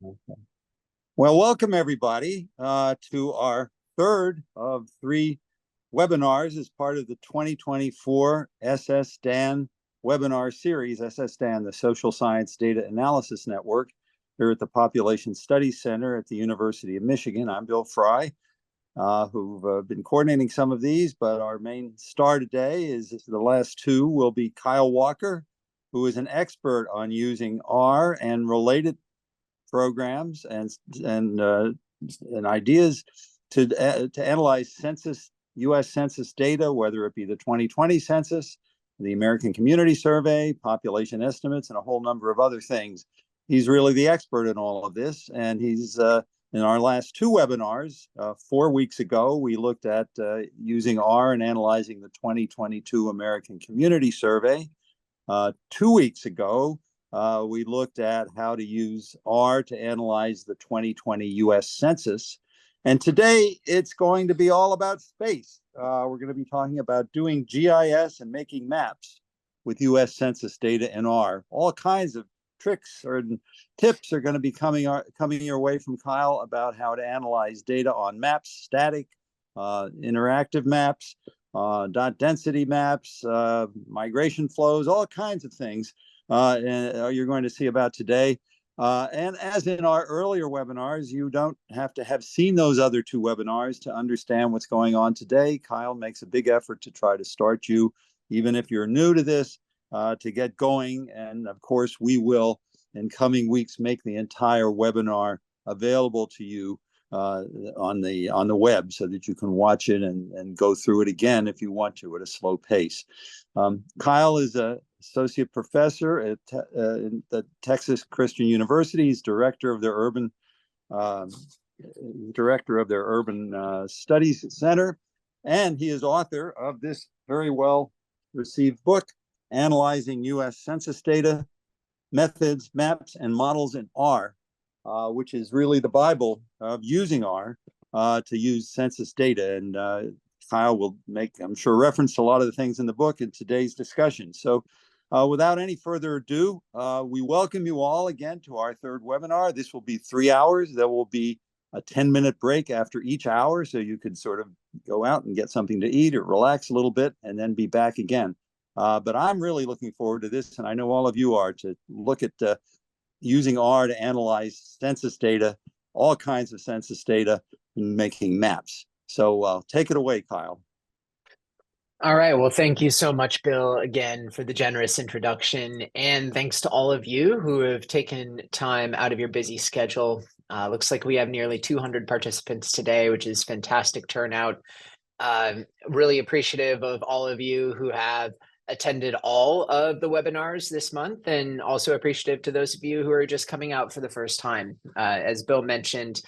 Okay. Well, welcome everybody to our third of three webinars as part of the 2024 SSDAN webinar series. SSDAN, the Social Science Data Analysis Network, here at the Population Studies Center at the University of Michigan. I'm Bill Fry, who've been coordinating some of these, but our main star today is the last two will be Kyle Walker, who is an expert on using R and related programs and ideas to analyze U.S. Census data, whether it be the 2020 census, the American Community Survey, population estimates, and a whole number of other things. He's really the expert in all of this, and he's in our last two webinars. 4 weeks ago, we looked at using R and analyzing the 2022 American Community Survey. 2 weeks ago, we looked at how to use R to analyze the 2020 US Census. And today it's going to be all about space. We're going to be talking about doing GIS and making maps with US Census data in R. All kinds of tricks or tips are going to be coming your way from Kyle about how to analyze data on maps, static, interactive maps, dot density maps, migration flows, all kinds of things you're going to see about today. And as in our earlier webinars, you don't have to have seen those other two webinars to understand what's going on today. Kyle makes a big effort to try to start you, even if you're new to this, to get going. And of course, we will, in coming weeks, make the entire webinar available to you on the web so that you can watch it and go through it again if you want to at a slow pace. Kyle is a associate professor at the Texas Christian University. He's director of their urban studies center, and he is author of this very well received book, Analyzing U.S. Census Data, Methods, Maps, and Models in R, which is really the Bible of using R to use census data. And Kyle will make, I'm sure, reference to a lot of the things in the book in today's discussion. So without any further ado, we welcome you all again to our third webinar. This will be 3 hours. There will be a 10-minute break after each hour, so you can sort of go out and get something to eat or relax a little bit and then be back again. But I'm really looking forward to this, and I know all of you are, to look at using R to analyze census data, all kinds of census data, and making maps. So take it away, Kyle. All right. Well, thank you so much, Bill, again, for the generous introduction. And thanks to all of you who have taken time out of your busy schedule. Looks like we have nearly 200 participants today, which is fantastic turnout. Really appreciative of all of you who have attended all of the webinars this month, and also appreciative to those of you who are just coming out for the first time. As Bill mentioned,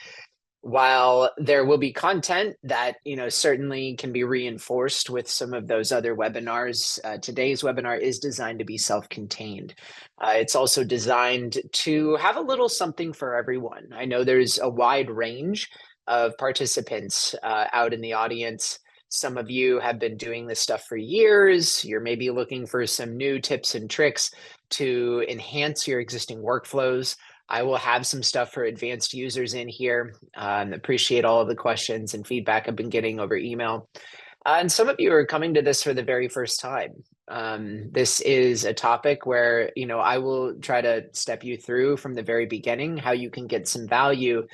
while there will be content that certainly can be reinforced with some of those other webinars, today's webinar is designed to be self-contained. It's also designed to have a little something for everyone. I know there's a wide range of participants out in the audience. Some of you have been doing this stuff for years. You're maybe looking for some new tips and tricks to enhance your existing workflows. I will have some stuff for advanced users in here. Appreciate all of the questions and feedback I've been getting over email. And some of you are coming to this for the very first time. This is a topic where, I will try to step you through from the very beginning how you can get some value,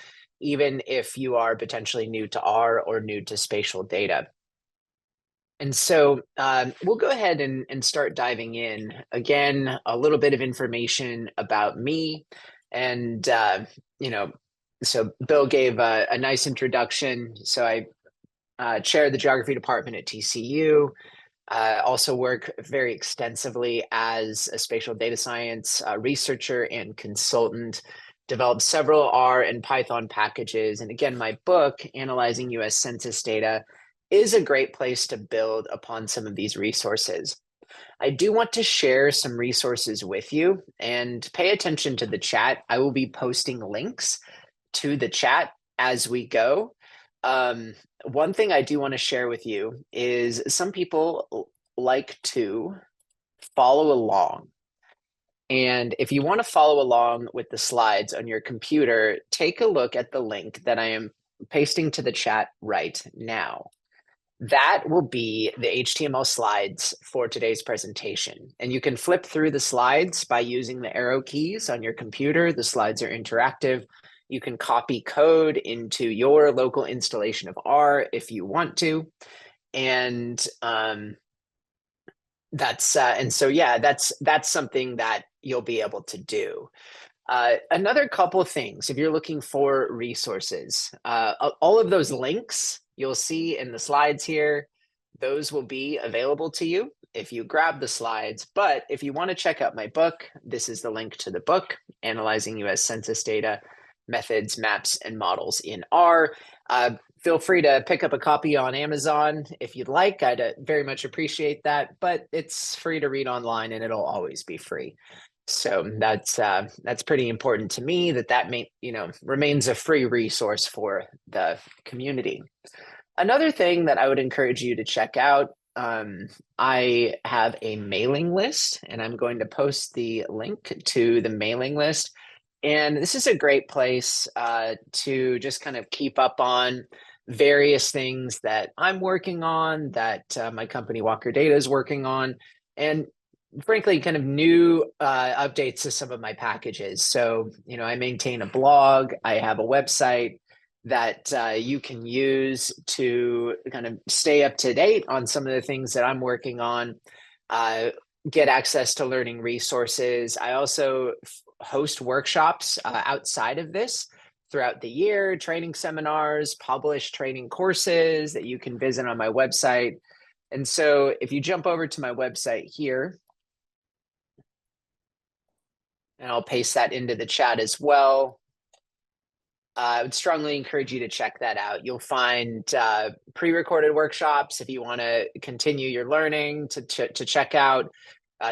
even if you are potentially new to R or new to spatial data. And so we'll go ahead and start diving in. Again, a little bit of information about me. And, so Bill gave a nice introduction. So I chair the geography department at TCU. Also work very extensively as a spatial data science researcher and consultant. Developed several R and Python packages. And again, my book, Analyzing US Census Data, is a great place to build upon some of these resources. I do want to share some resources with you, and pay attention to the chat. I will be posting links to the chat as we go. One thing I do want to share with you is some people like to follow along. And if you want to follow along with the slides on your computer, take a look at the link that I am pasting to the chat right now. That will be the HTML slides for today's presentation. And you can flip through the slides by using the arrow keys on your computer. The slides are interactive. You can copy code into your local installation of R if you want to. And that's something that you'll be able to do. Another couple of things, if you're looking for resources, all of those links you'll see in the slides here, those will be available to you if you grab the slides. But if you want to check out my book, this is the link to the book, Analyzing US Census Data, Methods, Maps, and Models in R. Feel free to pick up a copy on Amazon if you'd like. I'd very much appreciate that, but it's free to read online and it'll always be free. So that's pretty important to me that remains a free resource for the community. Another thing that I would encourage you to check out, I have a mailing list, and I'm going to post the link to the mailing list. And this is a great place to just kind of keep up on various things that I'm working on, that my company Walker Data is working on, and frankly, kind of new updates to some of my packages. So, I maintain a blog, I have a website that you can use to kind of stay up to date on some of the things that I'm working on, get access to learning resources. I also host workshops outside of this throughout the year, training seminars, publish training courses that you can visit on my website. And so if you jump over to my website here, and I'll paste that into the chat as well, I would strongly encourage you to check that out. You'll find pre-recorded workshops if you want to continue your learning to check out.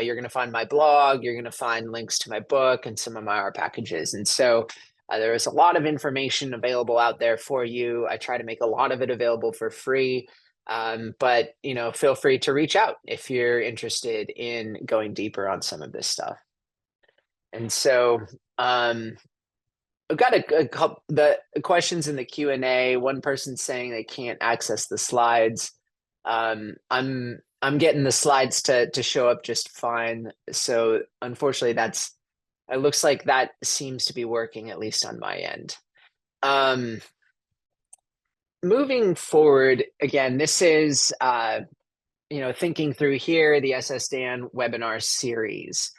You're going to find my blog. You're going to find links to my book and some of my R packages. And so there is a lot of information available out there for you. I try to make a lot of it available for free. But feel free to reach out if you're interested in going deeper on some of this stuff. And so I've got a couple the questions in the Q&A. One person saying they can't access the slides. I'm getting the slides to show up just fine. So unfortunately, it looks like that seems to be working, at least on my end. Moving forward, again, this is thinking through here the SSDan webinar series.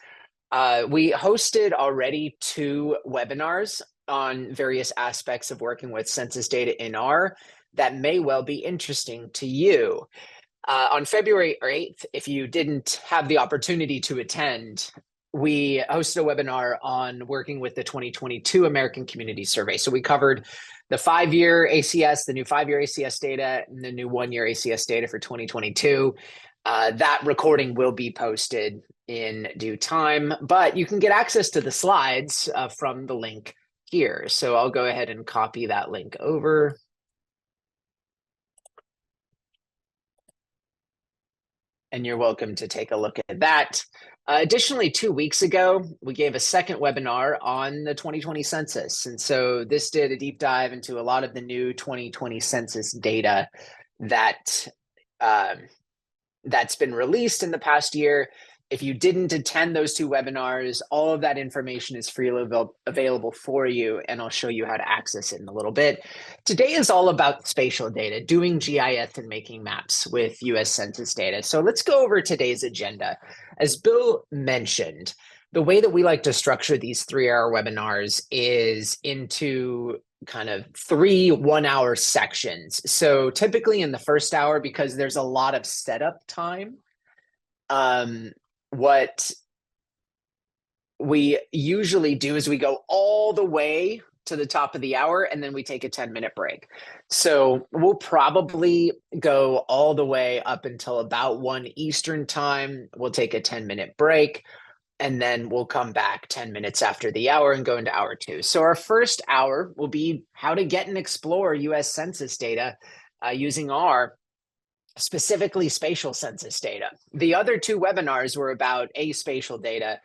We hosted already 2 webinars on various aspects of working with census data in R that may well be interesting to you. On February 8th, if you didn't have the opportunity to attend, we hosted a webinar on working with the 2022 American Community Survey. So we covered the 5-year ACS, the new 5-year ACS data, and the new 1-year ACS data for 2022. That recording will be posted in due time, but you can get access to the slides from the link here. So I'll go ahead and copy that link over. And you're welcome to take a look at that. Additionally, 2 weeks ago, we gave a second webinar on the 2020 census. And so this did a deep dive into a lot of the new 2020 census data that that's been released in the past year. If you didn't attend those 2 webinars, all of that information is freely available for you, and I'll show you how to access it in a little bit. Today is all about spatial data, doing GIS and making maps with US Census data. So let's go over today's agenda. As Bill mentioned, the way that we like to structure these 3-hour webinars is into kind of 3 one-hour sections. So typically in the first hour, because there's a lot of setup time, what we usually do is we go all the way to the top of the hour and then we take a 10-minute break. So we'll probably go all the way up until about 1 Eastern time. We'll take a 10-minute break, and then we'll come back 10 minutes after the hour and go into hour 2. So our first hour will be how to get and explore US Census data using R, specifically spatial census data. The other 2 webinars were about spatial data.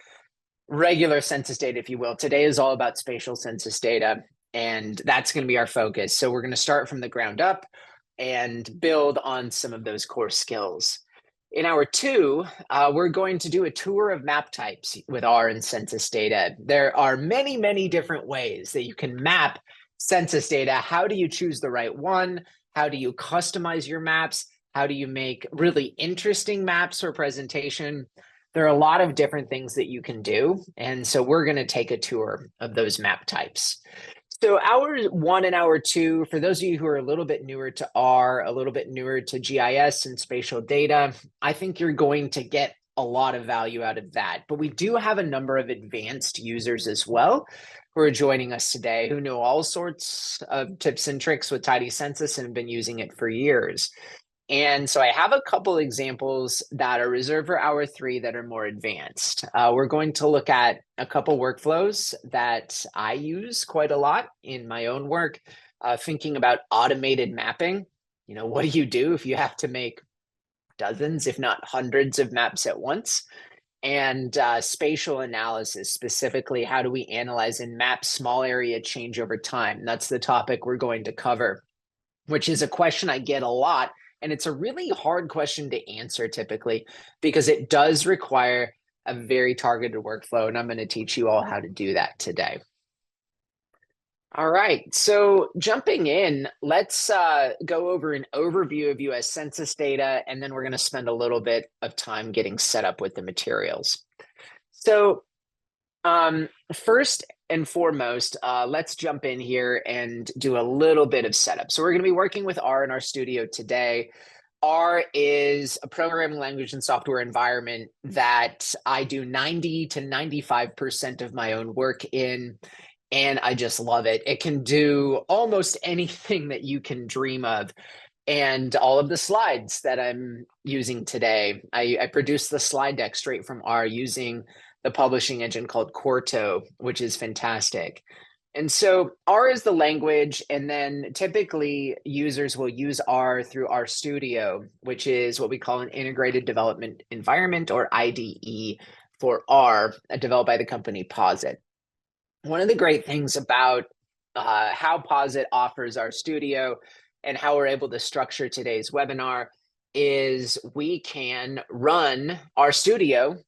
regular census data, if you will. Today is all about spatial census data, and that's going to be our focus. So we're going to start from the ground up and build on some of those core skills. In hour two, we're going to do a tour of map types with R and census data. There are many, many different ways that you can map census data. How do you choose the right one? How do you customize your maps? How do you make really interesting maps for presentation? There are a lot of different things that you can do. And so we're going to take a tour of those map types. So hour one and hour two, for those of you who are a little bit newer to R, a little bit newer to GIS and spatial data, I think you're going to get a lot of value out of that. But we do have a number of advanced users as well who are joining us today who know all sorts of tips and tricks with Tidy Census and have been using it for years. And so I have a couple examples that are reserved for hour three that are more advanced. We're going to look at a couple workflows that I use quite a lot in my own work, thinking about automated mapping. You know, what do you do if you have to make dozens, if not hundreds of maps at once? And spatial analysis, specifically, how do we analyze and map small area change over time? That's the topic we're going to cover, which is a question I get a lot. And it's a really hard question to answer typically because it does require a very targeted workflow. And I'm going to teach you all how to do that today. All right, so jumping in, let's go over an overview of US Census data, and then we're going to spend a little bit of time getting set up with the materials. So first and foremost, let's jump in here and do a little bit of setup. So we're going to be working with R in our studio today. R is a programming language and software environment that I do 90 to 95% of my own work in, and I just love it. It can do almost anything that you can dream of. And all of the slides that I'm using today, I produced the slide deck straight from R using the publishing engine called Quarto, which is fantastic. And so R is the language, and then typically users will use R through RStudio, which is what we call an integrated development environment, or IDE for R, developed by the company Posit. One of the great things about how Posit offers RStudio and how we're able to structure today's webinar is we can run RStudio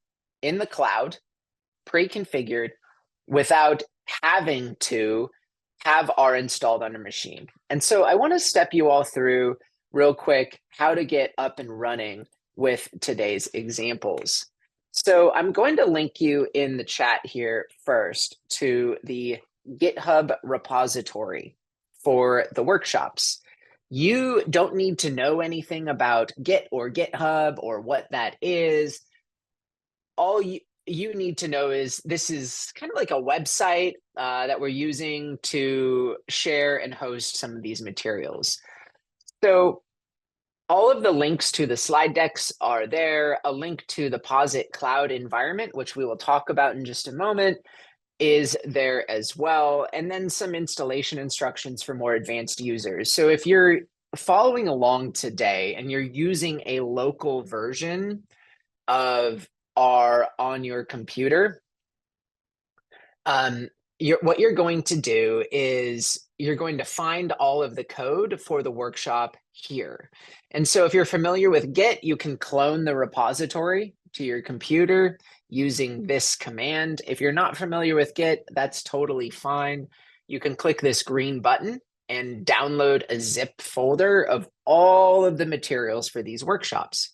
in the cloud, pre-configured, without having to have R installed on a machine. And so I want to step you all through real quick how to get up and running with today's examples. So I'm going to link you in the chat here first to the GitHub repository for the workshops. You don't need to know anything about Git or GitHub or what that is. All you need to know is this is kind of like a website that we're using to share and host some of these materials. So all of the links to the slide decks are there. A link to the Posit cloud environment, which we will talk about in just a moment, is there as well. And then some installation instructions for more advanced users. So if you're following along today and you're using a local version of R on your computer, what you're going to do is you're going to find all of the code for the workshop here. And so if you're familiar with Git, you can clone the repository to your computer using this command. If you're not familiar with Git, that's totally fine. You can click this green button and download a zip folder of all of the materials for these workshops.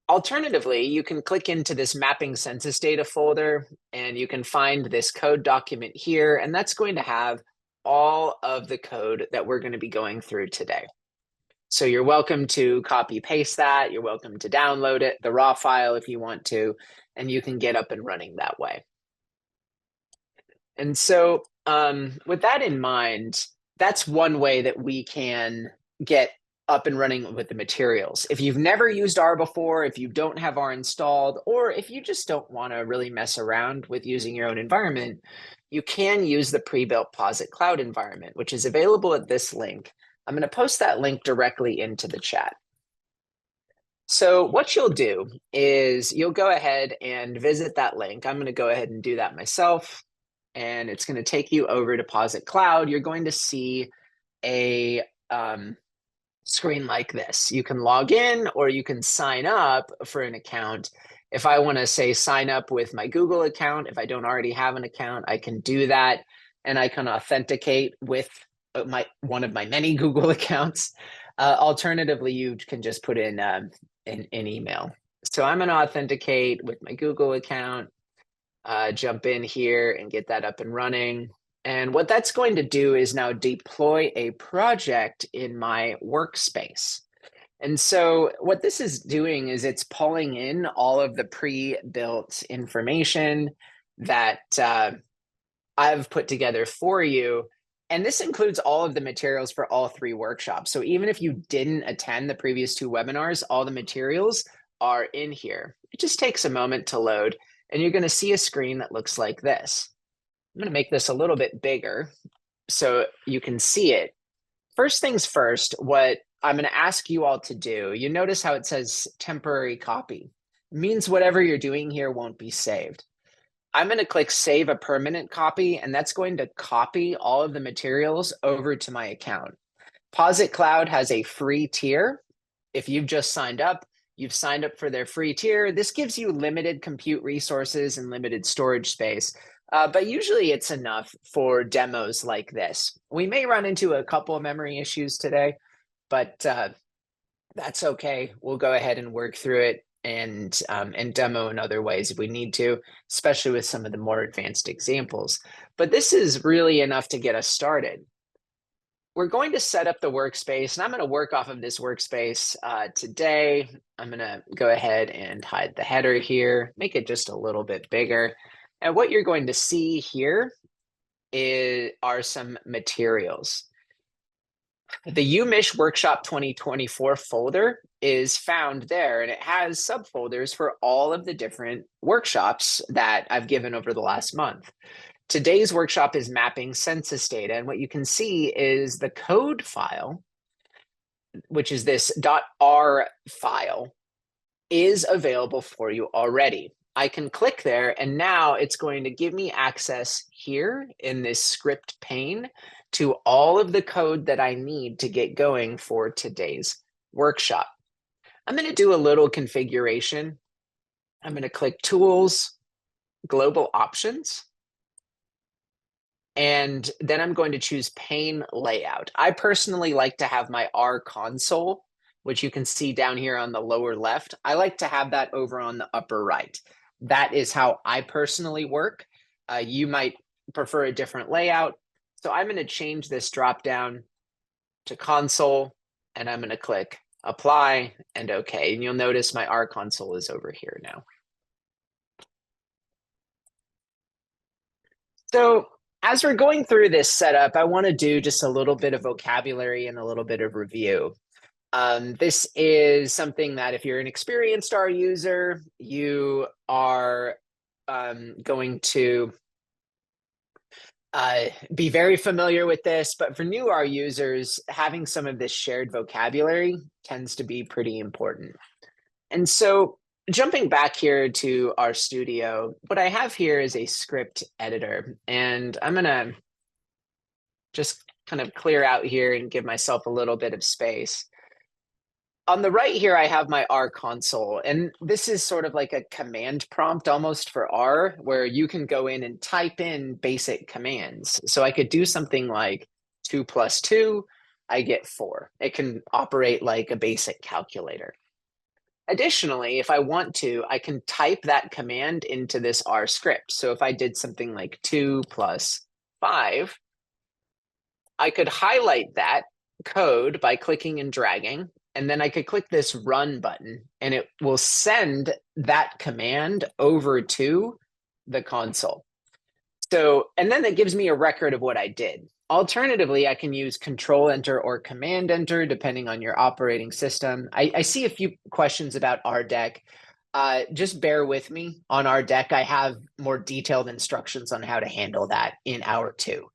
Alternatively, you can click into this mapping census data folder and you can find this code document here, and that's going to have all of the code that we're going to be going through today. So you're welcome to copy paste that. You're welcome to download it, the raw file if you want to, and you can get up and running that way. And so with that in mind, that's one way that we can get up and running with the materials. If you've never used R before, if you don't have R installed, or if you just don't want to really mess around with using your own environment, you can use the pre-built Posit cloud environment, which is available at this link. I'm going to post that link directly into the chat. So what you'll do is you'll go ahead and visit that link. I'm going to go ahead and do that myself. And it's going to take you over to Posit Cloud. You're going to see a screen like this. You can log in or you can sign up for an account. If I want to say sign up with my Google account, if I don't already have an account, I can do that. And I can authenticate with one of my many Google accounts. Alternatively, you can just put in an email. So I'm going to authenticate with my Google account, jump in here and get that up and running. And what that's going to do is now deploy a project in my workspace. And so what this is doing is it's pulling in all of the pre-built information that I've put together for you. And this includes all of the materials for all 3 workshops. So even if you didn't attend the previous 2 webinars, all the materials are in here. It just takes a moment to load, and you're going to see a screen that looks like this. I'm going to make this a little bit bigger so you can see it. First things first, what I'm going to ask you all to do, you notice how it says temporary copy. It means whatever you're doing here won't be saved. I'm going to click save a permanent copy, and that's going to copy all of the materials over to my account. Posit Cloud has a free tier. If you've just signed up, you've signed up for their free tier. This gives you limited compute resources and limited storage space. But usually it's enough for demos like this. We may run into a couple of memory issues today, but that's okay. We'll go ahead and work through it and demo in other ways if we need to, especially with some of the more advanced examples. But this is really enough to get us started. We're going to set up the workspace, and I'm going to work off of this workspace today. I'm going to go ahead and hide the header here, make it just a little bit bigger. And what you're going to see here are some materials. The UMich Workshop 2024 folder is found there, and it has subfolders for all of the different workshops that I've given over the last month. Today's workshop is mapping census data, and what you can see is the code file, which is this .r file, is available for you already. I can click there, and now it's going to give me access here in this script pane to all of the code that I need to get going for today's workshop. I'm going to do a little configuration. I'm going to click Tools, Global Options, and then I'm going to choose Pane Layout. I personally like to have my R console, which you can see down here on the lower left. I like to have that over on the upper right. That is how I personally work. You might prefer a different layout. So I'm going to change this drop down to console, and I'm going to click apply and OK. And you'll notice my R console is over here now. So as we're going through this setup, I want to do just a little bit of vocabulary and a little bit of review. This is something that if you're an experienced R user, you are going to be very familiar with this, but for new R users, having some of this shared vocabulary tends to be pretty important. And so jumping back here to our studio, what I have here is a script editor, and I'm going to just kind of clear out here and give myself a little bit of space. On the right here, I have my R console, and this is sort of like a command prompt almost for R, where you can go in and type in basic commands. So I could do something like 2 + 2, I get 4. It can operate like a basic calculator. Additionally, if I want to, I can type that command into this R script. So if I did something like 2 + 5, I could highlight that code by clicking and dragging, and then I could click this run button, and it will send that command over to the console. So, and then it gives me a record of what I did. Alternatively, I can use Control Enter or Command Enter, depending on your operating system. I see a few questions about RDEC. Just bear with me on RDEC. I have more detailed instructions on how to handle that in Hour 2.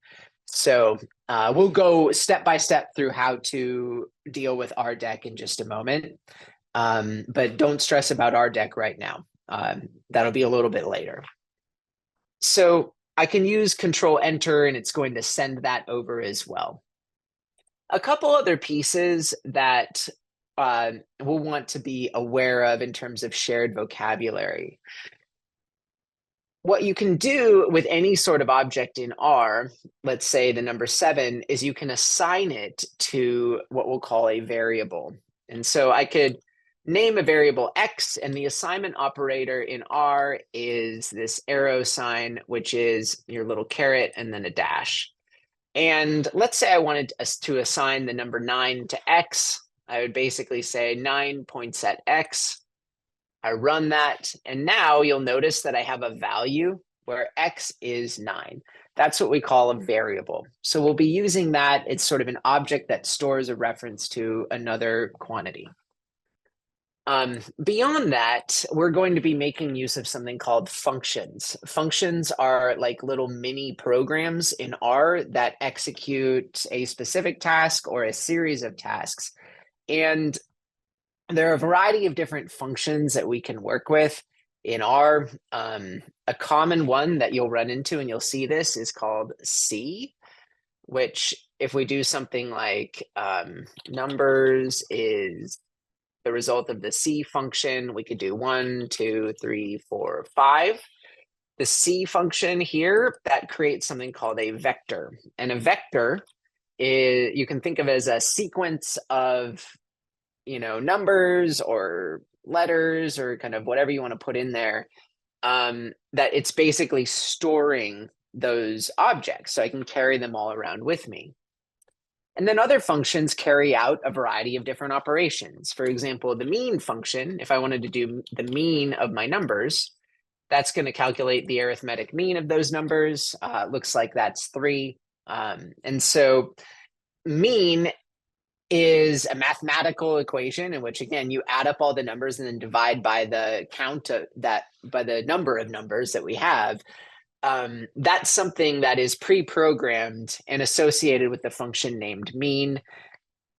So we'll go step by step through how to deal with RDEC in just a moment. but don't stress about our deck right now. That'll be a little bit later. So I can use Control Enter and it's going to send that over as well. A couple other pieces that we'll want to be aware of in terms of shared vocabulary. What you can do with any sort of object in R, let's say the number 7, is you can assign it to what we'll call a variable. And so I could name a variable X, and the assignment operator in R is this arrow sign, which is your little caret and then a dash. And let's say I wanted us to assign the number 9 to X. I would basically say 9 points at X. I run that, and now you'll notice that I have a value where X is 9. That's what we call a variable. So we'll be using that. It's sort of an object that stores a reference to another quantity. Beyond that, we're going to be making use of something called functions. Functions are like little mini programs in R that execute a specific task or a series of tasks. And there are a variety of different functions that we can work with in R. A common one that you'll run into, and you'll see this, is called C, which if we do something like numbers is the result of the C function, we could do 1, 2, 3, 4, 5. The C function here, that creates something called a vector. And a vector is, you can think of as a sequence of numbers or letters or kind of whatever you want to put in there, that it's basically storing those objects so I can carry them all around with me. And then other functions carry out a variety of different operations. For example, the mean function, if I wanted to do the mean of my numbers, that's going to calculate the arithmetic mean of those numbers. Looks like that's 3. And so mean is a mathematical equation in which, again, you add up all the numbers and then divide by the count of that, by the number of numbers that we have. That's something that is pre-programmed and associated with the function named mean.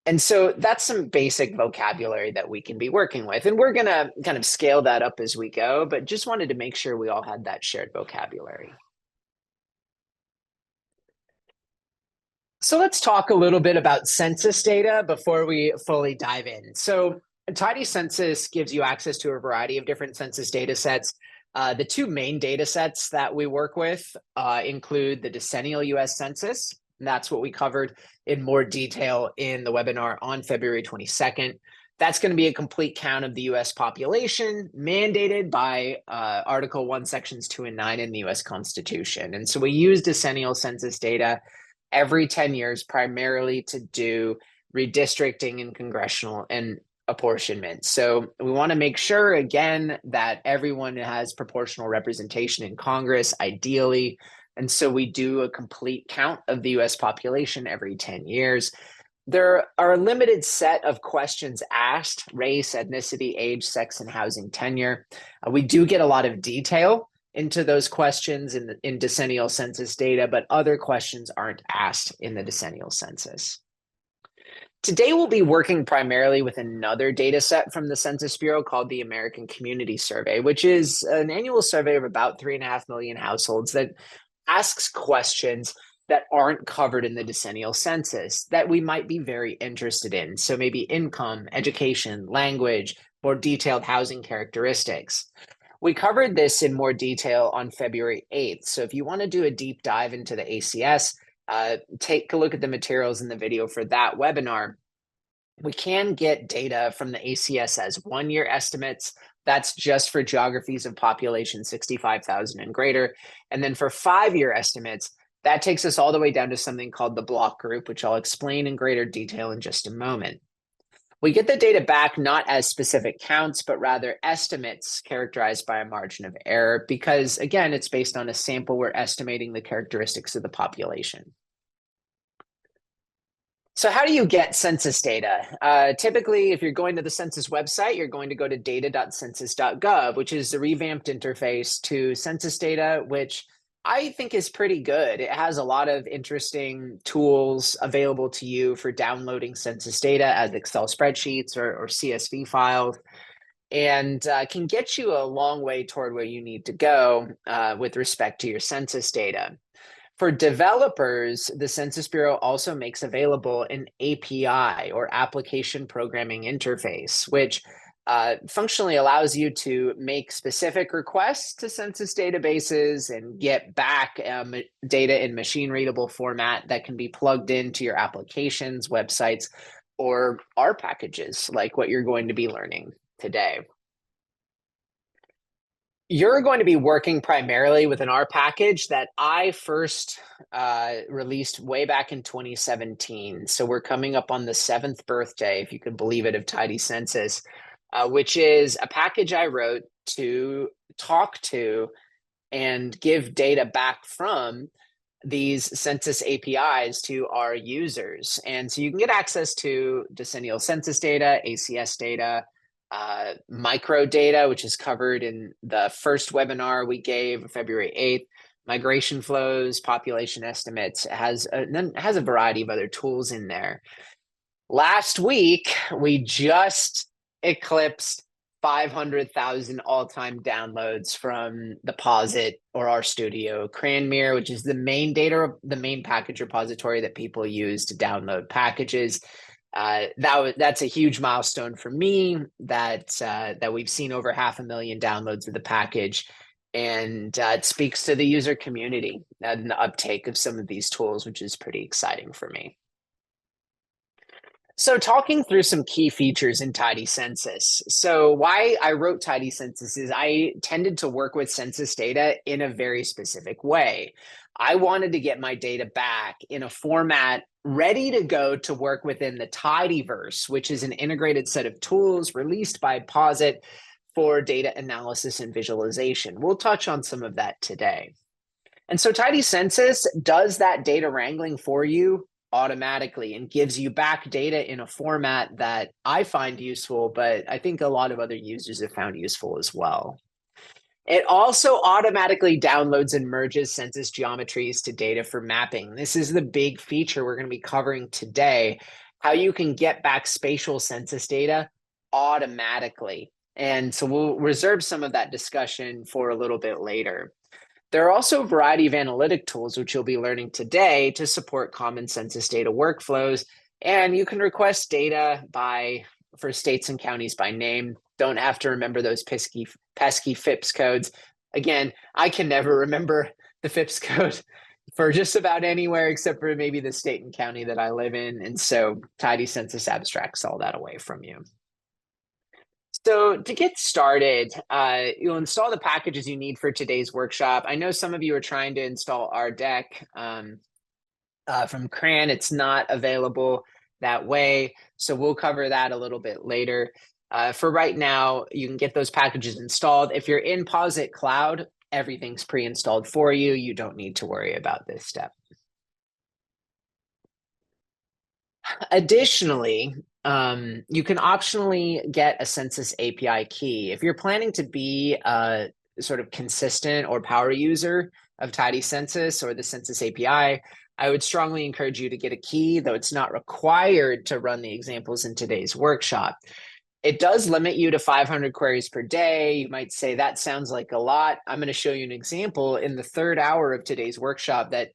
And so that's some basic vocabulary that we can be working with. And we're going to kind of scale that up as we go, but just wanted to make sure we all had that shared vocabulary. So let's talk a little bit about census data before we fully dive in. So Tidy Census gives you access to a variety of different census data sets. The two main data sets that we work with include the decennial US Census. And that's what we covered in more detail in the webinar on February 22nd. That's going to be a complete count of the US population mandated by Article 1, Sections 2 and 9 in the US Constitution. And so we use decennial census data every 10 years, primarily to do redistricting and congressional and apportionment. So we want to make sure, again, that everyone has proportional representation in Congress, ideally. And so we do a complete count of the US population every 10 years. There are a limited set of questions asked: race, ethnicity, age, sex, and housing tenure. We do get a lot of detail into those questions in decennial census data, but other questions aren't asked in the decennial census. Today, we'll be working primarily with another data set from the Census Bureau called the American Community Survey, which is an annual survey of about 3.5 million households that asks questions that aren't covered in the decennial census that we might be very interested in. So maybe income, education, language, more detailed housing characteristics. We covered this in more detail on February 8th. So if you want to do a deep dive into the ACS, take a look at the materials in the video for that webinar. We can get data from the ACS as 1-year estimates. That's just for geographies of population 65,000 and greater. And then for 5-year estimates, that takes us all the way down to something called the block group, which I'll explain in greater detail in just a moment. We get the data back not as specific counts, but rather estimates characterized by a margin of error, because again, it's based on a sample. We're estimating the characteristics of the population. So how do you get census data? Typically, if you're going to the census website, you're going to go to data.census.gov, which is the revamped interface to census data, which I think is pretty good. It has a lot of interesting tools available to you for downloading census data as Excel spreadsheets or CSV files, and can get you a long way toward where you need to go with respect to your census data. For developers, the Census Bureau also makes available an API, or application programming interface, which functionally allows you to make specific requests to census databases and get back data in machine readable format that can be plugged into your applications, websites, or R packages, like what you're going to be learning today. You're going to be working primarily with an R package that I first released way back in 2017. So we're coming up on the 7th birthday, if you can believe it, of Tidy Census, which is a package I wrote to talk to and give data back from these census APIs to our users. And so you can get access to decennial census data, ACS data, micro data, which is covered in the first webinar we gave February 8th, migration flows, population estimates. Then has a variety of other tools in there. Last week, we just eclipsed 500,000 all-time downloads from the Posit or RStudio Cranmere, which is the main package repository that people use to download packages. That's a huge milestone for me that we've seen over 500,000 downloads of the package, and it speaks to the user community and the uptake of some of these tools, which is pretty exciting for me. So talking through some key features in Tidy Census. So why I wrote Tidy Census is I tended to work with census data in a very specific way. I wanted to get my data back in a format ready to go to work within the Tidyverse, which is an integrated set of tools released by Posit for data analysis and visualization. We'll touch on some of that today. And so Tidy Census does that data wrangling for you automatically and gives you back data in a format that I find useful, but I think a lot of other users have found useful as well. It also automatically downloads and merges census geometries to data for mapping. This is the big feature we're going to be covering today, how you can get back spatial census data automatically. And so we'll reserve some of that discussion for a little bit later. There are also a variety of analytic tools, which you'll be learning today, to support common census data workflows. And you can request data for states and counties by name. Don't have to remember those pesky FIPS codes. Again, I can never remember the FIPS code for just about anywhere except for maybe the state and county that I live in. And so Tidy Census abstracts all that away from you. So to get started, you'll install the packages you need for today's workshop. I know some of you are trying to install RDEC from CRAN. It's not available that way, so we'll cover that a little bit later. For right now, you can get those packages installed. If you're in Posit Cloud, everything's pre-installed for you. You don't need to worry about this step. Additionally, you can optionally get a census API key. If you're planning to be a sort of consistent or power user of Tidy Census or the Census API, I would strongly encourage you to get a key, though it's not required to run the examples in today's workshop. It does limit you to 500 queries per day. You might say that sounds like a lot. I'm going to show you an example in the 3rd hour of today's workshop that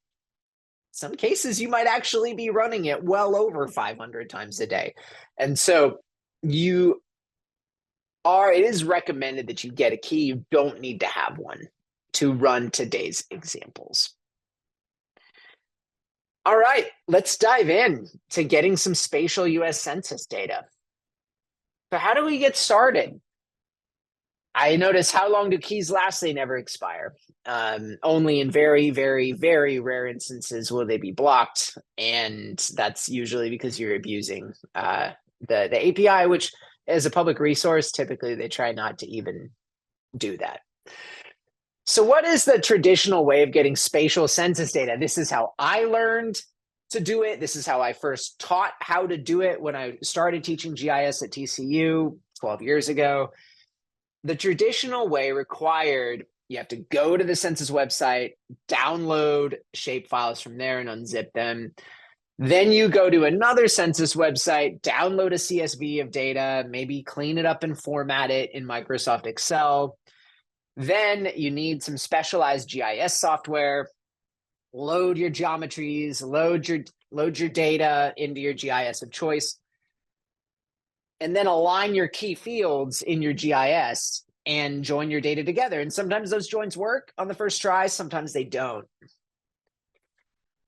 some cases you might actually be running it well over 500 times a day. And so it is recommended that you get a key. You don't need to have one to run today's examples. All right, let's dive in to getting some spatial US Census data. So how do we get started? I notice, how long do keys last? They never expire. Only in very, very, very rare instances will they be blocked. And that's usually because you're abusing the API, which as a public resource, typically they try not to even do that. So what is the traditional way of getting spatial census data? This is how I learned to do it. This is how I first taught how to do it when I started teaching GIS at TCU 12 years ago. The traditional way required You have to go to the census website, download shapefiles from there and unzip them. Then you go to another census website, download a CSV of data, maybe clean it up and format it in Microsoft Excel. Then you need some specialized GIS software, load your geometries, load your data into your GIS of choice, and then align your key fields in your GIS and join your data together. And sometimes those joins work on the first try, sometimes they don't.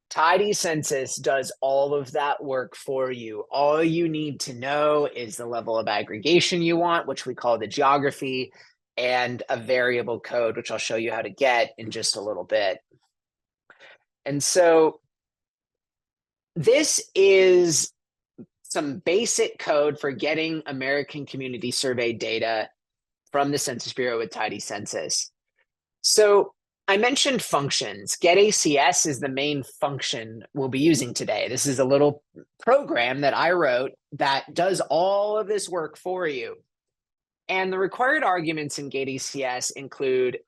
Tidy Census does all of that work for you. All you need to know is the level of aggregation you want, which we call the geography, and a variable code, which I'll show you how to get in just a little bit. And so this is some basic code for getting American Community Survey data from the Census Bureau with Tidy Census. So I mentioned functions. GetACS is the main function we'll be using today. This is a little program that I wrote that does all of this work for you. And the required arguments in GetACS include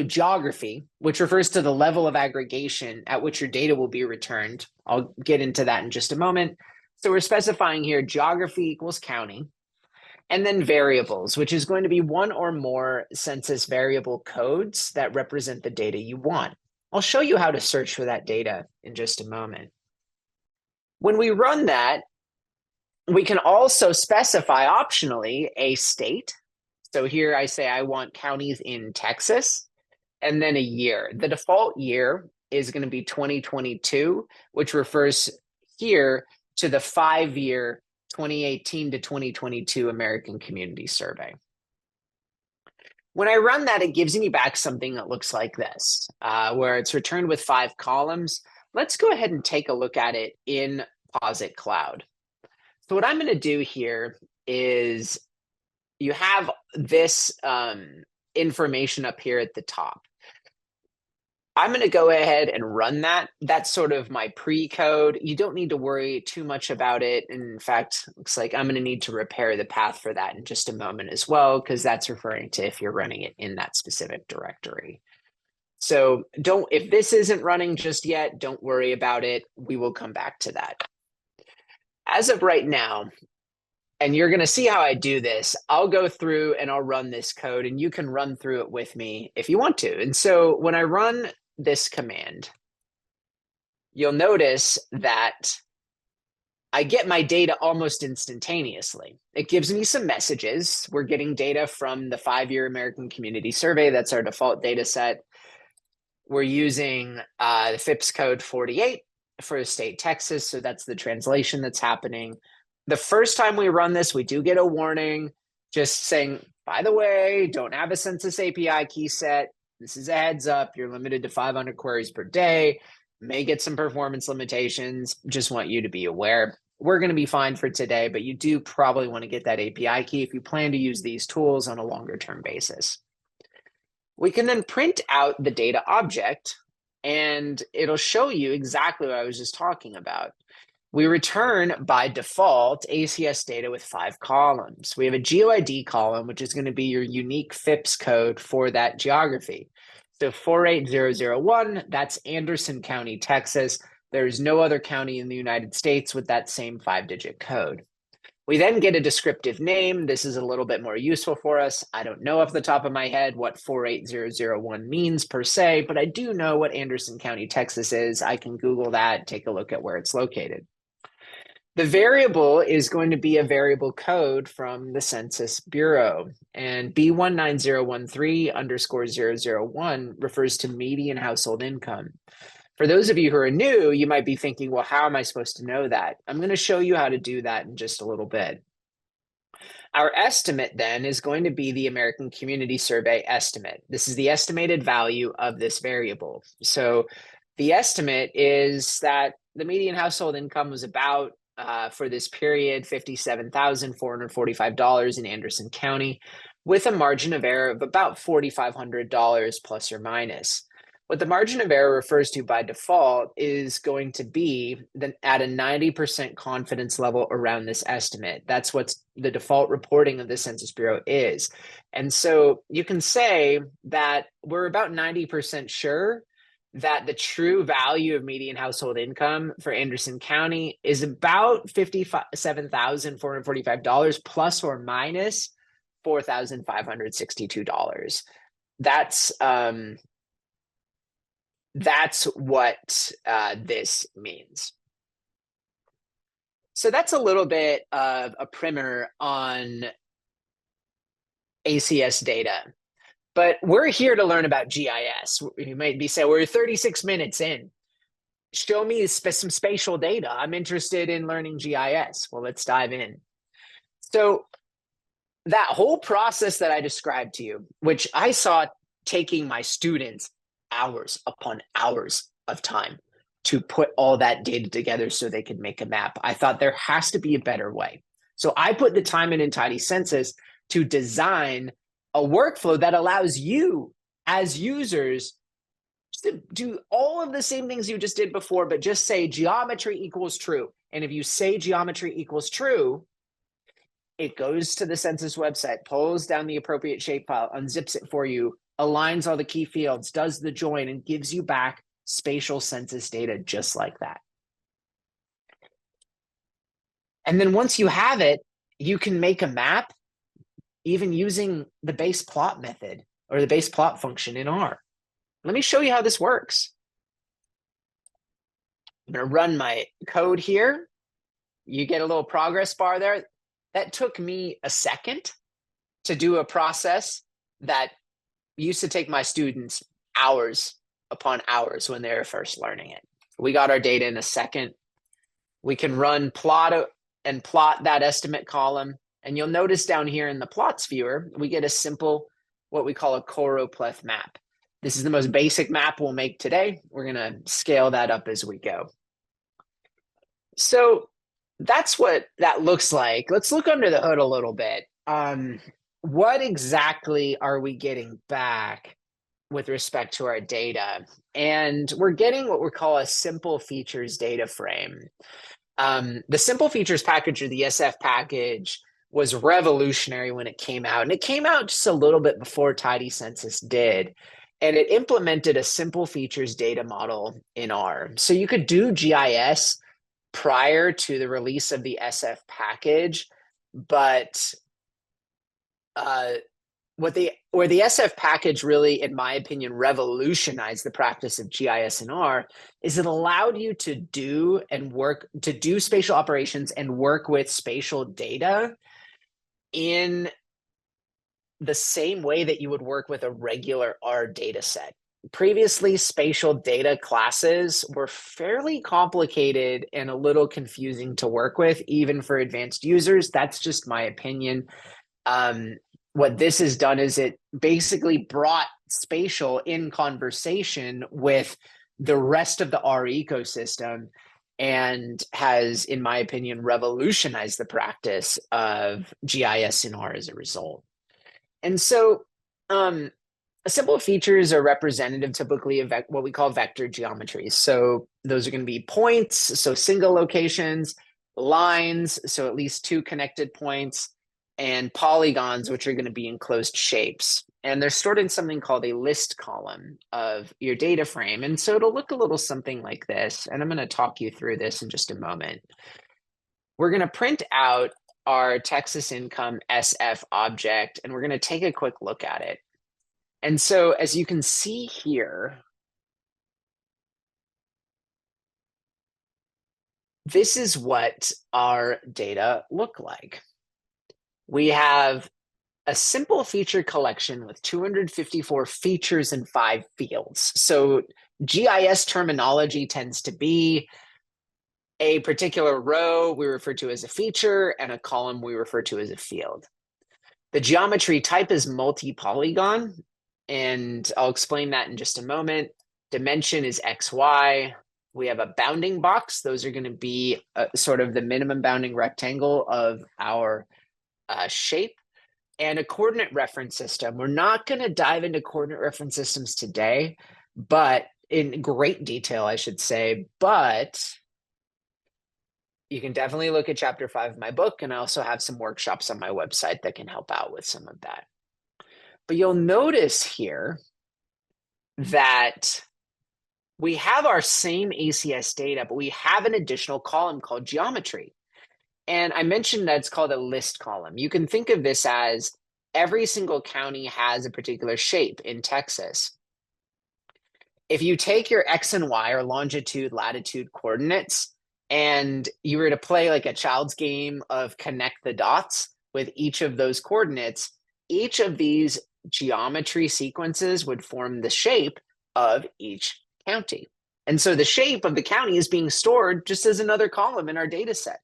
geography, which refers to the level of aggregation at which your data will be returned. I'll get into that in just a moment. So we're specifying here geography equals county. And then variables, which is going to be one or more census variable codes that represent the data you want. I'll show you how to search for that data in just a moment. When we run that, we can also specify optionally a state. So here I say I want counties in Texas, and then a year. The default year is going to be 2022, which refers here to the 5-year 2018 to 2022 American Community Survey. When I run that, it gives me back something that looks like this, where it's returned with 5 columns. Let's go ahead and take a look at it in Posit Cloud. So what I'm going to do here is you have this information up here at the top. I'm going to go ahead and run that. That's sort of my pre-code. You don't need to worry too much about it. In fact, looks like I'm going to need to repair the path for that in just a moment as well, because that's referring to if you're running it in that specific directory. So if this isn't running just yet, don't worry about it. We will come back to that. As of right now, and you're going to see how I do this, I'll go through and I'll run this code, and you can run through it with me if you want to. And so when I run this command, you'll notice that I get my data almost instantaneously. It gives me some messages. We're getting data from the 5-year American Community Survey. That's our default data set. We're using the FIPS code 48 for the state Texas. So that's the translation that's happening. The first time we run this, we do get a warning just saying, by the way, don't have a Census API key set. This is a heads up. You're limited to 500 queries per day. May get some performance limitations. Just want you to be aware. We're going to be fine for today, but you do probably want to get that API key if you plan to use these tools on a longer term basis. We can then print out the data object, and it'll show you exactly what I was just talking about. We return by default ACS data with 5 columns. We have a GeoID column, which is going to be your unique FIPS code for that geography. So 48001, that's Anderson County, Texas. There's no other county in the United States with that same 5-digit code. We then get a descriptive name. This is a little bit more useful for us. I don't know off the top of my head what 48001 means per se, but I do know what Anderson County, Texas is. I can Google that, take a look at where it's located. The variable is going to be a variable code from the Census Bureau, and B19013_001 refers to median household income. For those of you who are new, you might be thinking, well, how am I supposed to know that? I'm going to show you how to do that in just a little bit. Our estimate then is going to be the American Community Survey estimate. This is the estimated value of this variable. So the estimate is that the median household income was about, for this period, $57,445 in Anderson County, with a margin of error of about $4,500 plus or minus. What the margin of error refers to by default is going to be at a 90% confidence level around this estimate. That's what the default reporting of the Census Bureau is. And so you can say that we're about 90% sure that the true value of median household income for Anderson County is about $57,445 plus or minus $4,562. That's what this means. So that's a little bit of a primer on ACS data. But we're here to learn about GIS. You might be saying, we're 36 minutes in. Show me some spatial data. I'm interested in learning GIS. Well, let's dive in. So that whole process that I described to you, which I saw taking my students hours upon hours of time to put all that data together so they could make a map. I thought there has to be a better way. So I put the time in Tidy Census to design a workflow that allows you as users to do all of the same things you just did before, but just say geometry equals true. And if you say geometry equals true, it goes to the census website, pulls down the appropriate shapefile, unzips it for you, aligns all the key fields, does the join, and gives you back spatial census data just like that. And then once you have it, you can make a map even using the base plot method or the base plot function in R. Let me show you how this works. I'm going to run my code here. You get a little progress bar there. That took me a second to do a process that used to take my students hours upon hours when they were first learning it. We got our data in a second. We can run plot and plot that estimate column. And you'll notice down here in the plots viewer, we get a simple, what we call a choropleth map. This is the most basic map we'll make today. We're going to scale that up as we go. So that's what that looks like. Let's look under the hood a little bit. What exactly are we getting back with respect to our data? And we're getting what we call a simple features data frame. The simple features package, or the SF package, was revolutionary when it came out. And it came out just a little bit before Tidy Census did. And it implemented a simple features data model in R. So you could do GIS prior to the release of the SF package, but where the SF package really, in my opinion, revolutionized the practice of GIS in R is it allowed you to do spatial operations and work with spatial data in the same way that you would work with a regular R data set. Previously, spatial data classes were fairly complicated and a little confusing to work with, even for advanced users. That's just my opinion. What this has done is it basically brought spatial in conversation with the rest of the R ecosystem and has, in my opinion, revolutionized the practice of GIS in R as a result. And so simple features are representative typically of what we call vector geometries. So those are going to be points, so single locations, lines, so at least two connected points, and polygons, which are going to be enclosed shapes. And they're stored in something called a list column of your data frame. And so it'll look a little something like this. And I'm going to talk you through this in just a moment. We're going to print out our Texas Income SF object, and we're going to take a quick look at it. And so as you can see here, this is what our data look like. We have a simple feature collection with 254 features and 5 fields. So GIS terminology tends to be a particular row we refer to as a feature and a column we refer to as a field. The geometry type is multi-polygon, and I'll explain that in just a moment. Dimension is XY. We have a bounding box. Those are going to be sort of the minimum bounding rectangle of our shape, and a coordinate reference system. We're not going to dive into coordinate reference systems today, but in great detail, I should say. But you can definitely look at chapter 5 of my book, and I also have some workshops on my website that can help out with some of that. But you'll notice here that we have our same ACS data, but we have an additional column called geometry. And I mentioned that it's called a list column. You can think of this as every single county has a particular shape in Texas. If you take your X and Y or longitude, latitude coordinates, and you were to play like a child's game of connect the dots with each of those coordinates, each of these geometry sequences would form the shape of each county. And so the shape of the county is being stored just as another column in our data set.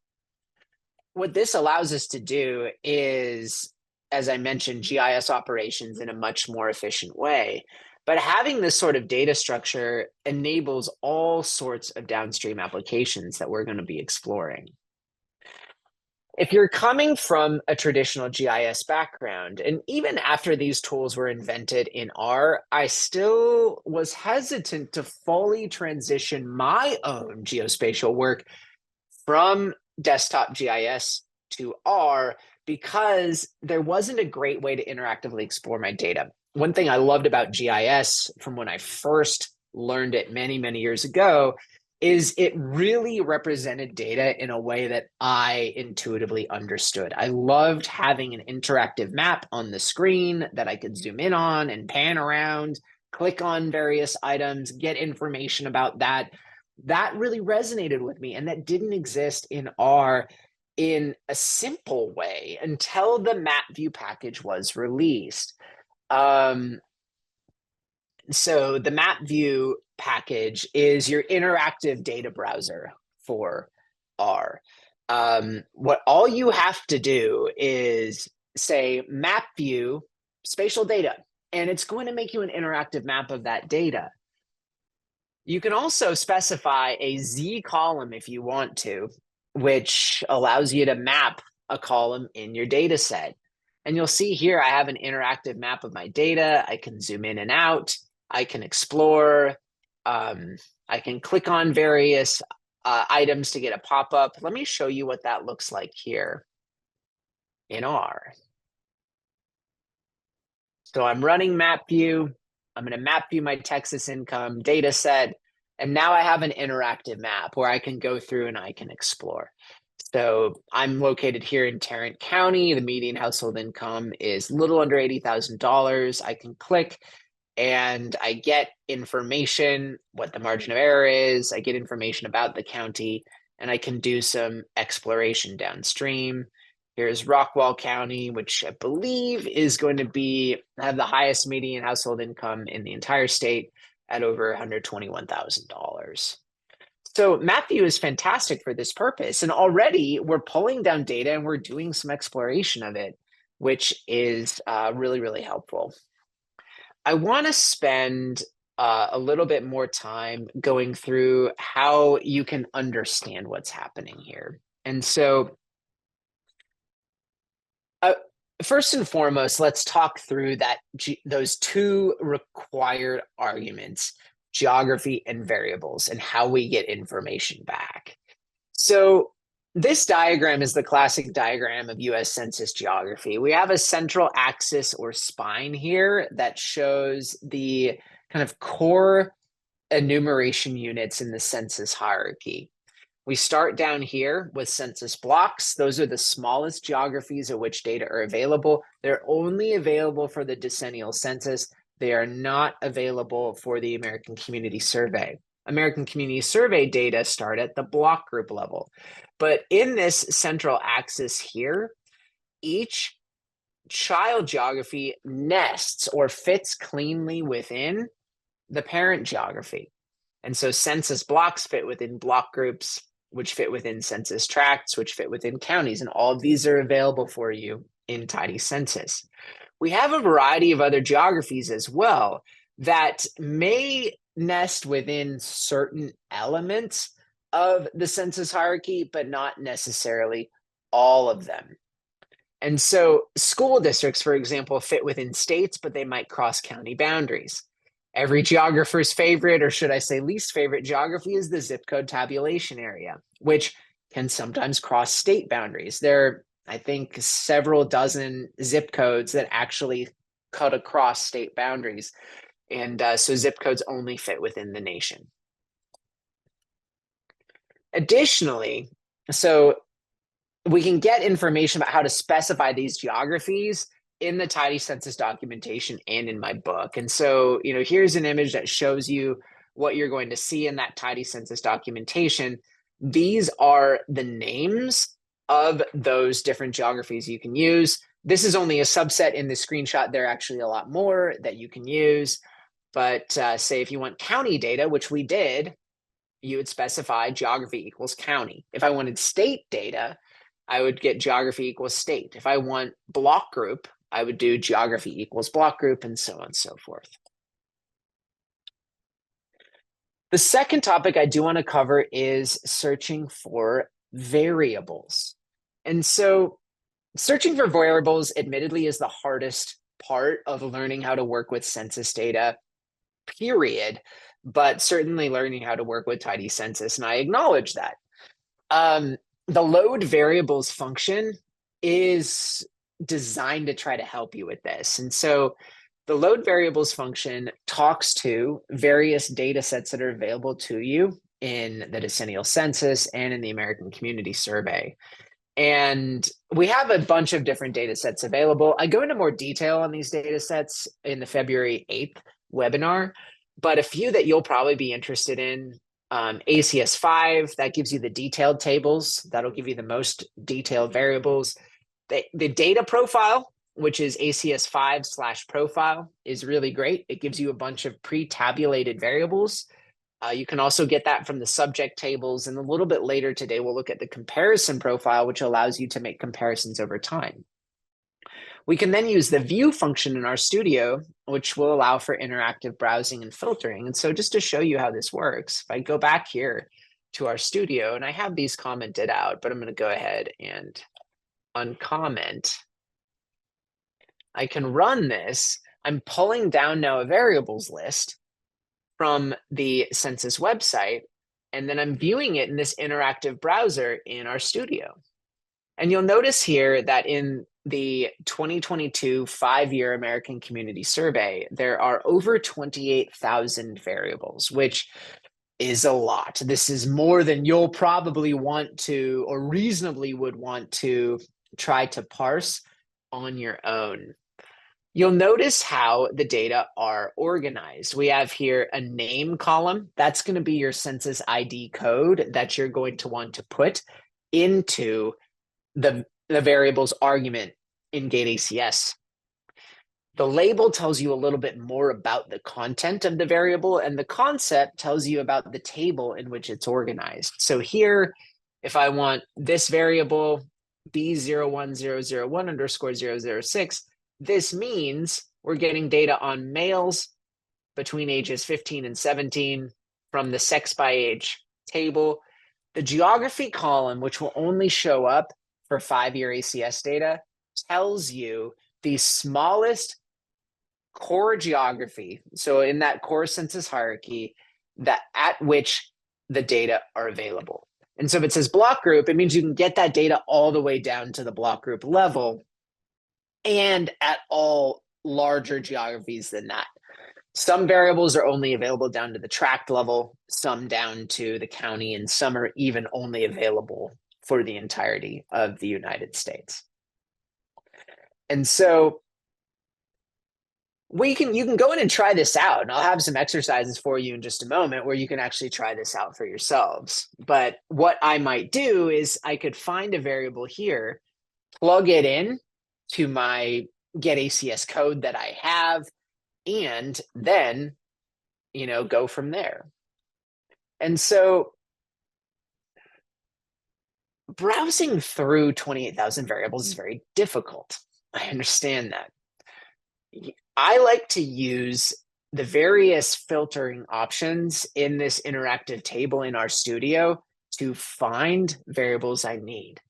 What this allows us to do is, as I mentioned, GIS operations in a much more efficient way. But having this sort of data structure enables all sorts of downstream applications that we're going to be exploring. If you're coming from a traditional GIS background, and even after these tools were invented in R, I still was hesitant to fully transition my own geospatial work from desktop GIS to R because there wasn't a great way to interactively explore my data. One thing I loved about GIS from when I first learned it many, many years ago is it really represented data in a way that I intuitively understood. I loved having an interactive map on the screen that I could zoom in on and pan around, click on various items, get information about that. That really resonated with me, and that didn't exist in R in a simple way until the map view package was released. So the map view package is your interactive data browser for R. What all you have to do is say map view spatial data, and it's going to make you an interactive map of that data. You can also specify a Z column if you want to, which allows you to map a column in your data set. And you'll see here, I have an interactive map of my data. I can zoom in and out. I can explore. I can click on various items to get a pop-up. Let me show you what that looks like here in R. So I'm running map view. I'm going to map view my Texas income data set. And now I have an interactive map where I can go through and I can explore. So I'm located here in Tarrant County. The median household income is a little under $80,000. I can click and I get information, what the margin of error is. I get information about the county, and I can do some exploration downstream. Here's Rockwall County, which I believe is going to have the highest median household income in the entire state at over $121,000. So MapView is fantastic for this purpose. And already we're pulling down data and we're doing some exploration of it, which is really, really helpful. I want to spend a little bit more time going through how you can understand what's happening here. And so first and foremost, let's talk through those two required arguments, geography and variables, and how we get information back. So this diagram is the classic diagram of US Census geography. We have a central axis or spine here that shows the kind of core enumeration units in the census hierarchy. We start down here with census blocks. Those are the smallest geographies at which data are available. They're only available for the decennial census. They are not available for the American Community Survey. American Community Survey data start at the block group level. But in this central axis here, each child geography nests or fits cleanly within the parent geography. And so census blocks fit within block groups, which fit within census tracts, which fit within counties. And all of these are available for you in Tidy Census. We have a variety of other geographies as well that may nest within certain elements of the census hierarchy, but not necessarily all of them. And so school districts, for example, fit within states, but they might cross county boundaries. Every geographer's favorite, or should I say least favorite geography, is the zip code tabulation area, which can sometimes cross state boundaries. There are, I think, several dozen zip codes that actually cut across state boundaries. And so zip codes only fit within the nation. Additionally, so we can get information about how to specify these geographies in the tidy census documentation and in my book. And so, here's an image that shows you what you're going to see in that tidy census documentation. These are the names of those different geographies you can use. This is only a subset in the screenshot. There are actually a lot more that you can use. But say if you want county data, which we did, you would specify geography equals county. If I wanted state data, I would get geography equals state. If I want block group, I would do geography equals block group, and so on and so forth. The second topic I do want to cover is searching for variables. And so searching for variables, admittedly, is the hardest part of learning how to work with census data, period, but certainly learning how to work with tidy census, and I acknowledge that. The load variables function is designed to try to help you with this. And so the load variables function talks to various data sets that are available to you in the decennial census and in the American Community Survey. And we have a bunch of different data sets available. I go into more detail on these data sets in the February 8th webinar, but a few that you'll probably be interested in, ACS 5, that gives you the detailed tables. That'll give you the most detailed variables. The data profile, which is ACS 5/profile, is really great. It gives you a bunch of pre-tabulated variables. You can also get that from the subject tables. And a little bit later today, we'll look at the comparison profile, which allows you to make comparisons over time. We can then use the view function in our studio, which will allow for interactive browsing and filtering. And so just to show you how this works, if I go back here to our studio, and I have these commented out, but I'm going to go ahead and uncomment. I can run this. I'm pulling down now a variables list from the census website, and then I'm viewing it in this interactive browser in our studio. And you'll notice here that in the 2022 5-year American Community Survey, there are over 28,000 variables, which is a lot. This is more than you'll probably want to, or reasonably would want to, try to parse on your own. You'll notice how the data are organized. We have here a name column. That's going to be your census ID code that you're going to want to put into the variable's argument in GateACS. The label tells you a little bit more about the content of the variable, and the concept tells you about the table in which it's organized. So here, if I want this variable B01001_006, this means we're getting data on males between ages 15 and 17 from the sex by age table. The geography column, which will only show up for 5-year ACS data, tells you the smallest core geography. So in that core census hierarchy, that at which the data are available. And so if it says block group, it means you can get that data all the way down to the block group level and at all larger geographies than that. Some variables are only available down to the tract level, some down to the county, and some are even only available for the entirety of the United States. And so you can go in and try this out, and I'll have some exercises for you in just a moment where you can actually try this out for yourselves. But what I might do is I could find a variable here, plug it in to my GetACS code that I have, and then, go from there. And so browsing through 28,000 variables is very difficult. I understand that. I like to use the various filtering options in this interactive table in our studio to find variables I need.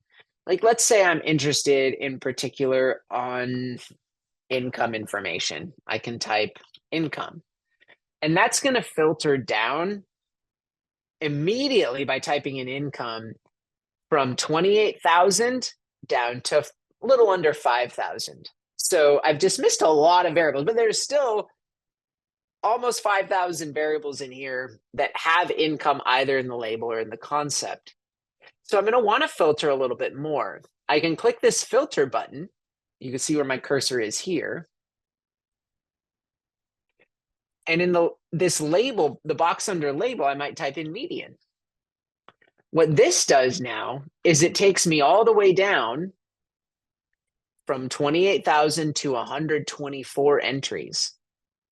Like, let's say I'm interested in particular on income information. I can type income. And that's going to filter down immediately by typing in income from 28,000 down to a little under 5,000. So I've dismissed a lot of variables, but there's still almost 5,000 variables in here that have income either in the label or in the concept. So I'm going to want to filter a little bit more. I can click this filter button. You can see where my cursor is here. And in this label, the box under label, I might type in median. What this does now is it takes me all the way down from 28,000 to 124 entries.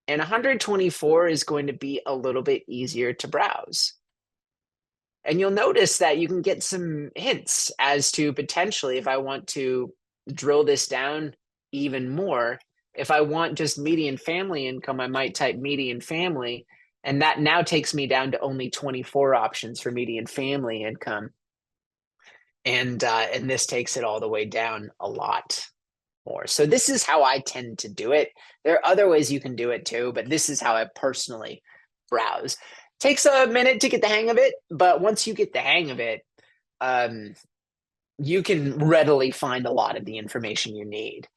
And 124 is going to be a little bit easier to browse. And you'll notice that you can get some hints as to potentially if I want to drill this down even more. If I want just median family income, I might type median family, and that now takes me down to only 24 options for median family income. And this takes it all the way down a lot more. So this is how I tend to do it. There are other ways you can do it too, but this is how I personally browse. Takes a minute to get the hang of it, but once you get the hang of it, you can readily find a lot of the information you need.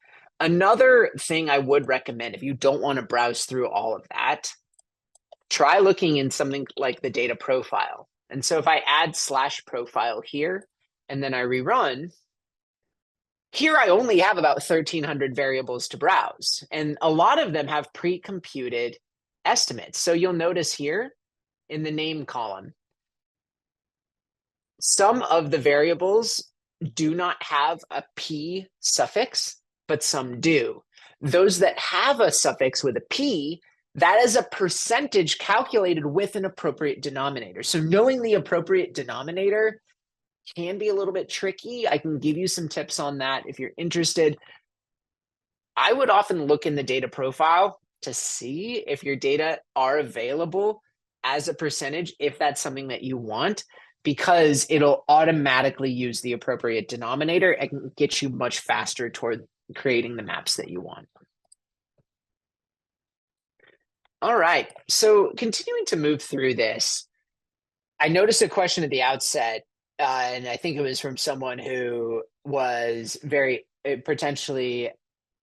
Another thing I would recommend, if you don't want to browse through all of that, try looking in something like the data profile. And so if I add /profile here, and then I rerun, here I only have about 1,300 variables to browse, and a lot of them have pre-computed estimates. So you'll notice here in the name column, some of the variables do not have a P suffix, but some do. Those that have a suffix with a P, that is a percentage calculated with an appropriate denominator. So knowing the appropriate denominator can be a little bit tricky. I can give you some tips on that if you're interested. I would often look in the data profile to see if your data are available as a percentage, if that's something that you want, because it'll automatically use the appropriate denominator and can get you much faster toward creating the maps that you want. All right, so continuing to move through this, I noticed a question at the outset, and I think it was from someone who was very potentially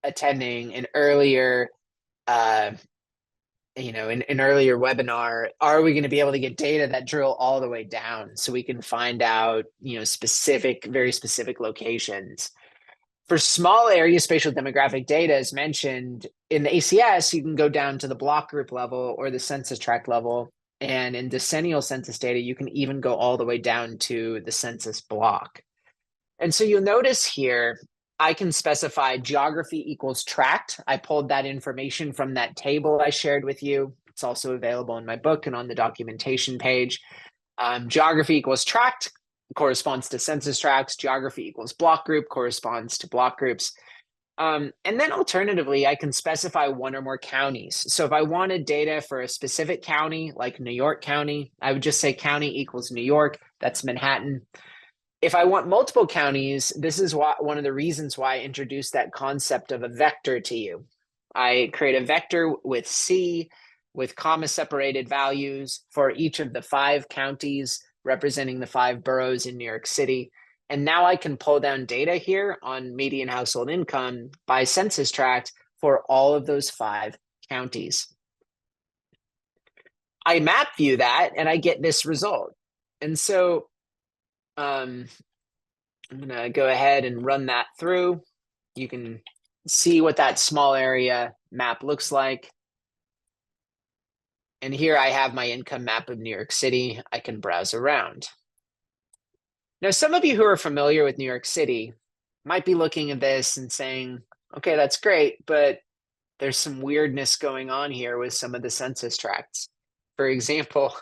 attending an earlier an earlier webinar. Are we going to be able to get data that drill all the way down so we can find out, very specific locations? For small area spatial demographic data, as mentioned, in the ACS, you can go down to the block group level or the census tract level. And in decennial census data, you can even go all the way down to the census block. And so you'll notice here, I can specify geography equals tract. I pulled that information from that table I shared with you. It's also available in my book and on the documentation page. Geography equals tract corresponds to census tracts. Geography equals block group corresponds to block groups. And then alternatively, I can specify one or more counties. So if I wanted data for a specific county, like New York County, I would just say county equals New York. That's Manhattan. If I want multiple counties, this is one of the reasons why I introduced that concept of a vector to you. I create a vector with C, with comma separated values for each of the 5 counties representing the 5 boroughs in New York City. And now I can pull down data here on median household income by census tract for all of those 5 counties. I map view that and I get this result. And so I'm going to go ahead and run that through. You can see what that small area map looks like. And here I have my income map of New York City. I can browse around. Now, some of you who are familiar with New York City might be looking at this and saying, okay, that's great, but there's some weirdness going on here with some of the census tracts. For example,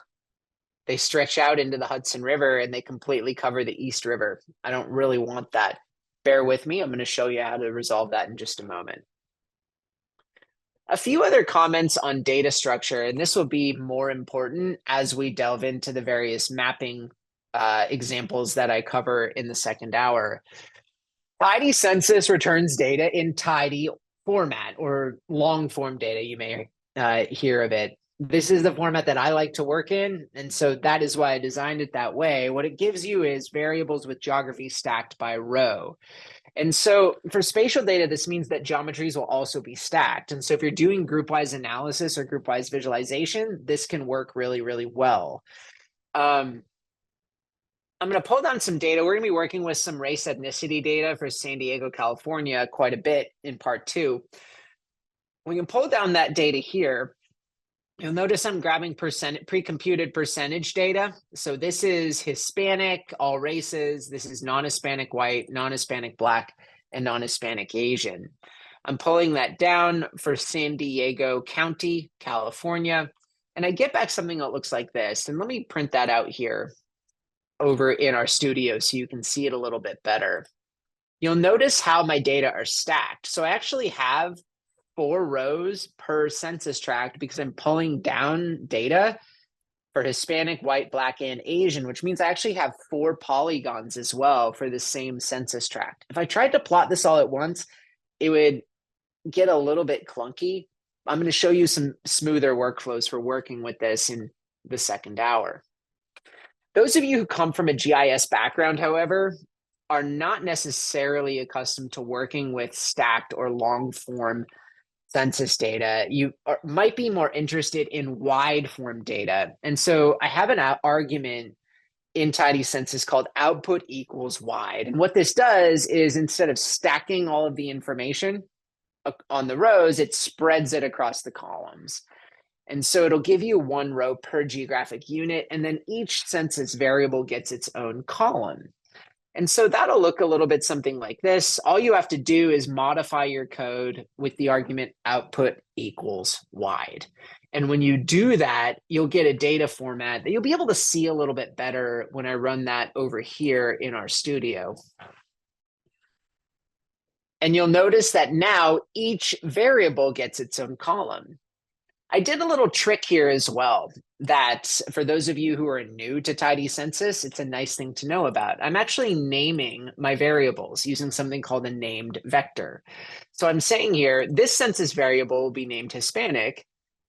they stretch out into the Hudson River and they completely cover the East River. I don't really want that. Bear with me. I'm going to show you how to resolve that in just a moment. A few other comments on data structure, and this will be more important as we delve into the various mapping examples that I cover in the second hour. Tidy Census returns data in tidy format, or long form data, you may hear of it. This is the format that I like to work in, and so that is why I designed it that way. What it gives you is variables with geography stacked by row. And so for spatial data, this means that geometries will also be stacked. And so if you're doing group-wise analysis or group-wise visualization, this can work really, really well. I'm going to pull down some data. We're going to be working with some race ethnicity data for San Diego, California, quite a bit in part 2. We can pull down that data here. You'll notice I'm grabbing pre-computed percentage data. So this is Hispanic, all races. This is non-Hispanic white, non-Hispanic black, and non-Hispanic Asian. I'm pulling that down for San Diego County, California. And I get back something that looks like this. And let me print that out here over in our studio so you can see it a little bit better. You'll notice how my data are stacked. So I actually have 4 rows per census tract because I'm pulling down data for Hispanic, white, black, and Asian, which means I actually have 4 polygons as well for the same census tract. If I tried to plot this all at once, it would get a little bit clunky. I'm going to show you some smoother workflows for working with this in the second hour. Those of you who come from a GIS background, however, are not necessarily accustomed to working with stacked or long form census data. You might be more interested in wide form data. And so I have an argument in Tidy Census called output equals wide. And what this does is instead of stacking all of the information on the rows, it spreads it across the columns. And so it'll give you 1 row per geographic unit, and then each census variable gets its own column. And so that'll look a little bit something like this. All you have to do is modify your code with the argument output equals wide. And when you do that, you'll get a data format that you'll be able to see a little bit better when I run that over here in our studio. And you'll notice that now each variable gets its own column. I did a little trick here as well that for those of you who are new to Tidy Census, it's a nice thing to know about. I'm actually naming my variables using something called a named vector. So I'm saying here, this census variable will be named Hispanic,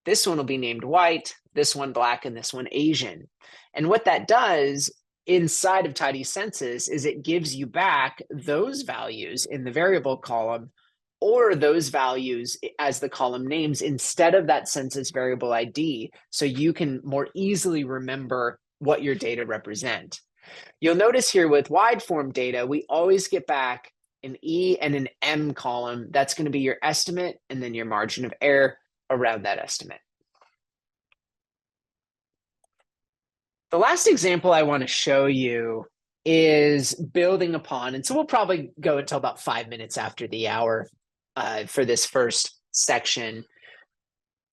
this one will be named white, this one black, and this one Asian. And what that does inside of Tidy Census is it gives you back those values in the variable column or those values as the column names instead of that census variable ID, so you can more easily remember what your data represent. You'll notice here with wide form data, we always get back an E and an M column. That's going to be your estimate and then your margin of error around that estimate. The last example I want to show you is building upon, and so we'll probably go until about 5 minutes after the hour for this first section.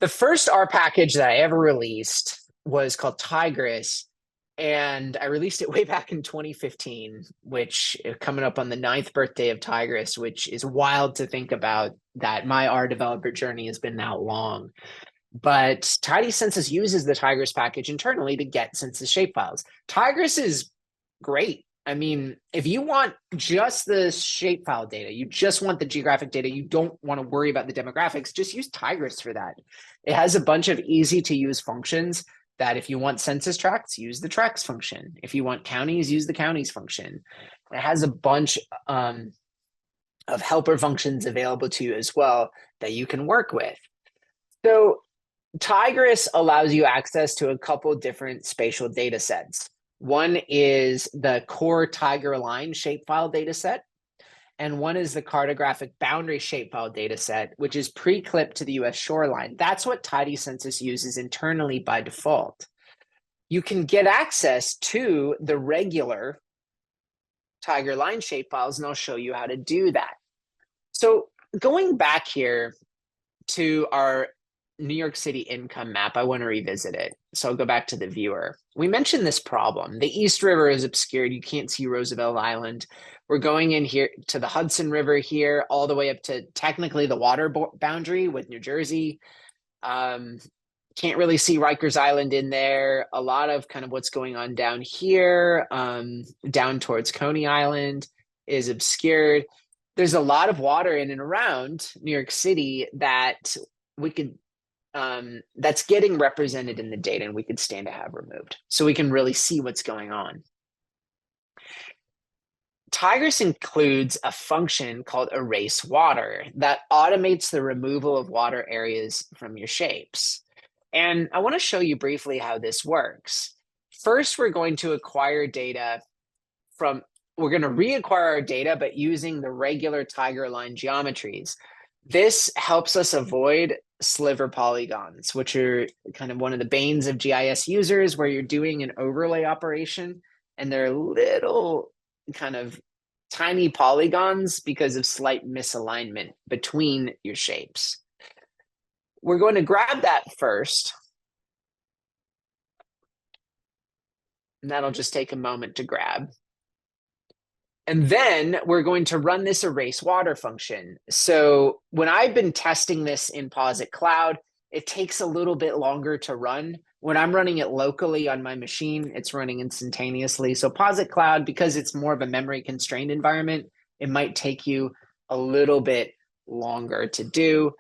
The first R package that I ever released was called Tigris, and I released it way back in 2015, which coming up on the 9th birthday of Tigris, which is wild to think about that my R developer journey has been that long. But Tidy Census uses the Tigris package internally to get census shapefiles. Tigris is great. I mean, if you want just the shapefile data, you just want the geographic data, you don't want to worry about the demographics, just use Tigris for that. It has a bunch of easy to use functions that if you want census tracts, use the tracts function. If you want counties, use the counties function. It has a bunch of helper functions available to you as well that you can work with. So Tigris allows you access to a couple different spatial data sets. One is the core Tiger line shapefile dataset, and one is the cartographic boundary shapefile dataset, which is pre-clipped to the US shoreline. That's what Tidy Census uses internally by default. You can get access to the regular Tiger line shapefiles, and I'll show you how to do that. So going back here to our New York City income map, I want to revisit it. So I'll go back to the viewer. We mentioned this problem. The East River is obscured. You can't see Roosevelt Island. We're going in here to the Hudson River here, all the way up to technically the water boundary with New Jersey. Can't really see Rikers Island in there. A lot of kind of what's going on down here, down towards Coney Island is obscured. There's a lot of water in and around New York City that we could that's getting represented in the data and we could stand to have removed. So we can really see what's going on. Tigris includes a function called erase water that automates the removal of water areas from your shapes. And I want to show you briefly how this works. First, we're going to acquire data we're going to reacquire our data, but using the regular tiger line geometries. This helps us avoid sliver polygons, which are kind of one of the banes of GIS users, where you're doing an overlay operation and they're little kind of tiny polygons because of slight misalignment between your shapes. We're going to grab that first. And that'll just take a moment to grab. And then we're going to run this erase water function. So when I've been testing this in Posit Cloud, it takes a little bit longer to run. When I'm running it locally on my machine, it's running instantaneously. So Posit Cloud, because it's more of a memory constrained environment, it might take you a little bit longer to do.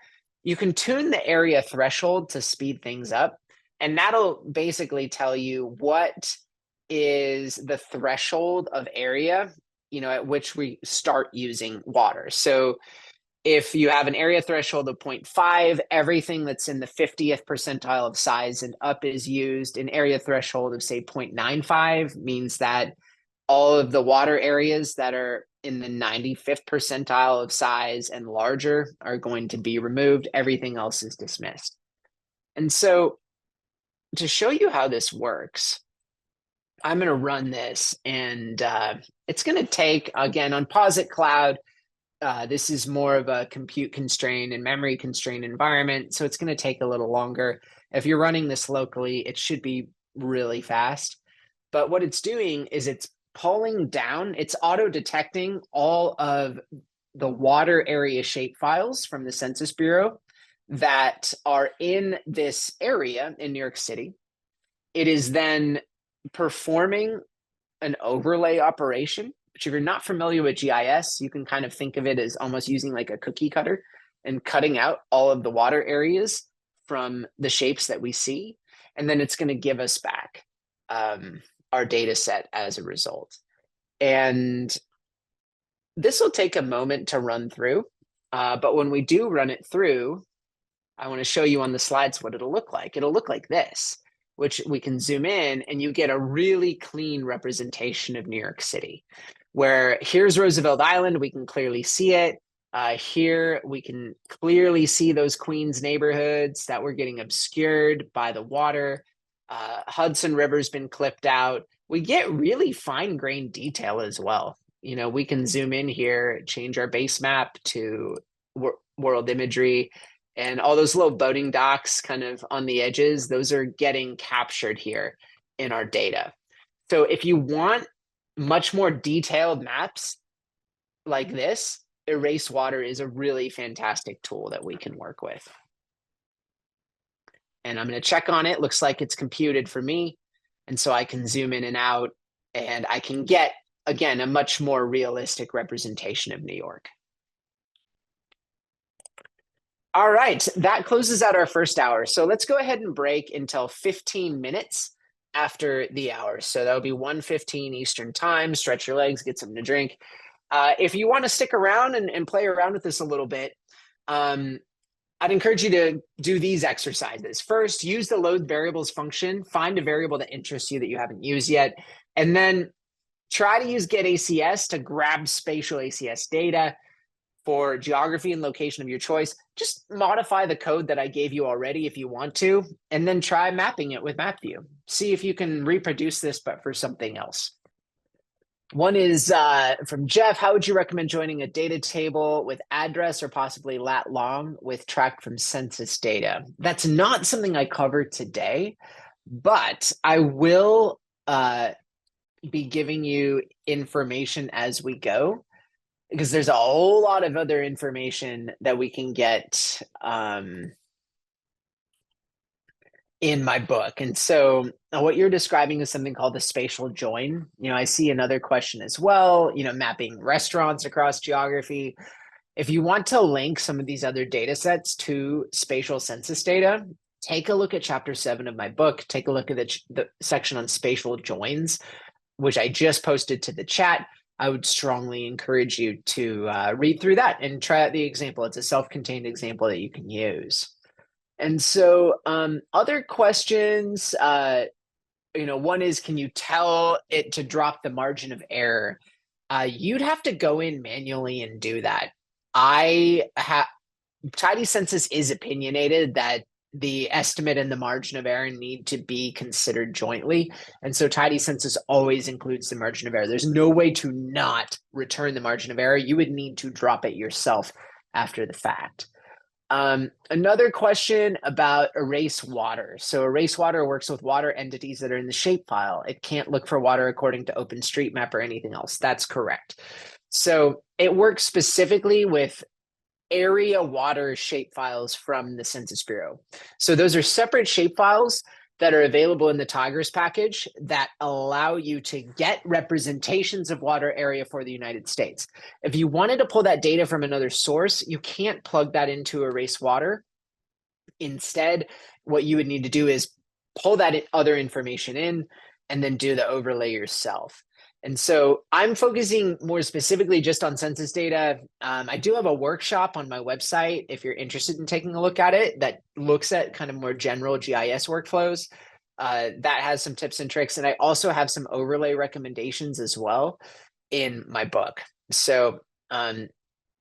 You can tune the area threshold to speed things up, and that'll basically tell you what is the threshold of area, at which we start using water. So if you have an area threshold of 0.5, everything that's in the 50th percentile of size and up is used. An area threshold of, say, 0.95 means that all of the water areas that are in the 95th percentile of size and larger are going to be removed. Everything else is dismissed. And so to show you how this works, I'm going to run this, and it's going to take, again, on Posit Cloud, this is more of a compute constrained and memory constrained environment, so it's going to take a little longer. If you're running this locally, it should be really fast. But what it's doing is it's pulling down, it's auto-detecting all of the water area shape files from the Census Bureau that are in this area in New York City. It is then performing an overlay operation, which if you're not familiar with GIS, you can kind of think of it as almost using like a cookie cutter and cutting out all of the water areas from the shapes that we see. And then it's going to give us back our data set as a result. And this will take a moment to run through. But when we do run it through, I want to show you on the slides what it'll look like. It'll look like this, which we can zoom in and you get a really clean representation of New York City, where here's Roosevelt Island. We can clearly see it. Here we can clearly see those Queens neighborhoods that were getting obscured by the water. Hudson River's been clipped out. We get really fine-grained detail as well. We can zoom in here, change our base map to world imagery, and all those little boating docks kind of on the edges, those are getting captured here in our data. So if you want much more detailed maps like this, Erase Water is a really fantastic tool that we can work with. And I'm going to check on it. Looks like it's computed for me. And so I can zoom in and out, and I can get, again, a much more realistic representation of New York. All right, that closes out our first hour. So let's go ahead and break until 15 minutes after the hour. So that'll be 1:15 Eastern time. Stretch your legs, get something to drink. If you want to stick around and play around with this a little bit, I'd encourage you to do these exercises. First, use the load variables function. Find a variable that interests you that you haven't used yet. And then try to use get ACS to grab spatial ACS data for geography and location of your choice. Just modify the code that I gave you already if you want to, and then try mapping it with MapView. See if you can reproduce this, but for something else. One is from Jeff. How would you recommend joining a data table with address or possibly lat long with track from census data? That's not something I covered today, but I will be giving you information as we go, because there's a whole lot of other information that we can get in my book. And so what you're describing is something called the spatial join. I see another question as well, mapping restaurants across geography. If you want to link some of these other data sets to spatial census data, take a look at chapter 7 of my book. Take a look at the section on spatial joins, which I just posted to the chat. I would strongly encourage you to read through that and try out the example. It's a self-contained example that you can use. And so other questions, one is, can you tell it to drop the margin of error? You'd have to go in manually and do that. Tidy Census is opinionated that the estimate and the margin of error need to be considered jointly. And so Tidy Census always includes the margin of error. There's no way to not return the margin of error. You would need to drop it yourself after the fact. Another question about erase water. So erase water works with water entities that are in the shapefile. It can't look for water according to OpenStreetMap or anything else. That's correct. So it works specifically with area water shapefiles from the Census Bureau. So those are separate shapefiles that are available in the Tigers package that allow you to get representations of water area for the United States. If you wanted to pull that data from another source, you can't plug that into erase water. Instead, what you would need to do is pull that other information in and then do the overlay yourself. And so I'm focusing more specifically just on census data. I do have a workshop on my website if you're interested in taking a look at it that looks at kind of more general GIS workflows. That has some tips and tricks. And I also have some overlay recommendations as well in my book. So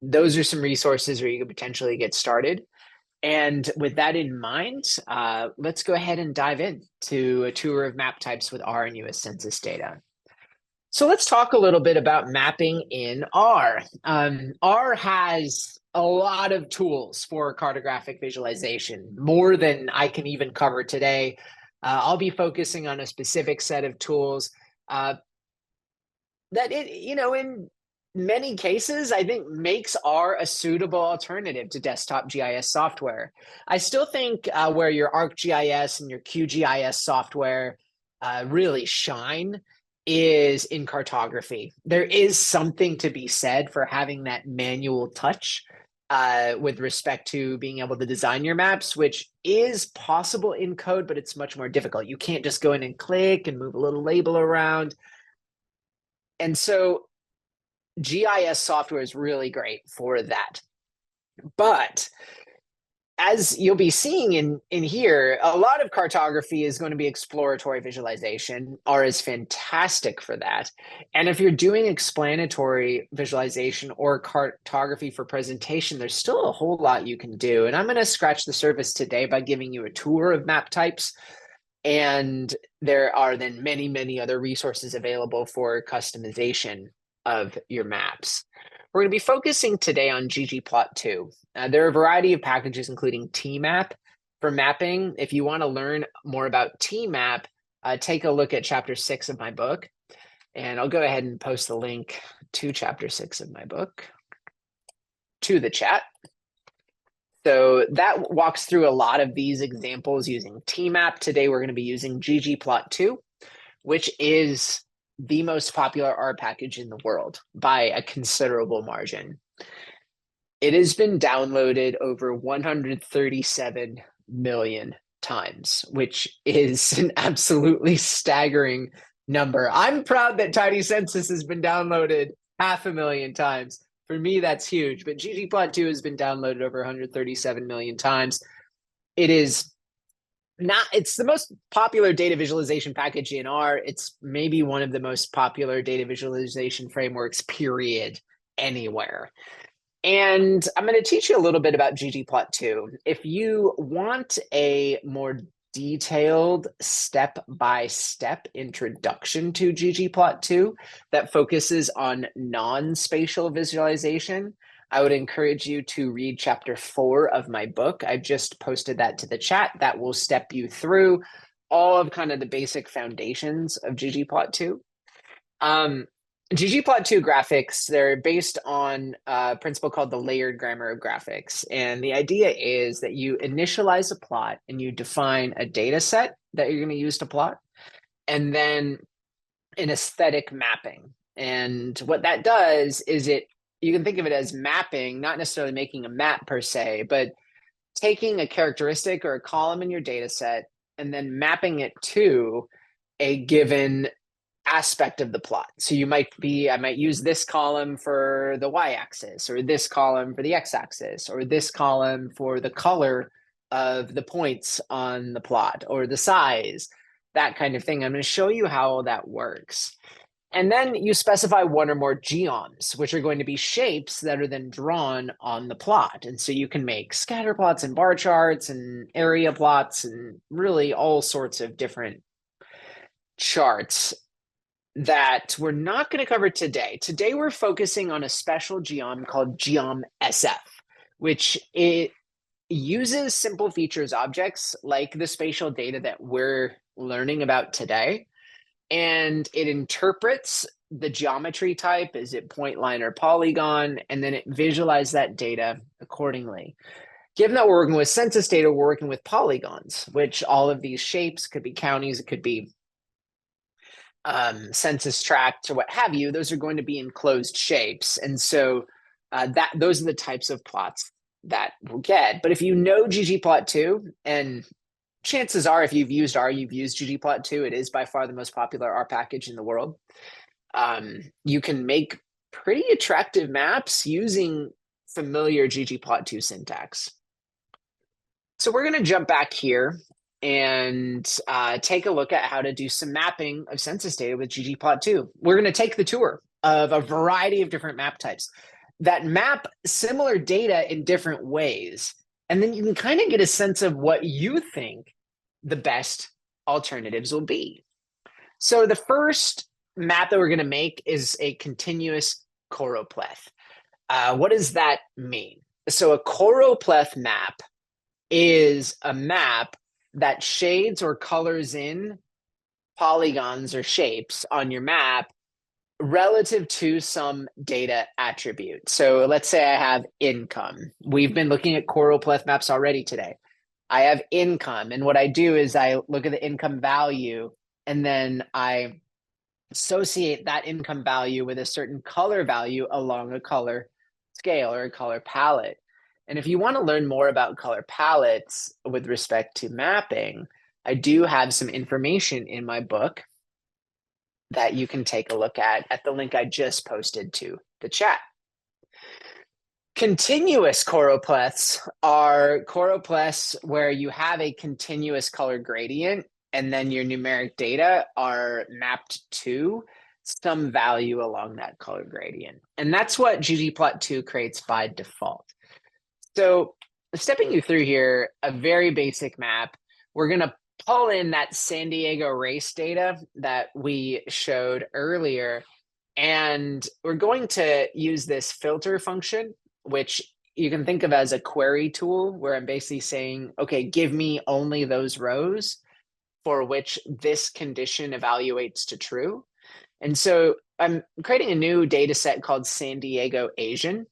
those are some resources where you could potentially get started. And with that in mind, let's go ahead and dive in to a tour of map types with R and US Census data. So let's talk a little bit about mapping in R. R has a lot of tools for cartographic visualization, more than I can even cover today. I'll be focusing on a specific set of tools that in many cases, I think makes R a suitable alternative to desktop GIS software. I still think where your ArcGIS and your QGIS software really shine is in cartography. There is something to be said for having that manual touch with respect to being able to design your maps, which is possible in code, but it's much more difficult. You can't just go in and click and move a little label around. And so GIS software is really great for that. But as you'll be seeing in here, a lot of cartography is going to be exploratory visualization. R is fantastic for that. And if you're doing explanatory visualization or cartography for presentation, there's still a whole lot you can do. And I'm going to scratch the surface today by giving you a tour of map types. And there are then many, many other resources available for customization of your maps. We're going to be focusing today on ggplot2. There are a variety of packages, including tmap for mapping. If you want to learn more about tmap, take a look at chapter 6 of my book. And I'll go ahead and post the link to chapter 6 of my book to the chat. So that walks through a lot of these examples using tmap. Today, we're going to be using ggplot2, which is the most popular R package in the world by a considerable margin. It has been downloaded over 137 million times, which is an absolutely staggering number. I'm proud that Tidy Census has been downloaded 500,000 times. For me, that's huge, but ggplot2 has been downloaded over 137 million times. It's the most popular data visualization package in R. It's maybe one of the most popular data visualization frameworks, period, anywhere. And I'm going to teach you a little bit about ggplot2. If you want a more detailed step-by-step introduction to ggplot2 that focuses on non-spatial visualization, I would encourage you to read chapter 4 of my book. I just posted that to the chat. That will step you through all of kind of the basic foundations of ggplot2. ggplot2 graphics, they're based on a principle called the layered grammar of graphics. And the idea is that you initialize a plot and you define a data set that you're going to use to plot, and then an aesthetic mapping. And what that does is you can think of it as mapping, not necessarily making a map per se, but taking a characteristic or a column in your data set and then mapping it to a given aspect of the plot. So I might use this column for the y-axis, or this column for the x-axis, or this column for the color of the points on the plot, or the size, that kind of thing. I'm going to show you how that works. And then you specify one or more geoms, which are going to be shapes that are then drawn on the plot. And so you can make scatter plots and bar charts and area plots and really all sorts of different charts that we're not going to cover today. Today, we're focusing on a special geom called geom SF, which it uses simple features objects like the spatial data that we're learning about today. And it interprets the geometry type. Is it point, line, or polygon? And then it visualizes that data accordingly. Given that we're working with census data, we're working with polygons, which all of these shapes could be counties, it could be census tracts or what have you. Those are going to be enclosed shapes. And so those are the types of plots that we'll get. But if you know ggplot2, and chances are if you've used R, you've used ggplot2, it is by far the most popular R package in the world. You can make pretty attractive maps using familiar ggplot2 syntax. So we're going to jump back here and take a look at how to do some mapping of census data with ggplot2. We're going to take the tour of a variety of different map types that map similar data in different ways. And then you can kind of get a sense of what you think the best alternatives will be. So the first map that we're going to make is a continuous choropleth. What does that mean? So a choropleth map is a map that shades or colors in polygons or shapes on your map relative to some data attribute. So let's say I have income. We've been looking at choropleth maps already today. I have income, and what I do is I look at the income value, and then I associate that income value with a certain color value along a color scale or a color palette. And if you want to learn more about color palettes with respect to mapping, I do have some information in my book that you can take a look at the link I just posted to the chat. Continuous choropleths are choropleths where you have a continuous color gradient, and then your numeric data are mapped to some value along that color gradient. And that's what ggplot2 creates by default. So stepping you through here, a very basic map, we're going to pull in that San Diego race data that we showed earlier, and we're going to use this filter function, which you can think of as a query tool, where I'm basically saying, okay, give me only those rows for which this condition evaluates to true. And so I'm creating a new data set called San Diego Asian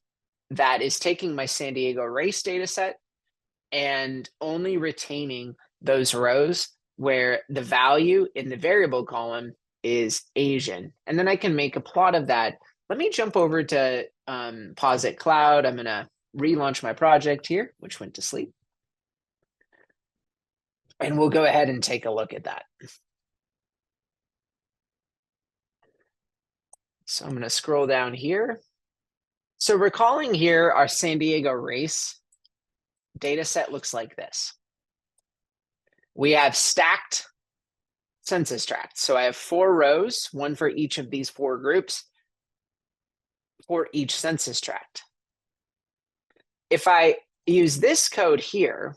that is taking my San Diego race data set and only retaining those rows where the value in the variable column is Asian. And then I can make a plot of that. Let me jump over to Posit Cloud. I'm going to relaunch my project here, which went to sleep. And we'll go ahead and take a look at that. So I'm going to scroll down here. So recalling here, our San Diego race data set looks like this. We have stacked census tracts. So I have 4 rows, one for each of these 4 groups for each census tract. If I use this code here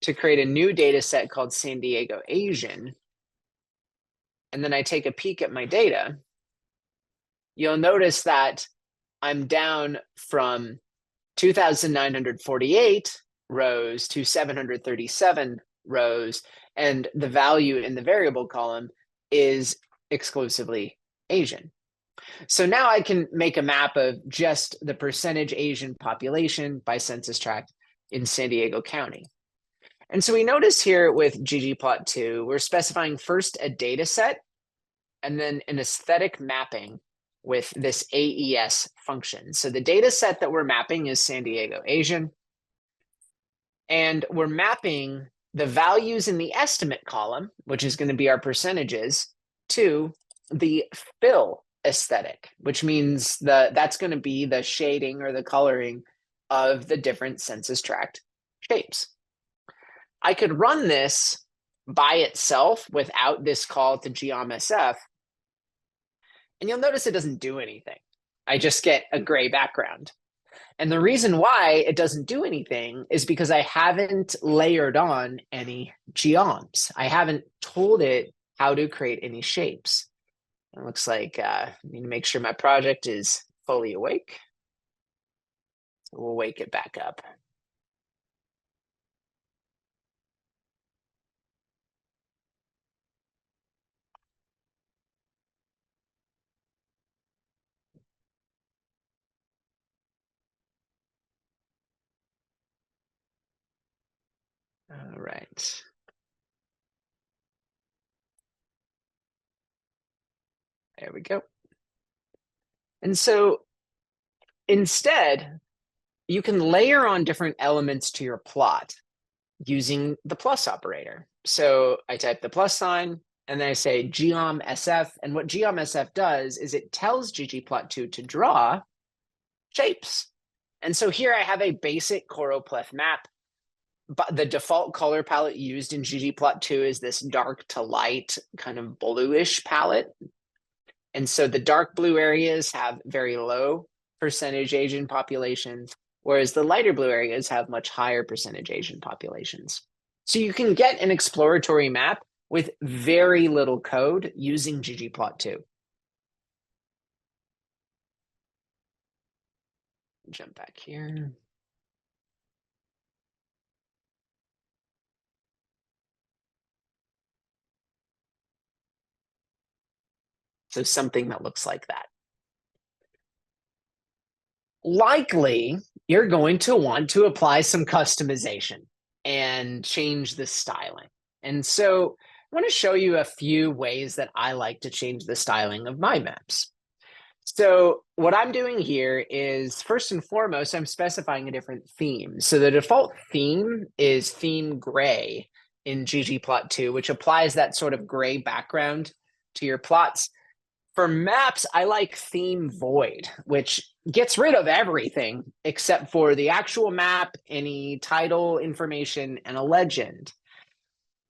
to create a new data set called San Diego Asian, and then I take a peek at my data, you'll notice that I'm down from 2,948 rows to 737 rows, and the value in the variable column is exclusively Asian. So now I can make a map of just the percentage Asian population by census tract in San Diego County. And so we notice here with ggplot2, we're specifying first a data set and then an aesthetic mapping with this AES function. So the data set that we're mapping is San Diego Asian. And we're mapping the values in the estimate column, which is going to be our percentages, to the fill aesthetic, which means that's going to be the shading or the coloring of the different census tract shapes. I could run this by itself without this call to geom_sf, and you'll notice it doesn't do anything. I just get a gray background. And the reason why it doesn't do anything is because I haven't layered on any geoms. I haven't told it how to create any shapes. It looks like I need to make sure my project is fully awake. We'll wake it back up. All right. There we go. And so instead, you can layer on different elements to your plot using the plus operator. So I type the plus sign, and then I say geom_sf. And what geom_sf does is it tells ggplot2 to draw shapes. And so here I have a basic choropleth map. But the default color palette used in ggplot2 is this dark to light kind of bluish palette. And so the dark blue areas have very low percentage Asian populations, whereas the lighter blue areas have much higher percentage Asian populations. So you can get an exploratory map with very little code using ggplot2. Jump back here. So something that looks like that. Likely, you're going to want to apply some customization and change the styling. And so I want to show you a few ways that I like to change the styling of my maps. So what I'm doing here is, first and foremost, I'm specifying a different theme. So the default theme is theme gray in ggplot2, which applies that sort of gray background to your plots. For maps, I like theme void, which gets rid of everything except for the actual map, any title information, and a legend.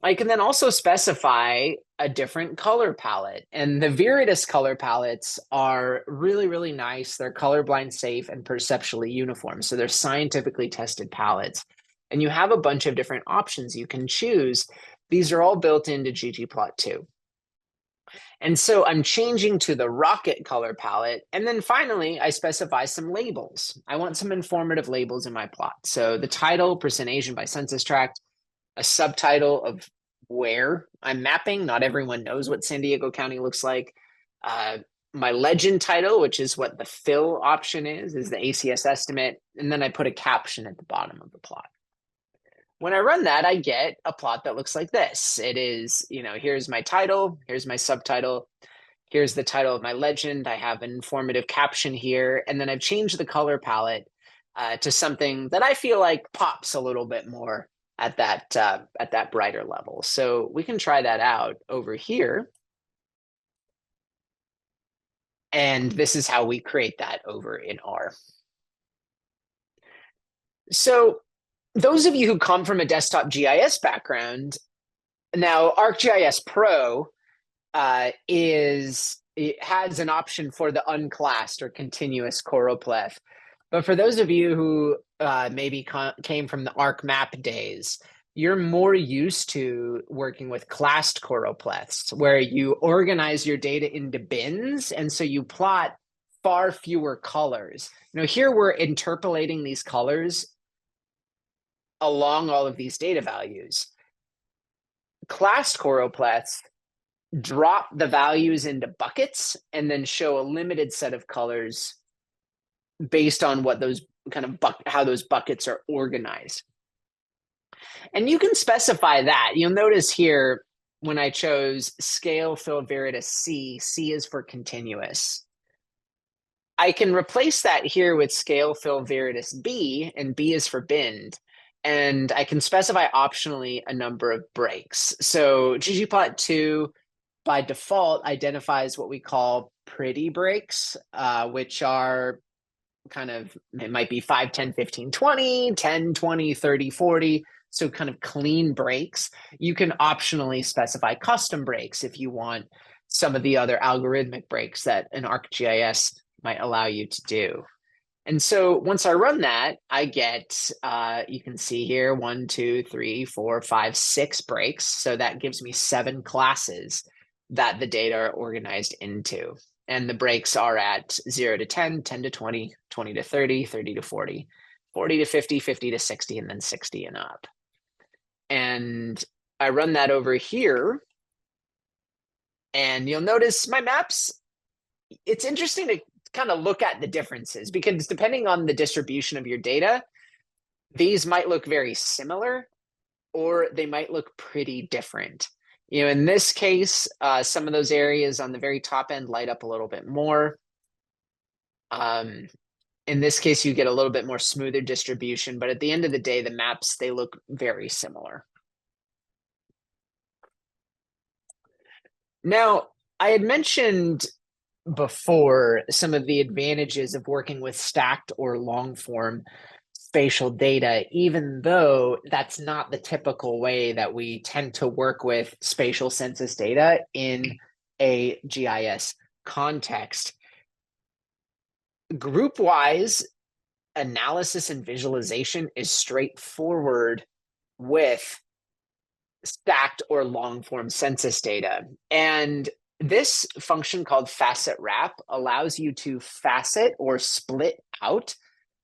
I can then also specify a different color palette. And the Viridis color palettes are really, really nice. They're colorblind safe and perceptually uniform. So they're scientifically tested palettes. And you have a bunch of different options you can choose. These are all built into ggplot2. And so I'm changing to the rocket color palette. And then finally, I specify some labels. I want some informative labels in my plot. So the title, percent Asian by census tract, a subtitle of where I'm mapping. Not everyone knows what San Diego County looks like. My legend title, which is what the fill option is the ACS estimate. And then I put a caption at the bottom of the plot. When I run that, I get a plot that looks like this. It is, here's my title, here's my subtitle, here's the title of my legend. I have an informative caption here, and then I've changed the color palette to something that I feel like pops a little bit more at that brighter level. So we can try that out over here. And this is how we create that over in R. So those of you who come from a desktop GIS background, now ArcGIS Pro it has an option for the unclassed or continuous choropleth. But for those of you who maybe came from the ArcMap days, you're more used to working with classed choropleths, where you organize your data into bins, and so you plot far fewer colors. Here we're interpolating these colors along all of these data values. Classed choropleths drop the values into buckets and then show a limited set of colors based on what those how those buckets are organized. And you can specify that. You'll notice here when I chose scale fill Viridis C, C is for continuous. I can replace that here with scale fill Viridis B, and B is for binned. and I can specify optionally a number of breaks. So ggplot2 by default identifies what we call pretty breaks, which are kind of, it might be 5, 10, 15, 20, 10, 20, 30, 40. So kind of clean breaks. You can optionally specify custom breaks if you want some of the other algorithmic breaks that an ArcGIS might allow you to do. And so once I run that, I get, you can see here, 1, 2, 3, 4, 5, 6 breaks. So that gives me 7 classes that the data are organized into. And the breaks are at 0 to 10, 10 to 20, 20 to 30, 30 to 40, 40 to 50, 50 to 60, and then 60 and up. And I run that over here. And you'll notice my maps, it's interesting to kind of look at the differences, because depending on the distribution of your data, these might look very similar or they might look pretty different. You know, in this case, some of those areas on the very top end light up a little bit more. In this case, you get a little bit more smoother distribution, but at the end of the day, the maps, they look very similar. Now, I had mentioned before some of the advantages of working with stacked or long form spatial data, even though that's not the typical way that we tend to work with spatial census data in a GIS context. Group-wise analysis and visualization is straightforward with stacked or long form census data. And this function called facet wrap allows you to facet or split out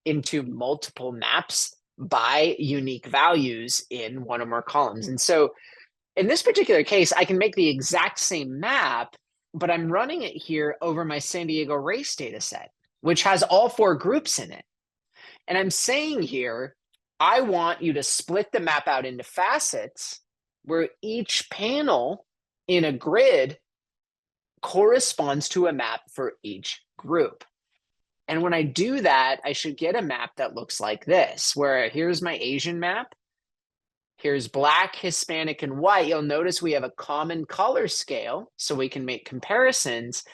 into multiple maps by unique values in one or more columns. And so in this particular case, I can make the exact same map, but I'm running it here over my San Diego race data set, which has all 4 groups in it. And I'm saying here, I want you to split the map out into facets where each panel in a grid corresponds to a map for each group. And when I do that, I should get a map that looks like this, where here's my Asian map. Here's Black, Hispanic, and white. You'll notice we have a common color scale, so we can make comparisons.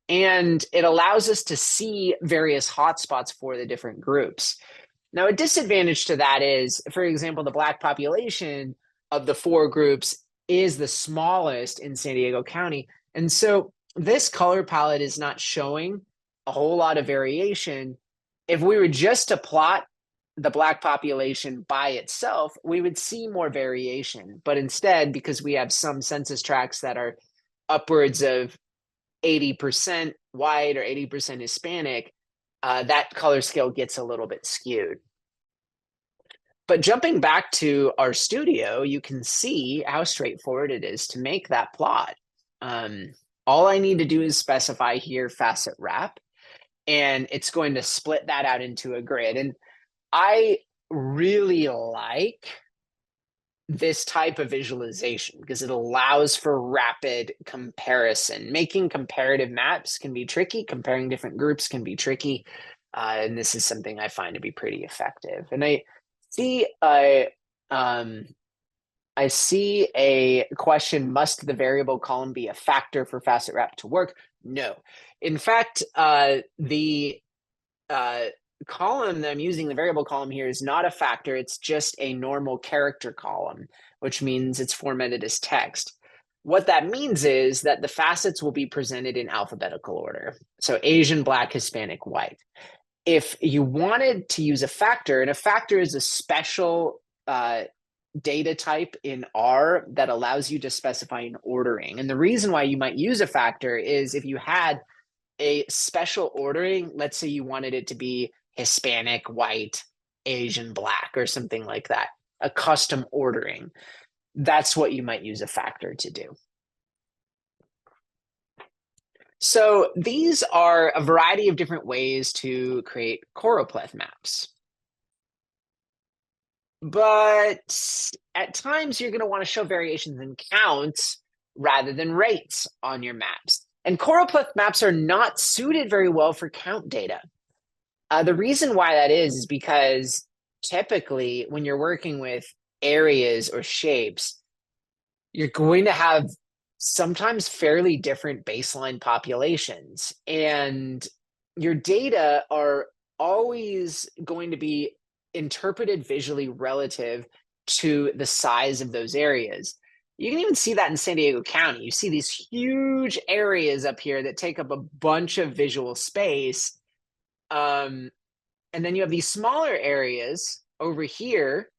And it allows us to see various hotspots for the different groups. Now, a disadvantage to that is, for example, the Black population of the 4 groups is the smallest in San Diego County. And so this color palette is not showing a whole lot of variation. If we were just to plot the Black population by itself, we would see more variation. But instead, because we have some census tracts that are upwards of 80% white or 80% Hispanic, that color scale gets a little bit skewed. But jumping back to our studio, you can see how straightforward it is to make that plot. All I need to do is specify here facet wrap, and it's going to split that out into a grid. And I really like this type of visualization because it allows for rapid comparison. Making comparative maps can be tricky. Comparing different groups can be tricky. And this is something I find to be pretty effective. And I see a question, must the variable column be a factor for facet wrap to work? No. In fact, the column that I'm using, the variable column here, is not a factor. It's just a normal character column, which means it's formatted as text. What that means is that the facets will be presented in alphabetical order. So Asian, Black, Hispanic, white. If you wanted to use a factor, and a factor is a special data type in R that allows you to specify an ordering. And the reason why you might use a factor is if you had a special ordering, let's say you wanted it to be Hispanic, white, Asian, Black, or something like that, a custom ordering. That's what you might use a factor to do. So these are a variety of different ways to create choropleth maps. But at times you're going to want to show variations in counts rather than rates on your maps. And choropleth maps are not suited very well for count data. The reason why that is because typically when you're working with areas or shapes, you're going to have sometimes fairly different baseline populations, and your data are always going to be interpreted visually relative to the size of those areas. You can even see that in San Diego County. You see these huge areas up here that take up a bunch of visual space. And then you have these smaller areas over here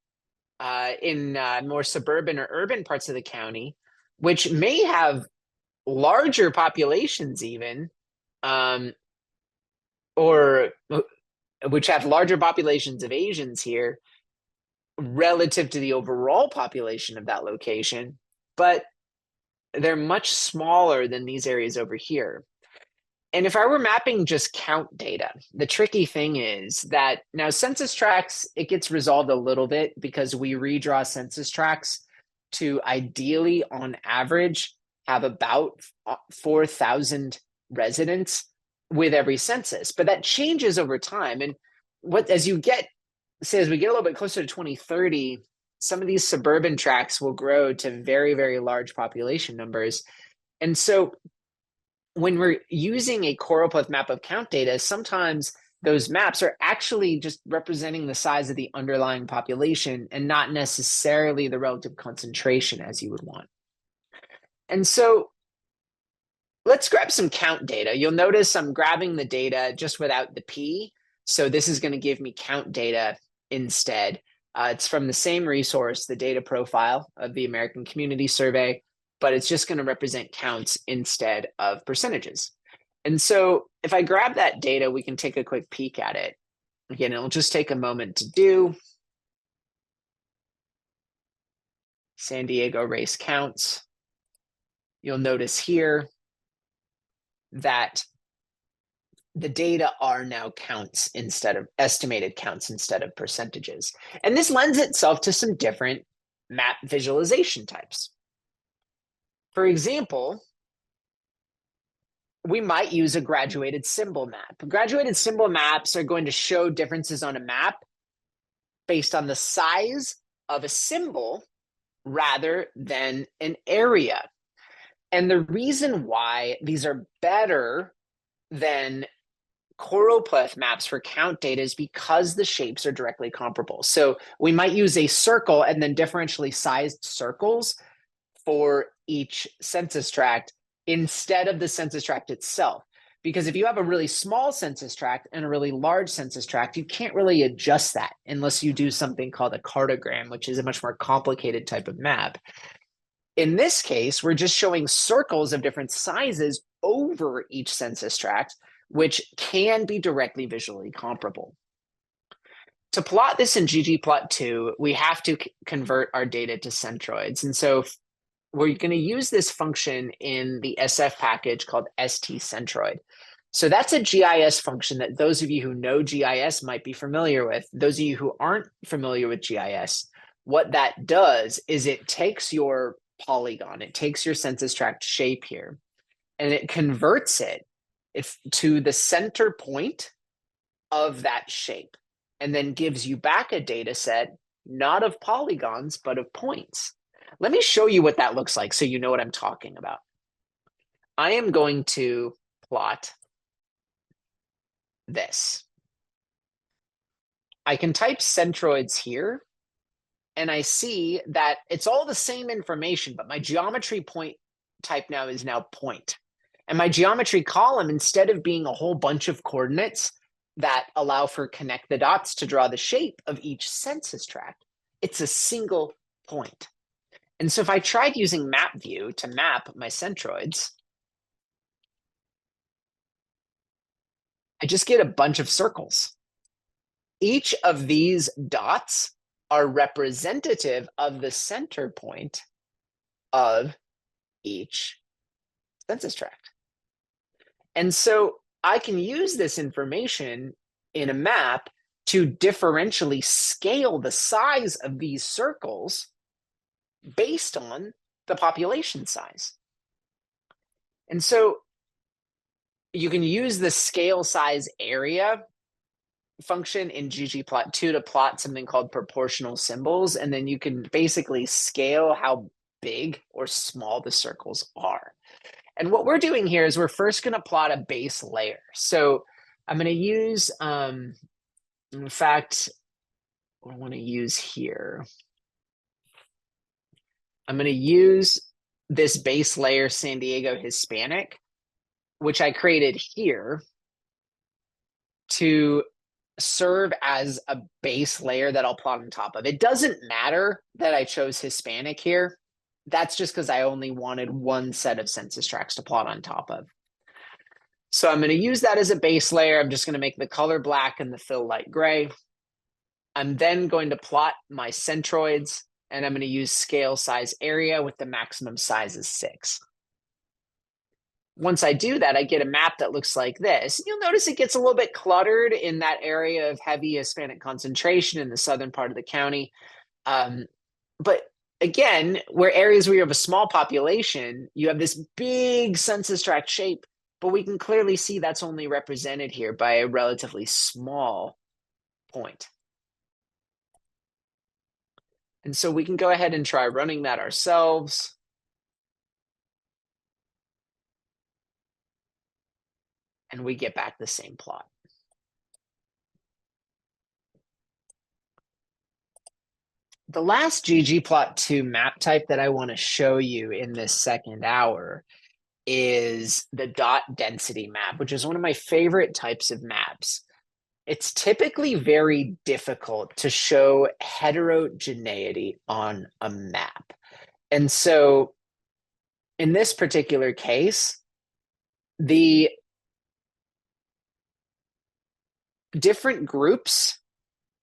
in more suburban or urban parts of the county, which may have larger populations even, or which have larger populations of Asians here relative to the overall population of that location, but they're much smaller than these areas over here. And if I were mapping just count data, the tricky thing is that now census tracts, it gets resolved a little bit because we redraw census tracts to ideally, on average, have about 4,000 residents with every census. But that changes over time. And as we get a little bit closer to 2030, some of these suburban tracts will grow to very, very large population numbers. And so when we're using a choropleth map of count data, sometimes those maps are actually just representing the size of the underlying population and not necessarily the relative concentration as you would want. And so let's grab some count data. You'll notice I'm grabbing the data just without the P. So this is going to give me count data instead. It's from the same resource, the data profile of the American Community Survey, but it's just going to represent counts instead of percentages. And so if I grab that data, we can take a quick peek at it. Again, it'll just take a moment to do. San Diego race counts. You'll notice here that the data are now counts instead of estimated counts instead of percentages. And this lends itself to some different map visualization types. For example, we might use a graduated symbol map. Graduated symbol maps are going to show differences on a map based on the size of a symbol rather than an area. And the reason why these are better than choropleth maps for count data is because the shapes are directly comparable. So we might use a circle and then differentially sized circles for each census tract instead of the census tract itself. Because if you have a really small census tract and a really large census tract, you can't really adjust that unless you do something called a cartogram, which is a much more complicated type of map. In this case, we're just showing circles of different sizes over each census tract, which can be directly visually comparable. To plot this in ggplot2, we have to convert our data to centroids. And so we're going to use this function in the SF package called stcentroid. So that's a GIS function that those of you who know GIS might be familiar with. Those of you who aren't familiar with GIS, what that does is it takes your polygon, it takes your census tract shape here, and it converts it to the center point of that shape, and then gives you back a data set, not of polygons, but of points. Let me show you what that looks like so you know what I'm talking about. I am going to plot this. I can type centroids here, and I see that it's all the same information, but my geometry point type now is point. And my geometry column, instead of being a whole bunch of coordinates that allow for connect the dots to draw the shape of each census tract, it's a single point. And so if I tried using map view to map my centroids, I just get a bunch of circles. Each of these dots are representative of the center point of each census tract. And so I can use this information in a map to differentially scale the size of these circles based on the population size. And so you can use the scale size area function in ggplot2 to plot something called proportional symbols, and then you can basically scale how big or small the circles are. And what we're doing here is we're first going to plot a base layer. So I'm going to use, in fact, what I want to use here, I'm going to use this base layer San Diego Hispanic, which I created here, to serve as a base layer that I'll plot on top of. It doesn't matter that I chose Hispanic here. That's just because I only wanted one set of census tracts to plot on top of. So I'm going to use that as a base layer. I'm just going to make the color black and the fill light gray. I'm then going to plot my centroids, and I'm going to use scale size area with the maximum size is 6. Once I do that, I get a map that looks like this. You'll notice it gets a little bit cluttered in that area of heavy Hispanic concentration in the southern part of the county. But again, where areas where you have a small population, you have this big census tract shape, but we can clearly see that's only represented here by a relatively small point. And so we can go ahead and try running that ourselves. And we get back the same plot. The last ggplot2 map type that I want to show you in this second hour is the dot density map, which is one of my favorite types of maps. It's typically very difficult to show heterogeneity on a map. And so in this particular case, the different groups,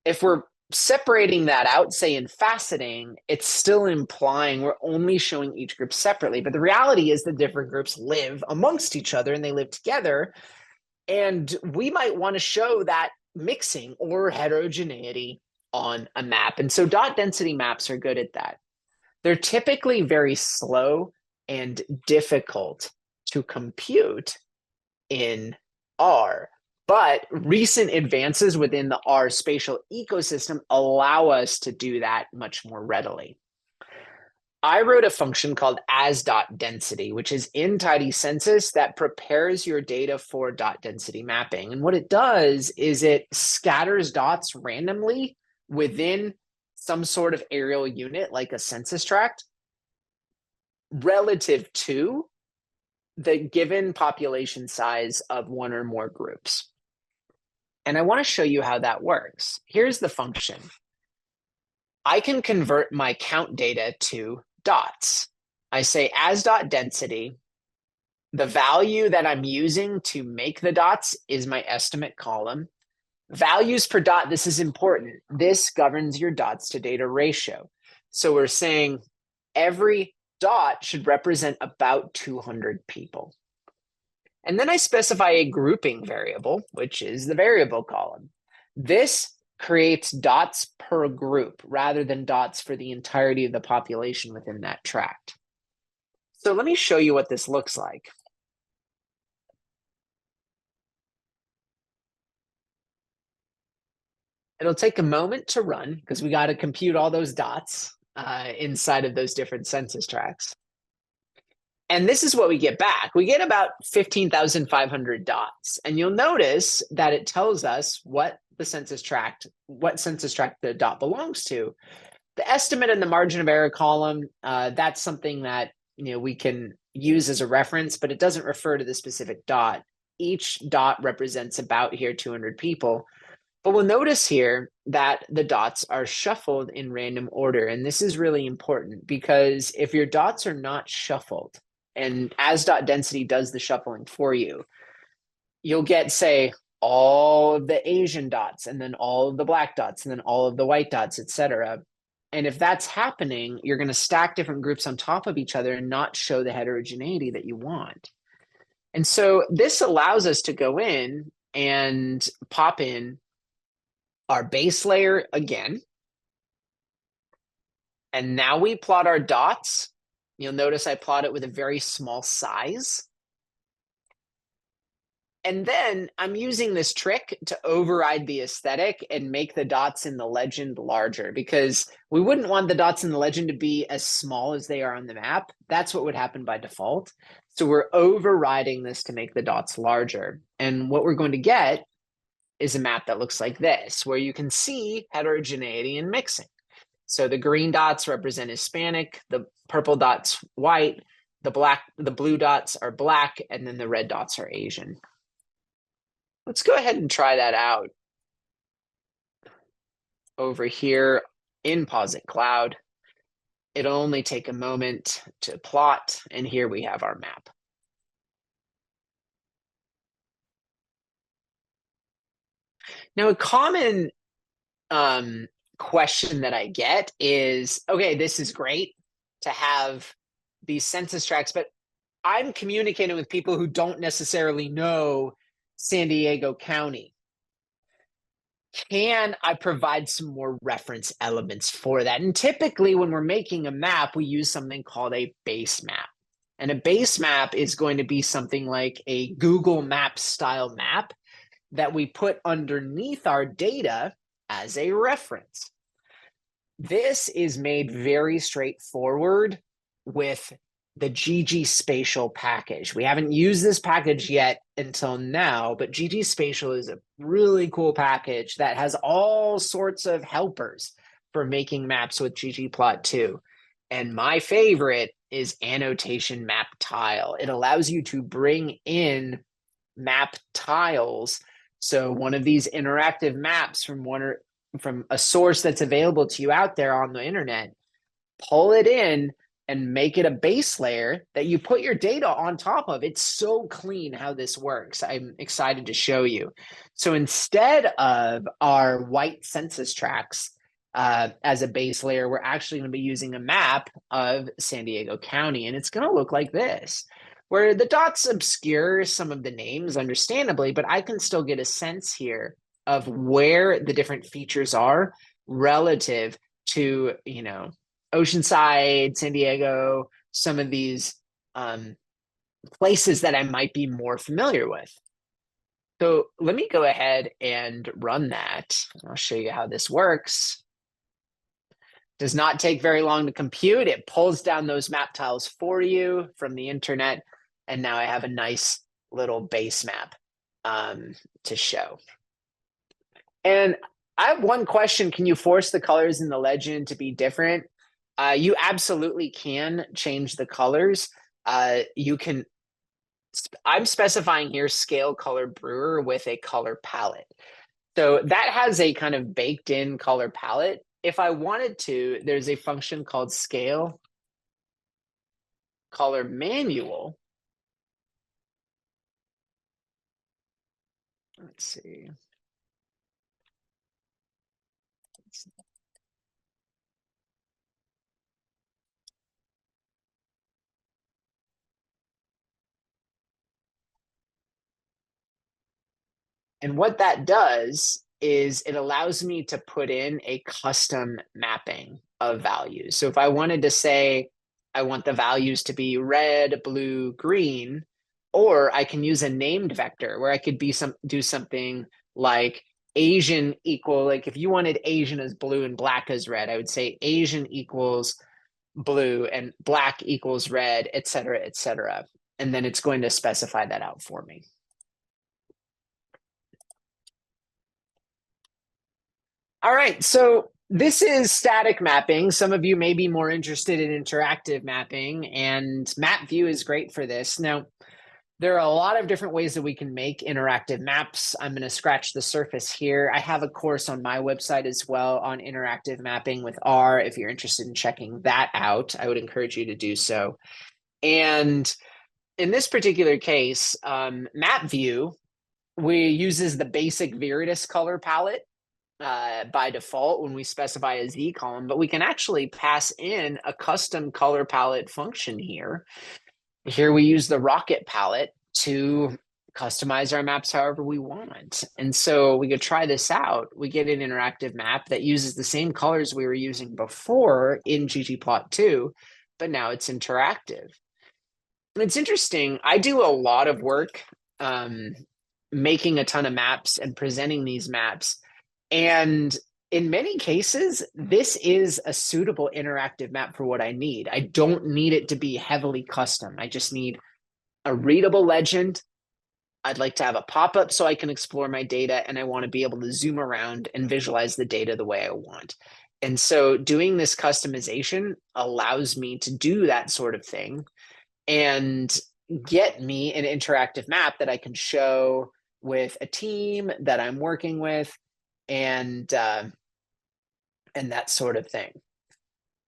if we're separating that out, say in faceting, it's still implying we're only showing each group separately. But the reality is the different groups live amongst each other and they live together. And we might want to show that mixing or heterogeneity on a map. And so dot density maps are good at that. They're typically very slow and difficult to compute in R. But recent advances within the R spatial ecosystem allow us to do that much more readily. I wrote a function called as.density, which is in Tidy Census that prepares your data for dot density mapping. And what it does is it scatters dots randomly within some sort of aerial unit, like a census tract, relative to the given population size of one or more groups. And I want to show you how that works. Here's the function. I can convert my count data to dots. I say as.density. The value that I'm using to make the dots is my estimate column. Values per dot, this is important. This governs your dots to data ratio. So we're saying every dot should represent about 200 people. And then I specify a grouping variable, which is the variable column. This creates dots per group rather than dots for the entirety of the population within that tract. So let me show you what this looks like. It'll take a moment to run because we got to compute all those dots inside of those different census tracts. And this is what we get back. We get about 15,500 dots. And you'll notice that it tells us what census tract the dot belongs to. The estimate in the margin of error column, that's something that we can use as a reference, but it doesn't refer to the specific dot. Each dot represents about here 200 people. But we'll notice here that the dots are shuffled in random order. And this is really important because if your dots are not shuffled, and as.density does the shuffling for you, you'll get, say, all of the Asian dots, and then all of the black dots, and then all of the white dots, etc. And if that's happening, you're going to stack different groups on top of each other and not show the heterogeneity that you want. And so this allows us to go in and pop in our base layer again. And now we plot our dots. You'll notice I plot it with a very small size. And then I'm using this trick to override the aesthetic and make the dots in the legend larger, because we wouldn't want the dots in the legend to be as small as they are on the map. That's what would happen by default. So we're overriding this to make the dots larger. And what we're going to get is a map that looks like this, where you can see heterogeneity and mixing. So the green dots represent Hispanic, the purple dots white, the blue dots are black, and then the red dots are Asian. Let's go ahead and try that out over here in Posit Cloud. It'll only take a moment to plot, and here we have our map. Now, a common question that I get is, okay, this is great to have these census tracts, but I'm communicating with people who don't necessarily know San Diego County. Can I provide some more reference elements for that? And typically when we're making a map, we use something called a base map. And a base map is going to be something like a Google Maps style map that we put underneath our data as a reference. This is made very straightforward with the GG Spatial package. We haven't used this package yet until now, but GG Spatial is a really cool package that has all sorts of helpers for making maps with ggplot2. And my favorite is annotation map tile. It allows you to bring in map tiles. So one of these interactive maps from a source that's available to you out there on the internet, pull it in and make it a base layer that you put your data on top of. It's so clean how this works. I'm excited to show you. So instead of our white census tracts as a base layer, we're actually going to be using a map of San Diego County, and it's going to look like this, where the dots obscure some of the names, understandably, but I can still get a sense here of where the different features are relative to, Oceanside, San Diego, some of these places that I might be more familiar with. So let me go ahead and run that. I'll show you how this works. Does not take very long to compute. It pulls down those map tiles for you from the internet. And now I have a nice little base map to show. And I have one question. Can you force the colors in the legend to be different? You absolutely can change the colors. You can, I'm specifying here scale color brewer with a color palette. So that has a kind of baked in color palette. If I wanted to, there's a function called scale color manual. Let's see. And what that does is it allows me to put in a custom mapping of values. So if I wanted to say, I want the values to be red, blue, green, or I can use a named vector where I could do something like Asian equal, like if you wanted Asian as blue and black as red, I would say Asian equals blue and black equals red, et cetera, et cetera. And then it's going to specify that out for me. All right, so this is static mapping. Some of you may be more interested in interactive mapping, and map view is great for this. Now, there are a lot of different ways that we can make interactive maps. I'm going to scratch the surface here. I have a course on my website as well on interactive mapping with R. If you're interested in checking that out, I would encourage you to do so. And in this particular case, map view, uses the basic Viridis color palette by default when we specify a Z column, but we can actually pass in a custom color palette function here. Here we use the Rocket palette to customize our maps however we want. And so we could try this out. We get an interactive map that uses the same colors we were using before in ggplot2, but now it's interactive. And it's interesting. I do a lot of work making a ton of maps and presenting these maps. And in many cases, this is a suitable interactive map for what I need. I don't need it to be heavily custom. I just need a readable legend. I'd like to have a pop-up so I can explore my data, and I want to be able to zoom around and visualize the data the way I want. And so doing this customization allows me to do that sort of thing and get me an interactive map that I can show with a team that I'm working with, and that sort of thing.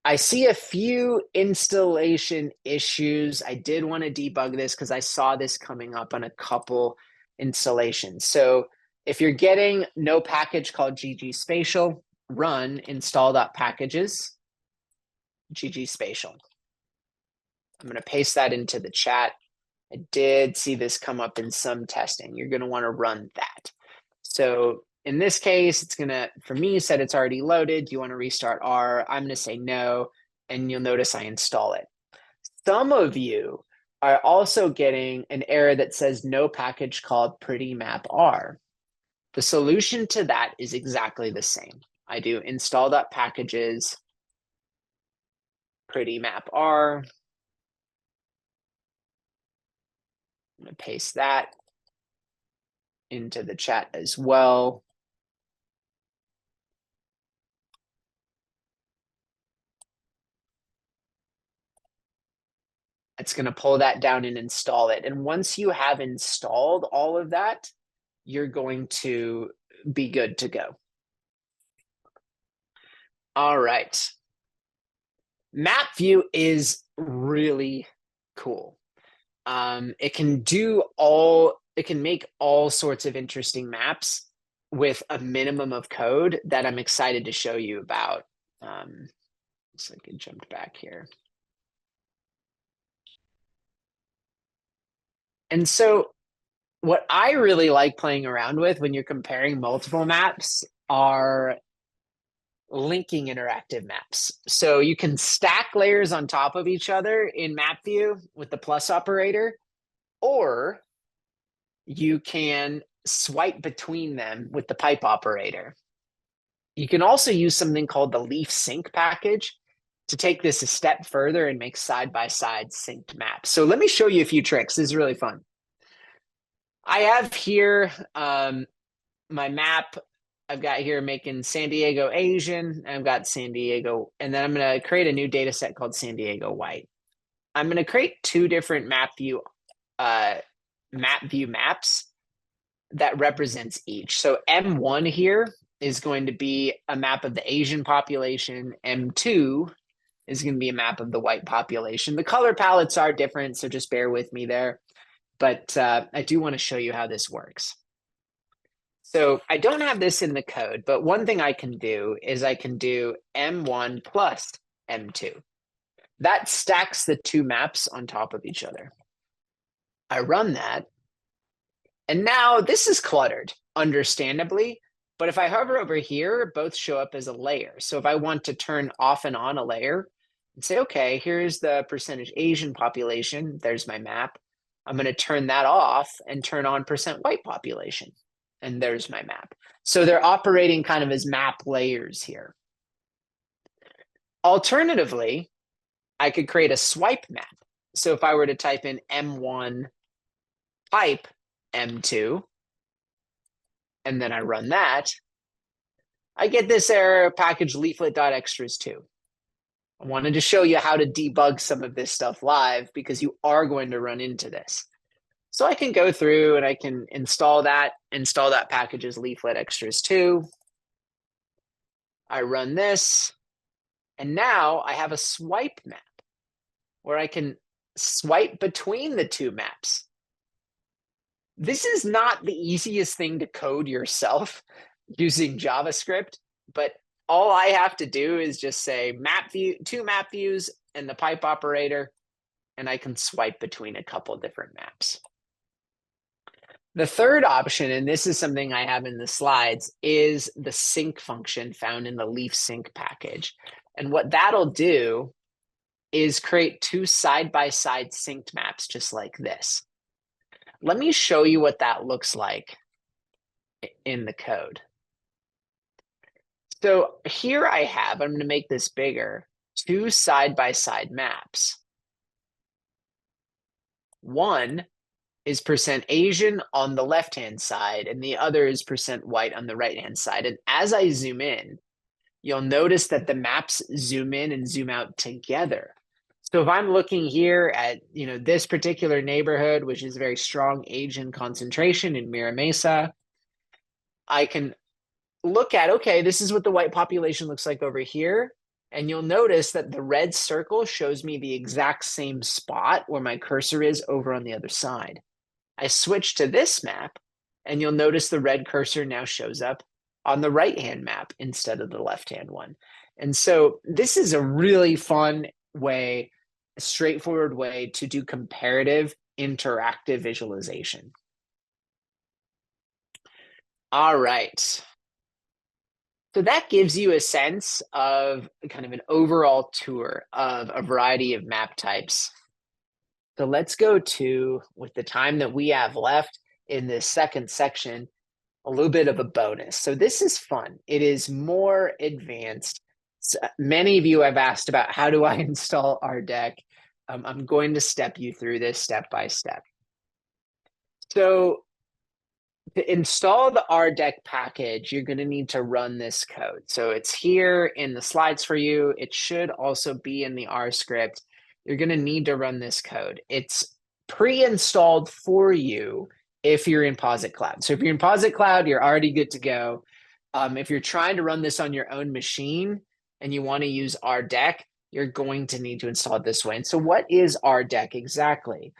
I see a few installation issues. I did want to debug this because I saw this coming up on a couple installations. So if you're getting no package called GG Spatial, run install.packages, GG Spatial. I'm going to paste that into the chat. I did see this come up in some testing. You're going to want to run that. So in this case, it's going to, for me, said it's already loaded. Do you want to restart R? I'm going to say no, and you'll notice I install it. Some of you are also getting an error that says no package called Pretty Map R. The solution to that is exactly the same. I do install.packages, Pretty Map R. I'm going to paste that into the chat as well. It's going to pull that down and install it. And once you have installed all of that, you're going to be good to go. All right. Map view is really cool. It can make all sorts of interesting maps with a minimum of code that I'm excited to show you about. So I can jump back here. And so what I really like playing around with when you're comparing multiple maps are linking interactive maps. So you can stack layers on top of each other in map view with the plus operator, or you can swipe between them with the pipe operator. You can also use something called the leaf sync package to take this a step further and make side-by-side synced maps. So let me show you a few tricks. This is really fun. I have here my map. I've got here making San Diego Asian. I've got San Diego, and then I'm going to create a new data set called San Diego White. I'm going to create two different map view maps that represents each. So M1 here is going to be a map of the Asian population. M2 is going to be a map of the white population. The color palettes are different, so just bear with me there. But I do want to show you how this works. So I don't have this in the code, but one thing I can do is I can do M1 plus M2. That stacks the two maps on top of each other. I run that, and now this is cluttered, understandably, but if I hover over here, both show up as a layer. So if I want to turn off and on a layer and say, okay, here's the percentage Asian population, there's my map. I'm going to turn that off and turn on percent white population, and there's my map. So they're operating kind of as map layers here. Alternatively, I could create a swipe map. So if I were to type in M1 pipe M2, and then I run that, I get this error package leaflet.extras2. I wanted to show you how to debug some of this stuff live because you are going to run into this. So I can go through and I can install that package as leaflet extras 2. I run this, and now I have a swipe map where I can swipe between the two maps. This is not the easiest thing to code yourself using JavaScript, but all I have to do is just say map view, two map views and the pipe operator, and I can swipe between a couple different maps. The third option, and this is something I have in the slides, is the sync function found in the leaf sync package. And what that'll do is create two side-by-side synced maps just like this. Let me show you what that looks like in the code. So here I have, I'm going to make this bigger, two side-by-side maps. One is % Asian on the left-hand side, and the other is % white on the right-hand side. And as I zoom in, you'll notice that the maps zoom in and zoom out together. So if I'm looking here at, this particular neighborhood, which is very strong Asian concentration in Mira Mesa, I can look at, okay, this is what the white population looks like over here. And you'll notice that the red circle shows me the exact same spot where my cursor is over on the other side. I switch to this map, and you'll notice the red cursor now shows up on the right-hand map instead of the left-hand one. And so this is a really fun way, a straightforward way to do comparative interactive visualization. All right. So that gives you a sense of kind of an overall tour of a variety of map types. So let's go to, with the time that we have left in this second section, a little bit of a bonus. So this is fun. It is more advanced. So many of you have asked about how do I install RDEC. I'm going to step you through this step by step. So to install the RDEC package, you're going to need to run this code. So it's here in the slides for you. It should also be in the R script. You're going to need to run this code. It's pre-installed for you if you're in Posit Cloud. So if you're in Posit Cloud, you're already good to go. If you're trying to run this on your own machine and you want to use RDEC, you're going to need to install it this way. And so what is RDEC exactly?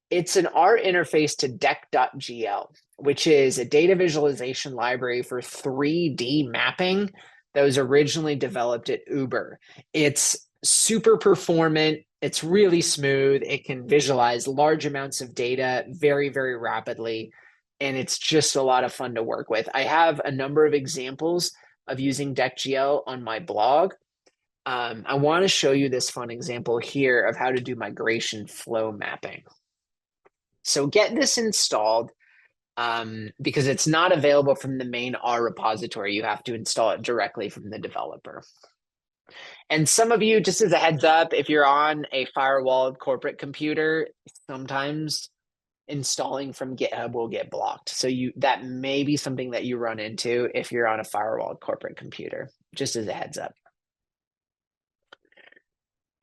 It's an R interface to dec.gl, which is a data visualization library for 3D mapping that was originally developed at Uber. It's super performant. It's really smooth. It can visualize large amounts of data very, very rapidly. And it's just a lot of fun to work with. I have a number of examples of using dec.gl on my blog. I want to show you this fun example here of how to do migration flow mapping. So get this installed because it's not available from the main R repository. You have to install it directly from the developer. And some of you, just as a heads up, if you're on a firewalled corporate computer, sometimes installing from GitHub will get blocked. So that may be something that you run into if you're on a firewalled corporate computer, just as a heads up.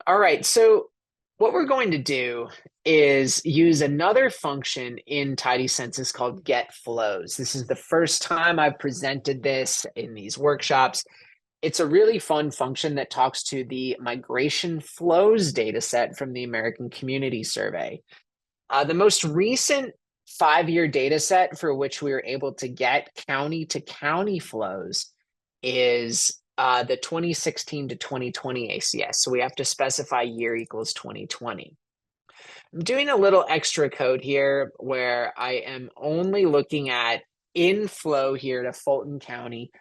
All right, so what we're going to do is use another function in Tidy Census called get flows. This is the first time I've presented this in these workshops. It's a really fun function that talks to the migration flows data set from the American Community Survey. The most recent 5-year data set for which we were able to get county to county flows is the 2016 to 2020 ACS. So we have to specify year equals 2020. I'm doing a little extra code here where I am only looking at inflow here to Fulton County,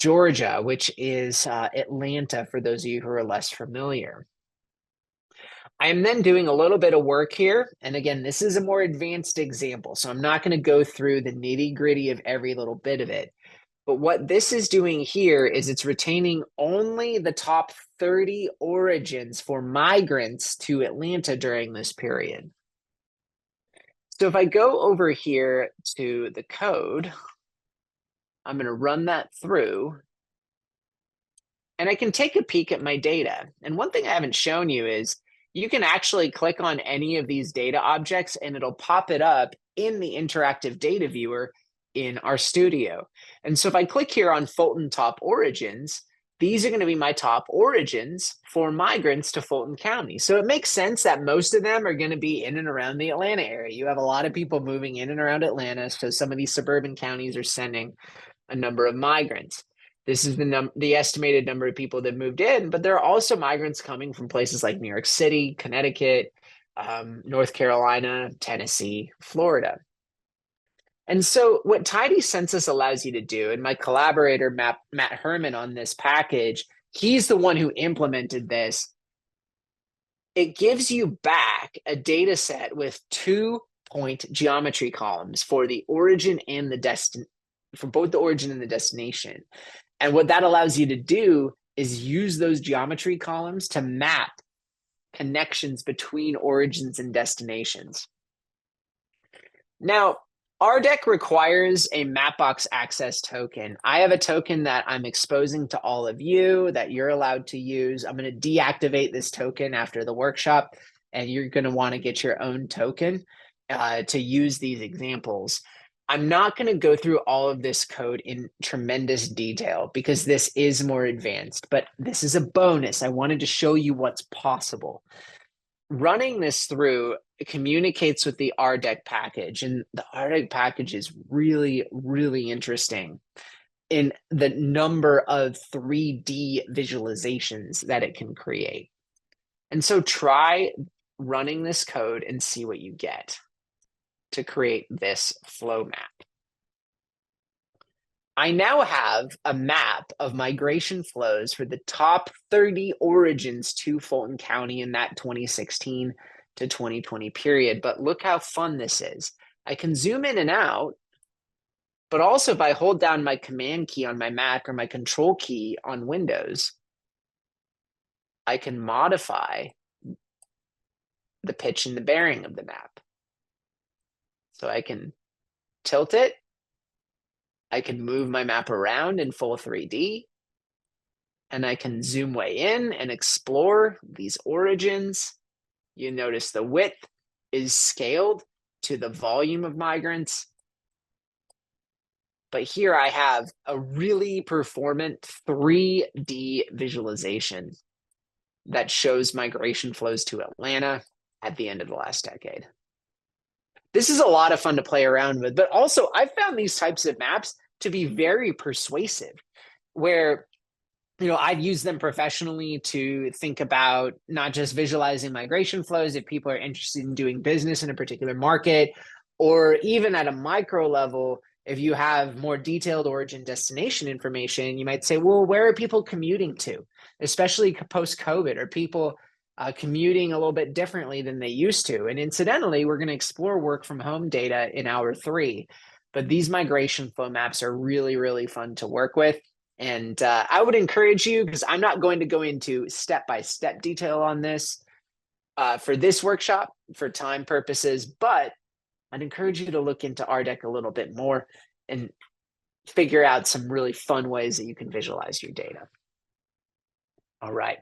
Georgia, which is Atlanta, for those of you who are less familiar. I am then doing a little bit of work here. And again, this is a more advanced example, so I'm not going to go through the nitty-gritty of every little bit of it. But what this is doing here is it's retaining only the top 30 origins for migrants to Atlanta during this period. So if I go over here to the code, I'm going to run that through. And I can take a peek at my data. And one thing I haven't shown you is you can actually click on any of these data objects and it'll pop it up in the interactive data viewer in RStudio. And so if I click here on Fulton top origins, these are going to be my top origins for migrants to Fulton County. So it makes sense that most of them are going to be in and around the Atlanta area. You have a lot of people moving in and around Atlanta. So some of these suburban counties are sending a number of migrants. This is the estimated number of people that moved in, but there are also migrants coming from places like New York City, Connecticut, North Carolina, Tennessee, Florida. And so what Tidy Census allows you to do, and my collaborator, Matt Herman on this package, he's the one who implemented this. It gives you back a data set with 2 point geometry columns for the origin and the for both the origin and the destination. And what that allows you to do is use those geometry columns to map connections between origins and destinations. Now, RDEC requires a Mapbox access token. I have a token that I'm exposing to all of you that you're allowed to use. I'm going to deactivate this token after the workshop, and you're going to want to get your own token to use these examples. I'm not going to go through all of this code in tremendous detail because this is more advanced, but this is a bonus. I wanted to show you what's possible. Running this through, it communicates with the RDEC package, and the RDEC package is really, really interesting in the number of 3D visualizations that it can create. And so try running this code and see what you get to create this flow map. I now have a map of migration flows for the top 30 origins to Fulton County in that 2016 to 2020 period. But look how fun this is. I can zoom in and out, but also if I hold down my command key on my Mac or my control key on Windows, I can modify the pitch and the bearing of the map. So I can tilt it. I can move my map around in full 3D, and I can zoom way in and explore these origins. You notice the width is scaled to the volume of migrants. But here I have a really performant 3D visualization that shows migration flows to Atlanta at the end of the last decade. This is a lot of fun to play around with, but also I've found these types of maps to be very persuasive, where I've used them professionally to think about not just visualizing migration flows if people are interested in doing business in a particular market, or even at a micro level, if you have more detailed origin destination information, you might say, well, where are people commuting to, especially post-COVID? Are people commuting a little bit differently than they used to? And incidentally, we're going to explore work from home data in hour 3. But these migration flow maps are really, really fun to work with. And I would encourage you, because I'm not going to go into step-by-step detail on this for this workshop for time purposes, but I'd encourage you to look into RDEC a little bit more and figure out some really fun ways that you can visualize your data. All right.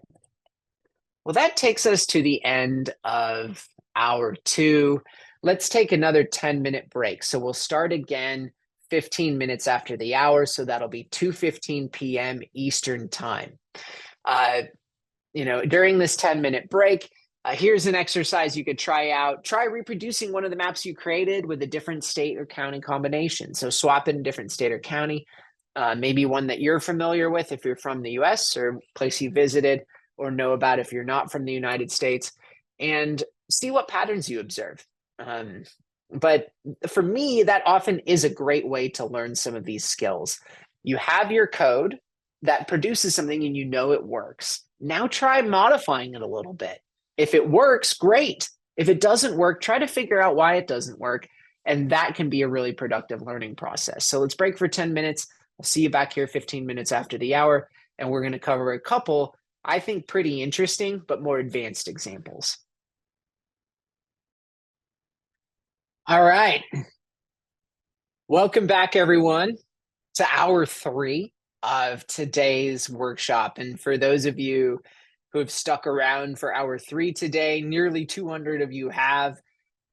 Well, that takes us to the end of hour 2. Let's take another 10-minute break. So we'll start again 15 minutes after the hour. So that'll be 2:15 p.m. Eastern time. During this 10-minute break, here's an exercise you could try out. Try reproducing one of the maps you created with a different state or county combination. So swap in a different state or county, maybe one that you're familiar with if you're from the US or place you visited or know about if you're not from the United States, and see what patterns you observe. But for me, that often is a great way to learn some of these skills. You have your code that produces something and it works. Now try modifying it a little bit. If it works, great. If it doesn't work, try to figure out why it doesn't work. And that can be a really productive learning process. So let's break for 10 minutes. I'll see you back here 15 minutes after the hour. And we're going to cover a couple, I think, pretty interesting, but more advanced examples. All right. Welcome back, everyone, to hour 3 of today's workshop. And for those of you who have stuck around for hour 3 today, nearly 200 of you have.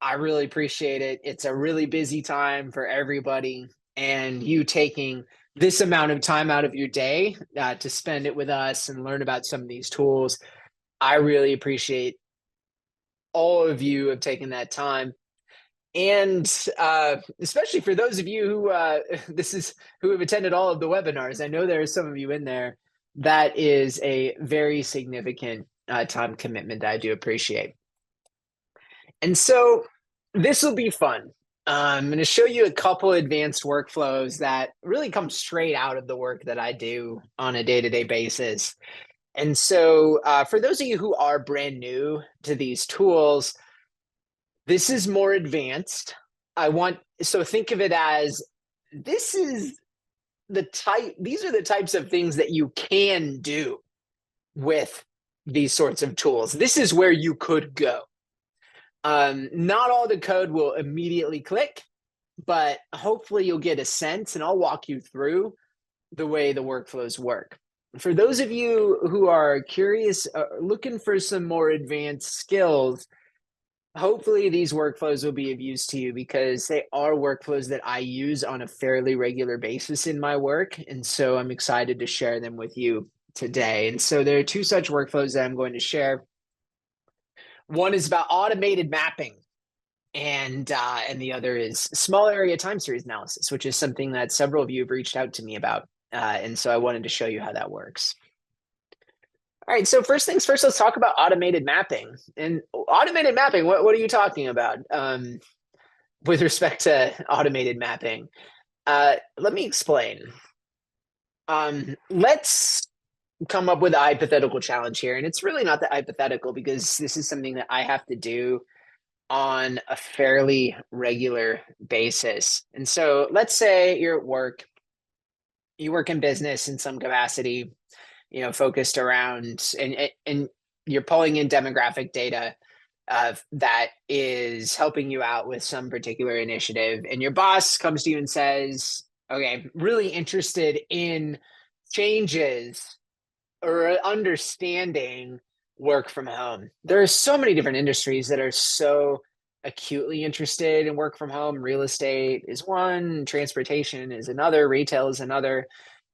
I really appreciate it. It's a really busy time for everybody, and you taking this amount of time out of your day to spend it with us and learn about some of these tools. I really appreciate all of you have taken that time. And especially for those of you who who have attended all of the webinars. I know there are some of you in there. That is a very significant time commitment that I do appreciate. And so this will be fun. I'm going to show you a couple advanced workflows that really come straight out of the work that I do on a day-to-day basis. And so for those of you who are brand new to these tools, This is more advanced. So think of it as these are the types of things that you can do with these sorts of tools. This is where you could go. Not all the code will immediately click, but hopefully you'll get a sense, and I'll walk you through the way the workflows work. For those of you who are curious, looking for some more advanced skills, hopefully these workflows will be of use to you, because they are workflows that I use on a fairly regular basis in my work. And so I'm excited to share them with you today. And so there are two such workflows that I'm going to share. One is about automated mapping, and the other is small area time series analysis, which is something that several of you have reached out to me about. And so I wanted to show you how that works. All right, so first things first, let's talk about automated mapping. And automated mapping, what are you talking about with respect to automated mapping? Let me explain. Let's come up with a hypothetical challenge here. And it's really not that hypothetical, because this is something that I have to do on a fairly regular basis. And so let's say you're at work, you work in business in some capacity, focused around, and you're pulling in demographic data that is helping you out with some particular initiative. And your boss comes to you and says, okay, really interested in changes or understanding work from home. There are so many different industries that are so acutely interested in work from home. Real estate is one, transportation is another, retail is another.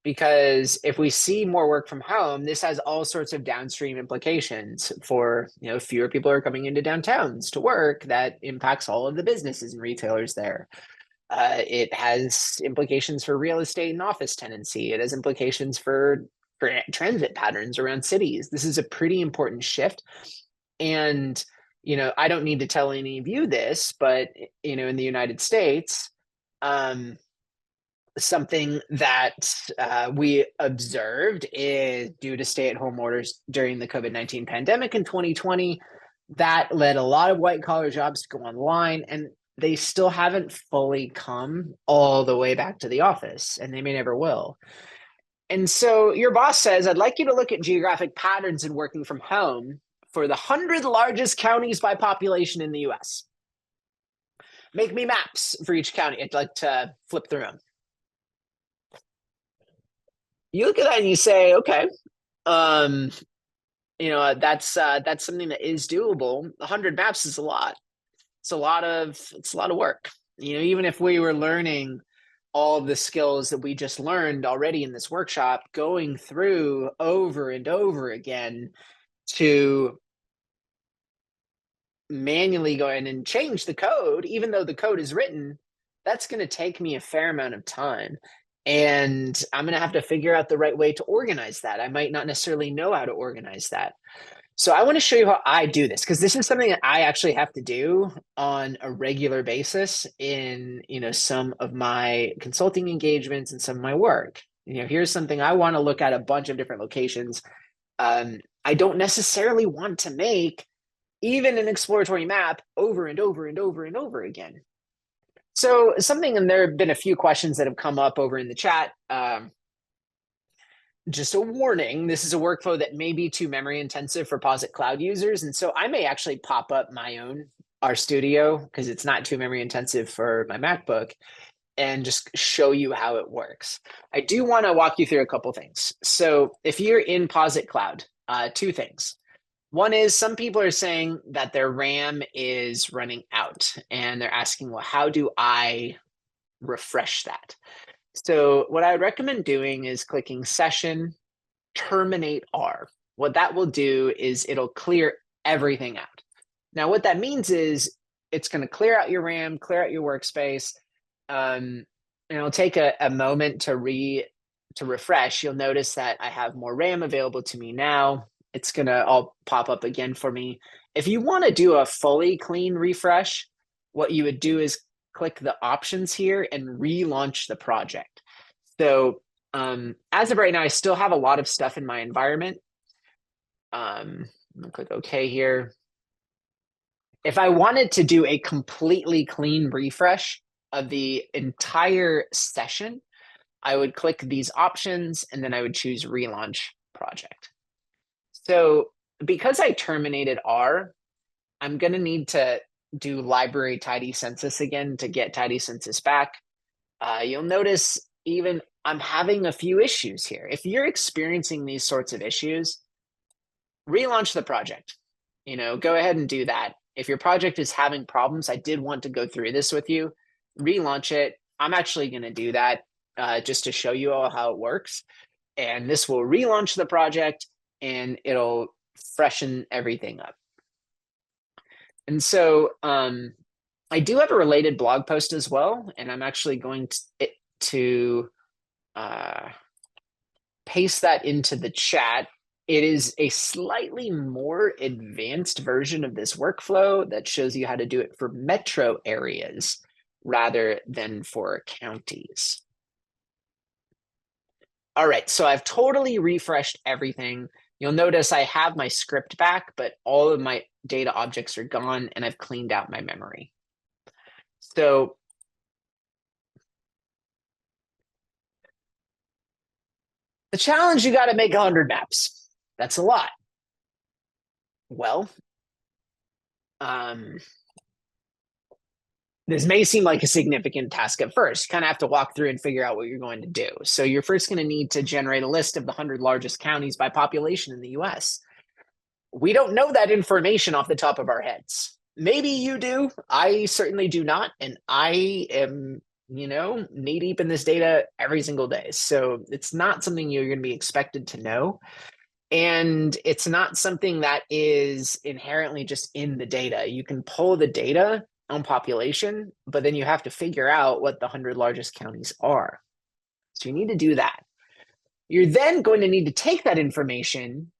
Because if we see more work from home, this has all sorts of downstream implications for, fewer people are coming into downtowns to work. That impacts all of the businesses and retailers there. It has implications for real estate and office tenancy. It has implications for transit patterns around cities. This is a pretty important shift. And, I don't need to tell any of you this, but, in the United States, something that we observed is, due to stay-at-home orders during the COVID-19 pandemic in 2020, that led a lot of white-collar jobs to go online, and they still haven't fully come all the way back to the office, and they may never will. And so your boss says, I'd like you to look at geographic patterns in working from home for the 100 largest counties by population in the US. Make me maps for each county. I'd like to flip through them. You look at that and you say, okay, that's something that is doable. 100 maps is a lot. It's a lot of work. Even if we were learning all of the skills that we just learned already in this workshop, going through over and over again to manually go in and change the code, even though the code is written, that's going to take me a fair amount of time. And I'm going to have to figure out the right way to organize that. I might not necessarily know how to organize that. So I want to show you how I do this, because this is something that I actually have to do on a regular basis in, some of my consulting engagements and some of my work. Here's something I want to look at a bunch of different locations. I don't necessarily want to make even an exploratory map over and over and over and over again. So and there have been a few questions that have come up over in the chat. Just a warning, this is a workflow that may be too memory intensive for Posit Cloud users. And so I may actually pop up my own RStudio, because it's not too memory intensive for my MacBook, and just show you how it works. I do want to walk you through a couple things. So if you're in Posit Cloud, two things. One is, some people are saying that their RAM is running out, and they're asking, well, how do I refresh that? So what I would recommend doing is clicking Session, Terminate R. What that will do is it'll clear everything out. Now, what that means is it's going to clear out your RAM, clear out your workspace, and it'll take a moment to refresh. You'll notice that I have more RAM available to me now. It's going to all pop up again for me. If you want to do a fully clean refresh, what you would do is click the options here and relaunch the project. So as of right now, I still have a lot of stuff in my environment. I'm going to click OK here. If I wanted to do a completely clean refresh of the entire session, I would click these options and then I would choose relaunch project. So because I terminated R, I'm going to need to do library tidy census again to get tidy census back. You'll notice even I'm having a few issues here. If you're experiencing these sorts of issues, relaunch the project. Go ahead and do that. If your project is having problems, I did want to go through this with you. Relaunch it. I'm actually going to do that just to show you all how it works. And this will relaunch the project and it'll freshen everything up. And so I do have a related blog post as well, and I'm actually going to paste that into the chat. It is a slightly more advanced version of this workflow that shows you how to do it for metro areas rather than for counties. All right, so I've totally refreshed everything. You'll notice I have my script back, but all of my data objects are gone and I've cleaned out my memory. So the challenge, you got to make 100 maps. That's a lot. Well, this may seem like a significant task at first. You kind of have to walk through and figure out what you're going to do. So you're first going to need to generate a list of the 100 largest counties by population in the US. We don't know that information off the top of our heads. Maybe you do. I certainly do not. And I am, knee deep in this data every single day. So it's not something you're going to be expected to know. And it's not something that is inherently just in the data. You can pull the data on population, but then you have to figure out what the 100 largest counties are. So you need to do that. You're then going to need to take that information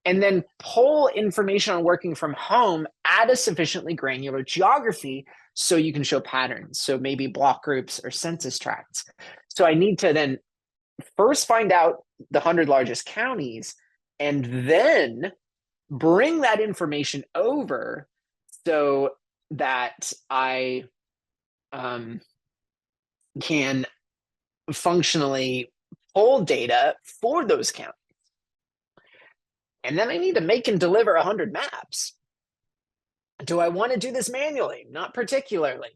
and then pull information on working from home at a sufficiently granular geography so you can show patterns. So maybe block groups or census tracts. So I need to then first find out the 100 largest counties and then bring that information over so that I can functionally pull data for those counties. And then I need to make and deliver 100 maps. Do I want to do this manually? Not particularly.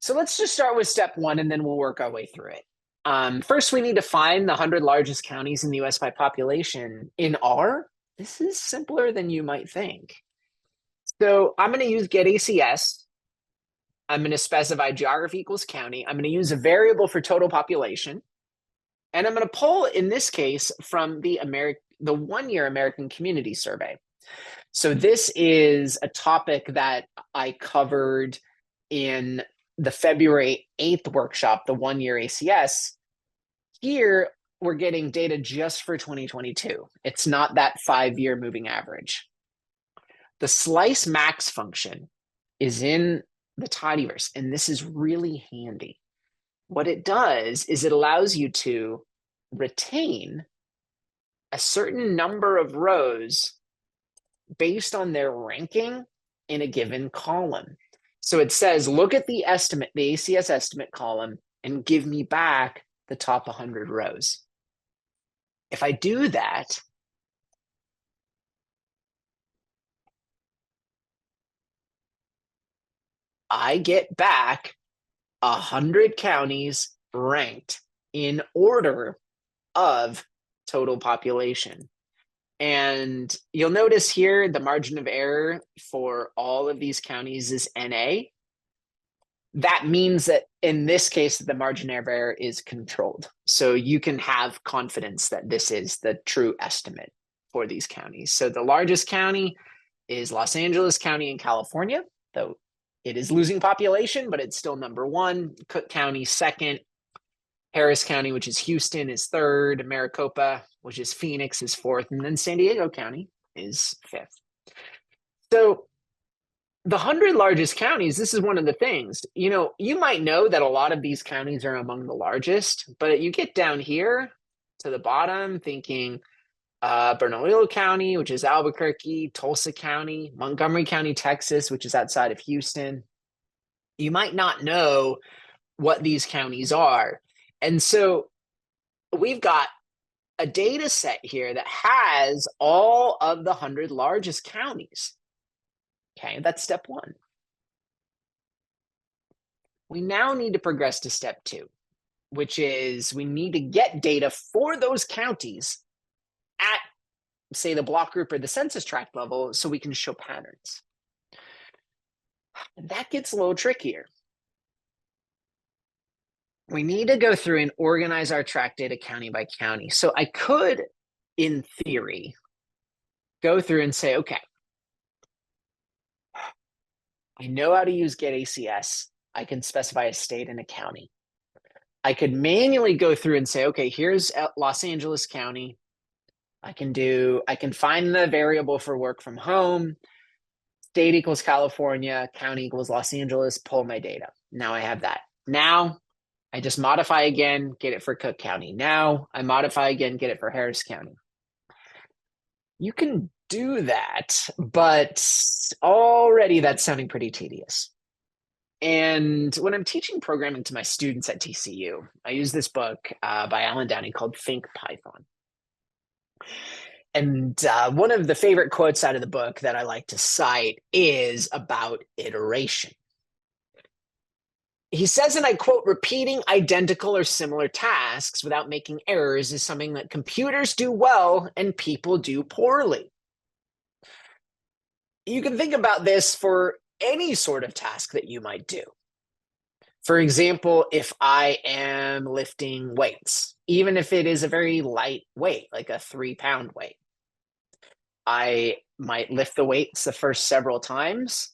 So let's just start with step one, and then we'll work our way through it. First, we need to find the 100 largest counties in the US by population. In R, this is simpler than you might think. So I'm going to use get ACS. I'm going to specify geography equals county. I'm going to use a variable for total population. And I'm going to pull, in this case, from the 1-year American Community Survey. So this is a topic that I covered in the February 8th workshop, the 1-year ACS. Here, we're getting data just for 2022. It's not that 5-year moving average. The slice max function is in the tidyverse, and this is really handy. What it does is it allows you to retain a certain number of rows based on their ranking in a given column. So it says, look at the estimate, the ACS estimate column, and give me back the top 100 rows. If I do that, I get back 100 counties ranked in order of total population. And you'll notice here the margin of error for all of these counties is NA. That means that in this case, the margin of error is controlled. So you can have confidence that this is the true estimate for these counties. So the largest county is Los Angeles County in California, though it is losing population, but it's still number 1. Cook County second. Harris County, which is Houston, is 3rd. Maricopa, which is Phoenix, is 4th. And then San Diego County is 5th. So the 100 largest counties, this is one of the things. You might know that a lot of these counties are among the largest, but you get down here to the bottom thinking, Bernalillo County, which is Albuquerque, Tulsa County, Montgomery County, Texas, which is outside of Houston. You might not know what these counties are. And so we've got a data set here that has all of the 100 largest counties. Okay, that's step one. We now need to progress to step two, which is we need to get data for those counties at, say, the block group or the census tract level so we can show patterns. And that gets a little trickier. We need to go through and organize our tract data county by county. So I could, in theory, go through and say, okay, I know how to use get ACS. I can specify a state and a county. I could manually go through and say, okay, here's Los Angeles County. I can find the variable for work from home. State equals California, county equals Los Angeles, pull my data. Now I have that. Now I just modify again, get it for Cook County. Now I modify again, get it for Harris County. You can do that, but already that's sounding pretty tedious. And when I'm teaching programming to my students at TCU, I use this book by Alan Downey called Think Python. And one of the favorite quotes out of the book that I like to cite is about iteration. He says, and I quote, repeating identical or similar tasks without making errors is something that computers do well and people do poorly. You can think about this for any sort of task that you might do. For example, if I am lifting weights, even if it is a very light weight, like a 3-pound weight, I might lift the weights the first several times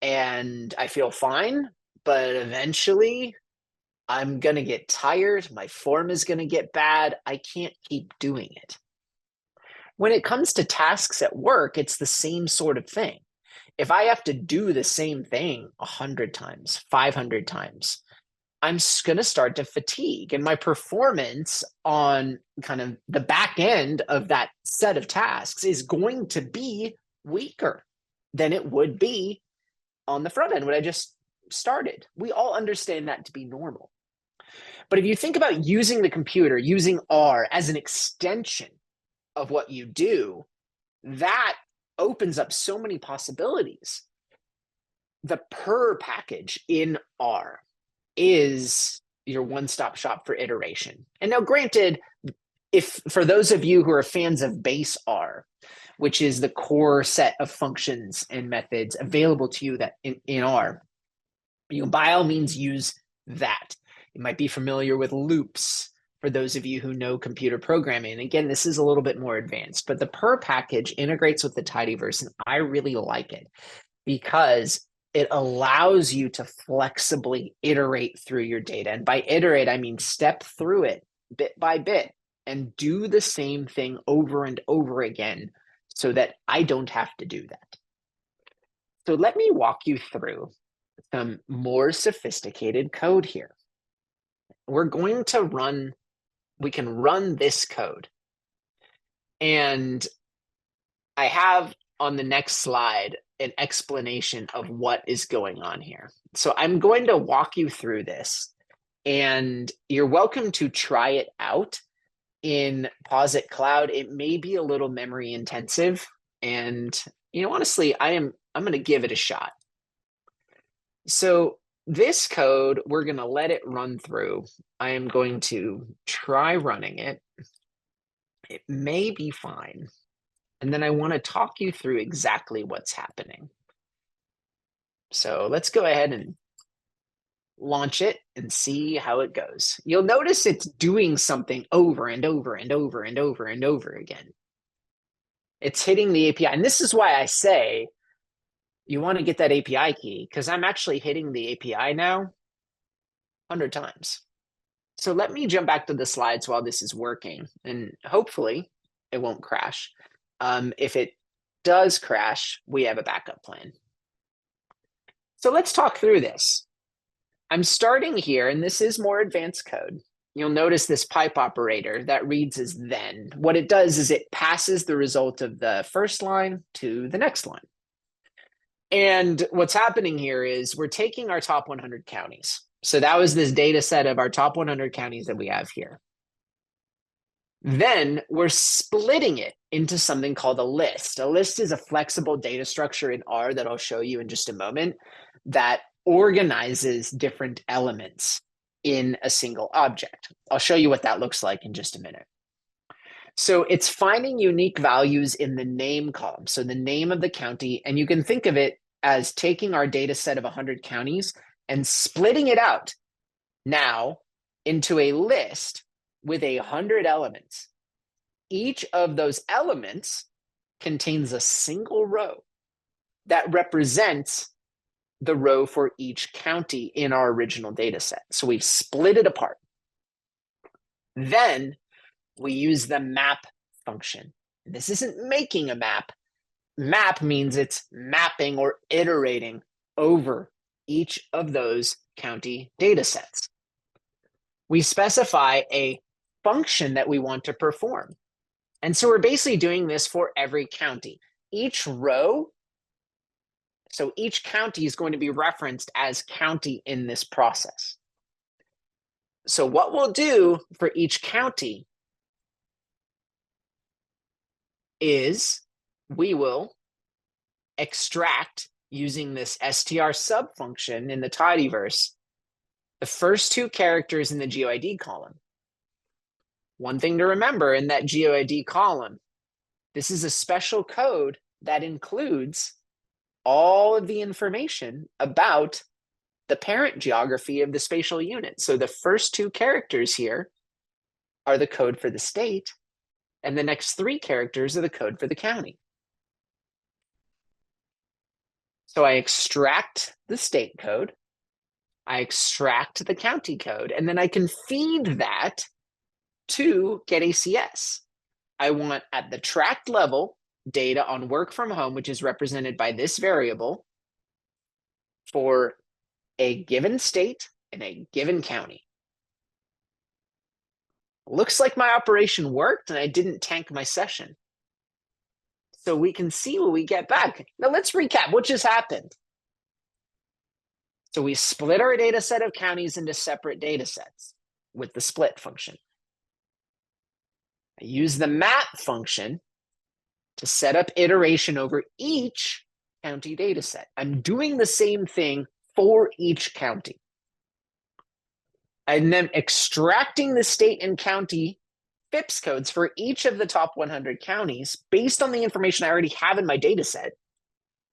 and I feel fine, but eventually I'm going to get tired. My form is going to get bad. I can't keep doing it. When it comes to tasks at work, it's the same sort of thing. If I have to do the same thing 100 times, 500 times, I'm going to start to fatigue, and my performance on kind of the back end of that set of tasks is going to be weaker than it would be on the front end when I just started. We all understand that to be normal. But if you think about using the computer, using R as an extension of what you do, that opens up so many possibilities. The per package in R is your one-stop shop for iteration. And now granted, if for those of you who are fans of base R, which is the core set of functions and methods available to you that in R, you can by all means use that. You might be familiar with loops for those of you who know computer programming. And again, this is a little bit more advanced, but the per package integrates with the tidyverse, and I really like it because it allows you to flexibly iterate through your data. And by iterate, I mean step through it bit by bit and do the same thing over and over again so that I don't have to do that. So let me walk you through some more sophisticated code here. We're going to run, we can run this code. And I have on the next slide an explanation of what is going on here. So I'm going to walk you through this, and you're welcome to try it out in Posit Cloud. It may be a little memory intensive, and honestly, I'm going to give it a shot. So this code, we're going to let it run through. I am going to try running it. It may be fine. And then I want to talk you through exactly what's happening. So let's go ahead and launch it and see how it goes. You'll notice it's doing something over and over and over and over and over again. It's hitting the API. And this is why I say you want to get that API key, because I'm actually hitting the API now 100 times. So let me jump back to the slides while this is working, and hopefully it won't crash. If it does crash, we have a backup plan. So let's talk through this. I'm starting here, and this is more advanced code. you'll notice this pipe operator that reads as then. What it does is it passes the result of the first line to the next line. And what's happening here is we're taking our top 100 counties. So that was this data set of our top 100 counties that we have here. Then we're splitting it into something called a list. A list is a flexible data structure in R that I'll show you in just a moment that organizes different elements in a single object. I'll show you what that looks like in just a minute. So it's finding unique values in the name column. So the name of the county, and you can think of it as taking our data set of 100 counties and splitting it out now into a list with 100 elements. Each of those elements contains a single row that represents the row for each county in our original data set. So we've split it apart. Then we use the map function. This isn't making a map. Map means it's mapping or iterating over each of those county data sets. We specify a function that we want to perform. And so we're basically doing this for every county. Each row, so each county is going to be referenced as county in this process. So what we'll do for each county is we will extract using this str sub function in the tidyverse the first two characters in the GeoID column. One thing to remember in that GeoID column, this is a special code that includes all of the information about the parent geography of the spatial unit. So the first two characters here are the code for the state, and the next three characters are the code for the county. So I extract the state code, I extract the county code, and then I can feed that to GetACS. I want at the tract level data on work from home, which is represented by this variable for a given state in a given county. Looks like my operation worked and I didn't tank my session. So we can see what we get back. Now let's recap what just happened. So we split our data set of counties into separate data sets with the split function. I use the map function to set up iteration over each county data set. I'm doing the same thing for each county. And then extracting the state and county FIPS codes for each of the top 100 counties based on the information I already have in my data set.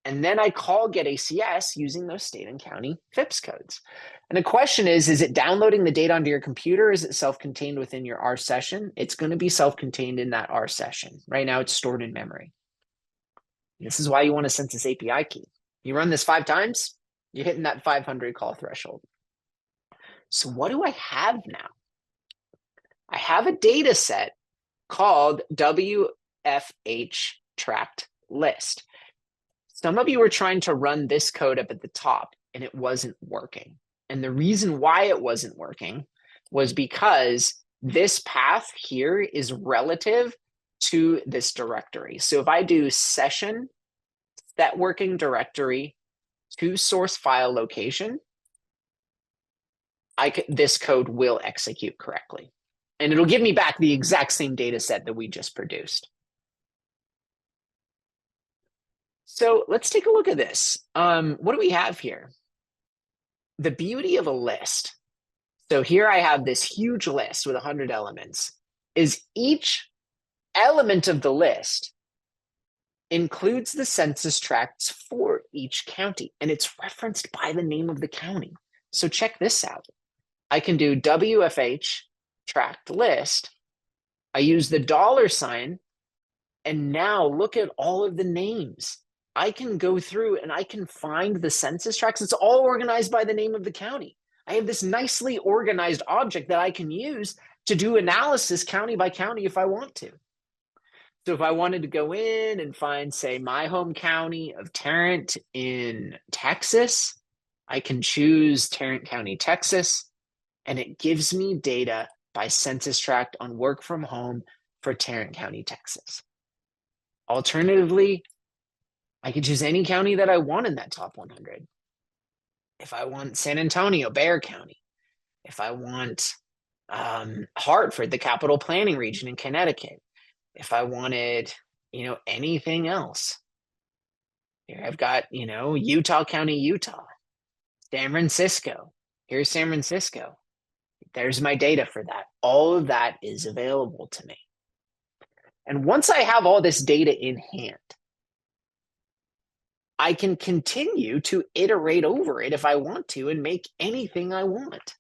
And then I call GetACS using those state and county FIPS codes. And the question is it downloading the data onto your computer? Is it self-contained within your R session? It's going to be self-contained in that R session. Right now, it's stored in memory. This is why you want a Census API key. You run this 5 times, you're hitting that 500 call threshold. So what do I have now? I have a data set called WFH tract list. Some of you were trying to run this code up at the top and it wasn't working. And the reason why it wasn't working was because this path here is relative to this directory. So if I do session set working directory to source file location, this code will execute correctly. And it'll give me back the exact same data set that we just produced. So let's take a look at this. What do we have here? The beauty of a list. So here I have this huge list with 100 elements. Is each element of the list includes the census tracts for each county, and it's referenced by the name of the county. So check this out. I can do WFH tract list. I use the $, and now look at all of the names. I can go through and I can find the census tracts. It's all organized by the name of the county. I have this nicely organized object that I can use to do analysis county by county if I want to. So if I wanted to go in and find, say, my home county of Tarrant in Texas, I can choose Tarrant County, Texas, and it gives me data by census tract on work from home for Tarrant County, Texas. Alternatively, I could choose any county that I want in that top 100. If I want San Antonio, Bexar County, if I want Hartford, the capital planning region in Connecticut, if I wanted, anything else. Here I've got, Utah County, Utah, San Francisco. Here's San Francisco. There's my data for that. All of that is available to me. And once I have all this data in hand, I can continue to iterate over it if I want to and make anything I want.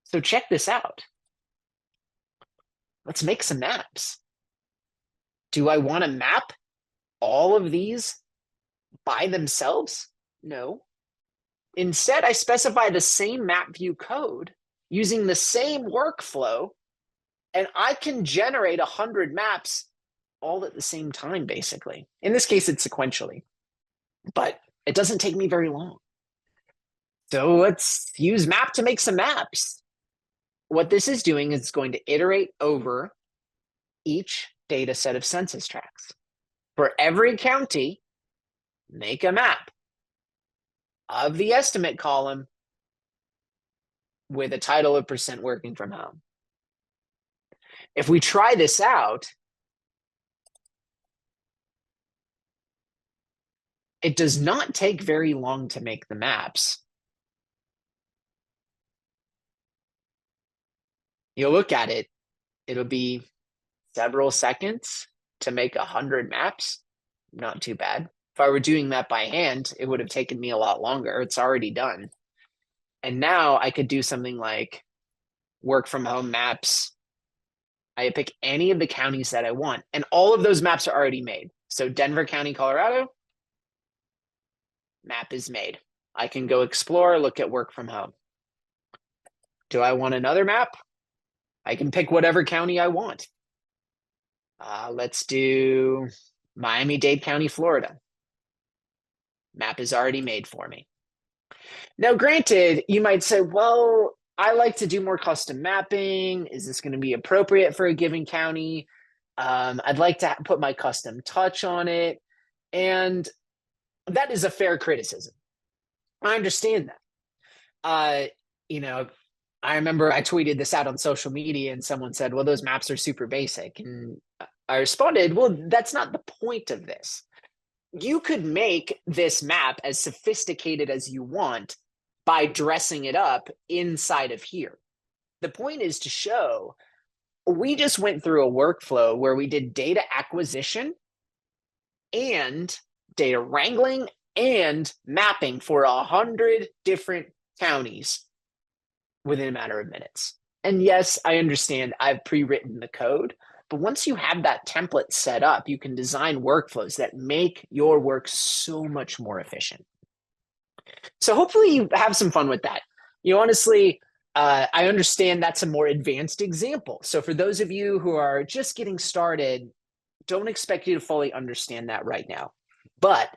So check this out. Let's make some maps. Do I want to map all of these by themselves? No. Instead, I specify the same map view code using the same workflow, and I can generate 100 maps all at the same time, basically. In this case, it's sequentially, but it doesn't take me very long. So let's use map to make some maps. What this is doing is it's going to iterate over each data set of census tracts. For every county, make a map of the estimate column with a title of % working from home. If we try this out, it does not take very long to make the maps. You'll look at it, it'll be several seconds to make 100 maps. Not too bad. If I were doing that by hand, it would have taken me a lot longer. It's already done. And now I could do something like work from home maps. I pick any of the counties that I want, and all of those maps are already made. So Denver County, Colorado, map is made. I can go explore, look at work from home. Do I want another map? I can pick whatever county I want. Let's do Miami-Dade County, Florida. Map is already made for me. Now, granted, you might say, well, I like to do more custom mapping. Is this going to be appropriate for a given county? I'd like to put my custom touch on it. And that is a fair criticism. I understand that. I remember I tweeted this out on social media and someone said, well, those maps are super basic. And I responded, well, that's not the point of this. You could make this map as sophisticated as you want by dressing it up inside of here. The point is to show we just went through a workflow where we did data acquisition and data wrangling and mapping for 100 different counties within a matter of minutes. And yes, I understand I've pre-written the code, but once you have that template set up, you can design workflows that make your work so much more efficient. So hopefully you have some fun with that. Honestly, I understand that's a more advanced example. So for those of you who are just getting started, don't expect you to fully understand that right now. But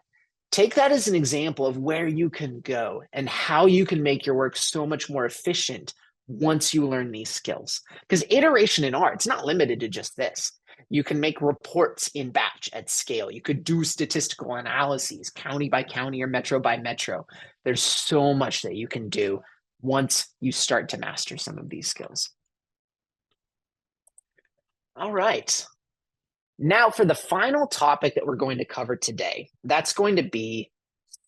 take that as an example of where you can go and how you can make your work so much more efficient once you learn these skills. Because iteration in R, it's not limited to just this. You can make reports in batch at scale. You could do statistical analyses, county by county or metro by metro. There's so much that you can do once you start to master some of these skills. All right. Now for the final topic that we're going to cover today, that's going to be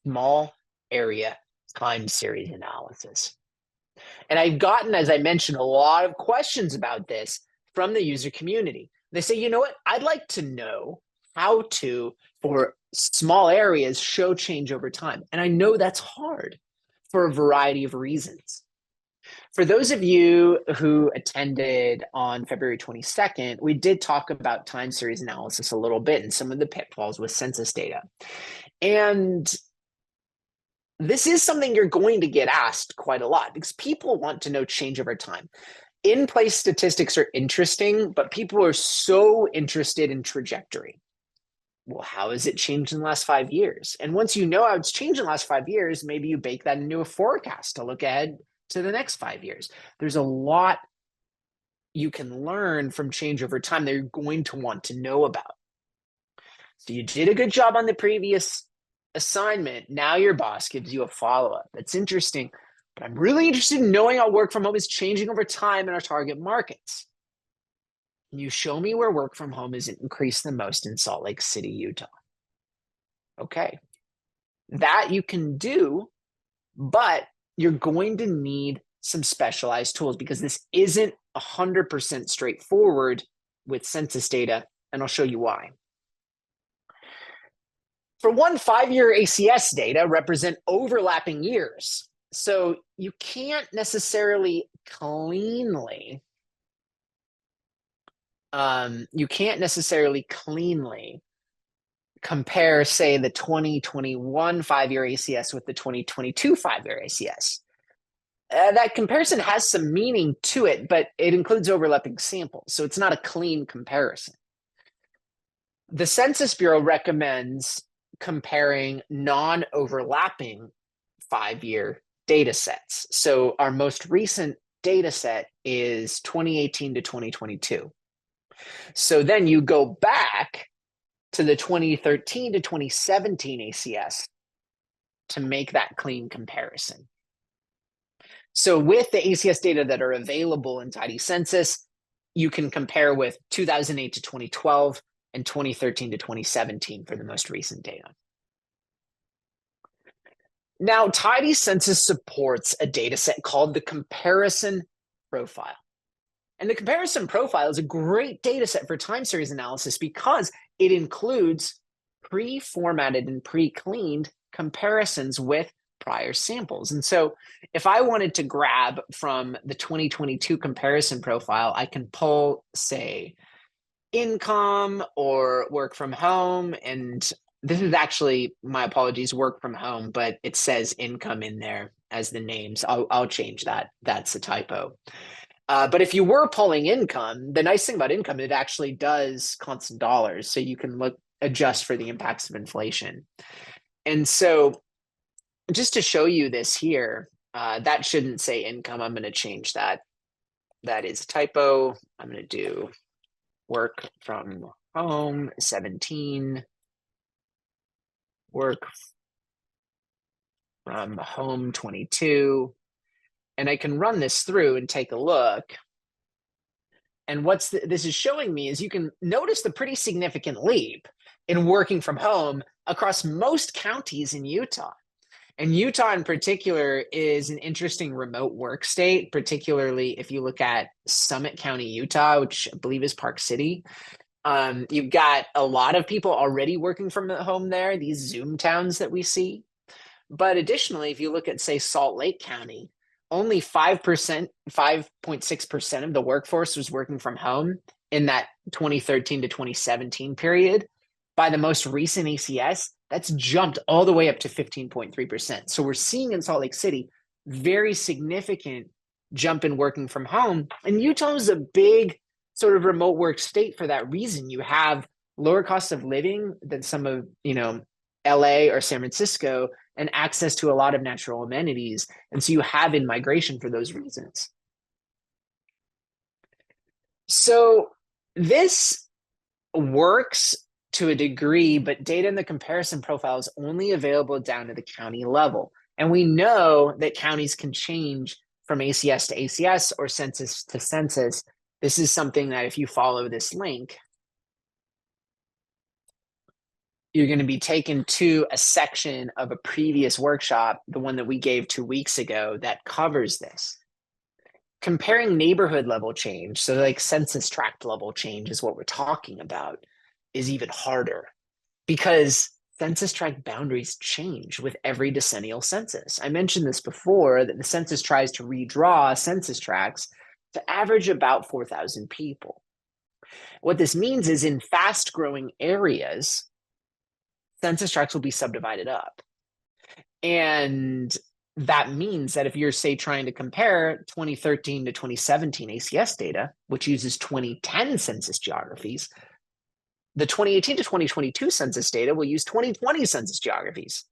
small area time series analysis. And I've gotten, as I mentioned, a lot of questions about this from the user community. They say, you know what, I'd like to know how to, for small areas, show change over time. And I know that's hard for a variety of reasons. For those of you who attended on February 22nd, we did talk about time series analysis a little bit and some of the pitfalls with census data. And this is something you're going to get asked quite a lot because people want to know change over time. In-place statistics are interesting, but people are so interested in trajectory. Well, how has it changed in the last 5 years? And once you know how it's changed in the last 5 years, maybe you bake that into a forecast to look ahead to the next 5 years. There's a lot you can learn from change over time that you're going to want to know about. So you did a good job on the previous assignment. Now your boss gives you a follow-up. That's interesting, but I'm really interested in knowing how work from home is changing over time in our target markets. Can you show me where work from home has increased the most in Salt Lake City, Utah? Okay, that you can do, but you're going to need some specialized tools because this isn't 100% straightforward with census data, and I'll show you why. For one, 5-year ACS data represent overlapping years. So you can't necessarily cleanly compare, say, the 2021 5-year ACS with the 2022 5-year ACS. That comparison has some meaning to it, but it includes overlapping samples, so it's not a clean comparison. The Census Bureau recommends comparing non-overlapping 5-year data sets. So our most recent data set is 2018 to 2022. So then you go back to the 2013 to 2017 ACS to make that clean comparison. So with the ACS data that are available in Tidy Census, you can compare with 2008 to 2012 and 2013 to 2017 for the most recent data. Now, Tidy Census supports a data set called the comparison profile. And the comparison profile is a great data set for time series analysis because it includes pre-formatted and pre-cleaned comparisons with prior samples. And so if I wanted to grab from the 2022 comparison profile, I can pull, say, income or work from home. And this is actually, my apologies, work from home, but it says income in there as the names. I'll change that. That's a typo. But if you were pulling income, the nice thing about income, it actually does constant dollars. So you can adjust for the impacts of inflation. And so just to show you this here, that shouldn't say income. I'm going to change that. That is a typo. I'm going to do work from home 17, work from home 22. And I can run this through and take a look. And what this is showing me is you can notice the pretty significant leap in working from home across most counties in Utah. And Utah in particular is an interesting remote work state, particularly if you look at Summit County, Utah, which I believe is Park City. You've got a lot of people already working from home there, these Zoom towns that we see. But additionally, if you look at, say, Salt Lake County, only 5%, 5.6% of the workforce was working from home in that 2013 to 2017 period. By the most recent ACS, that's jumped all the way up to 15.3%. So we're seeing in Salt Lake City very significant jump in working from home. And Utah is a big sort of remote work state for that reason. You have lower cost of living than some of, LA or San Francisco, and access to a lot of natural amenities. And so you have in-migration for those reasons. So this works to a degree, but data in the comparison profile is only available down to the county level. And we know that counties can change from ACS to ACS or census to census. This is something that if you follow this link, you're going to be taken to a section of a previous workshop, the one that we gave 2 weeks ago, that covers this. Comparing neighborhood level change, so like census tract level change is what we're talking about, is even harder because census tract boundaries change with every decennial census. I mentioned this before, that the census tries to redraw census tracts to average about 4,000 people. What this means is in fast-growing areas, census tracts will be subdivided up. And that means that if you're, say, trying to compare 2013 to 2017 ACS data, which uses 2010 census geographies, the 2018 to 2022 census data will use 2020 census geographies.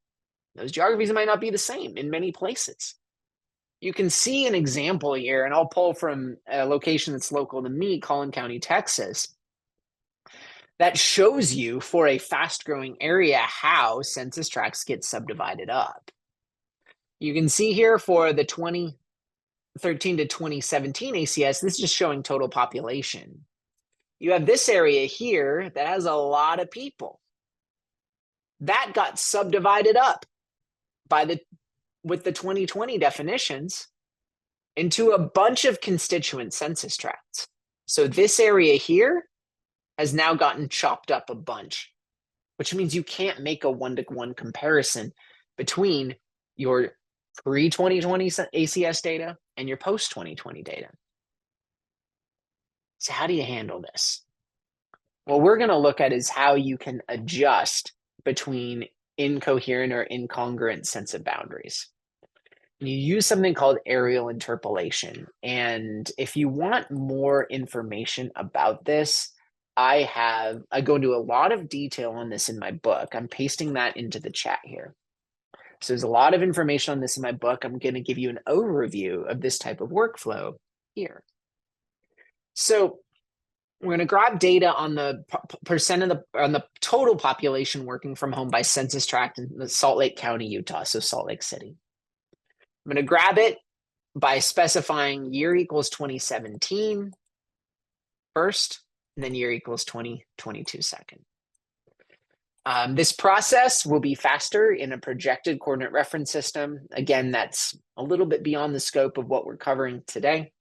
Those geographies might not be the same in many places. you can see an example here, and I'll pull from a location that's local to me, Collin County, Texas, that shows you for a fast-growing area how census tracts get subdivided up. You can see here for the 2013 to 2017 ACS, this is just showing total population. You have this area here that has a lot of people. That got subdivided up with the 2020 definitions into a bunch of constituent census tracts. So this area here has now gotten chopped up a bunch, which means you can't make a one-to-one comparison between your pre-2020 ACS data and your post-2020 data. So how do you handle this? What we're going to look at is how you can adjust between incoherent or incongruent census boundaries. You use something called aerial interpolation. And if you want more information about this, I go into a lot of detail on this in my book. I'm pasting that into the chat here. So there's a lot of information on this in my book. I'm going to give you an overview of this type of workflow here. So we're going to grab data on the percent of on the total population working from home by census tract in the Salt Lake County, Utah, so Salt Lake City. I'm going to grab it by specifying year equals 2017 first, and then year equals 2022 second. This process will be faster in a projected coordinate reference system. Again, that's a little bit beyond the scope of what we're covering today.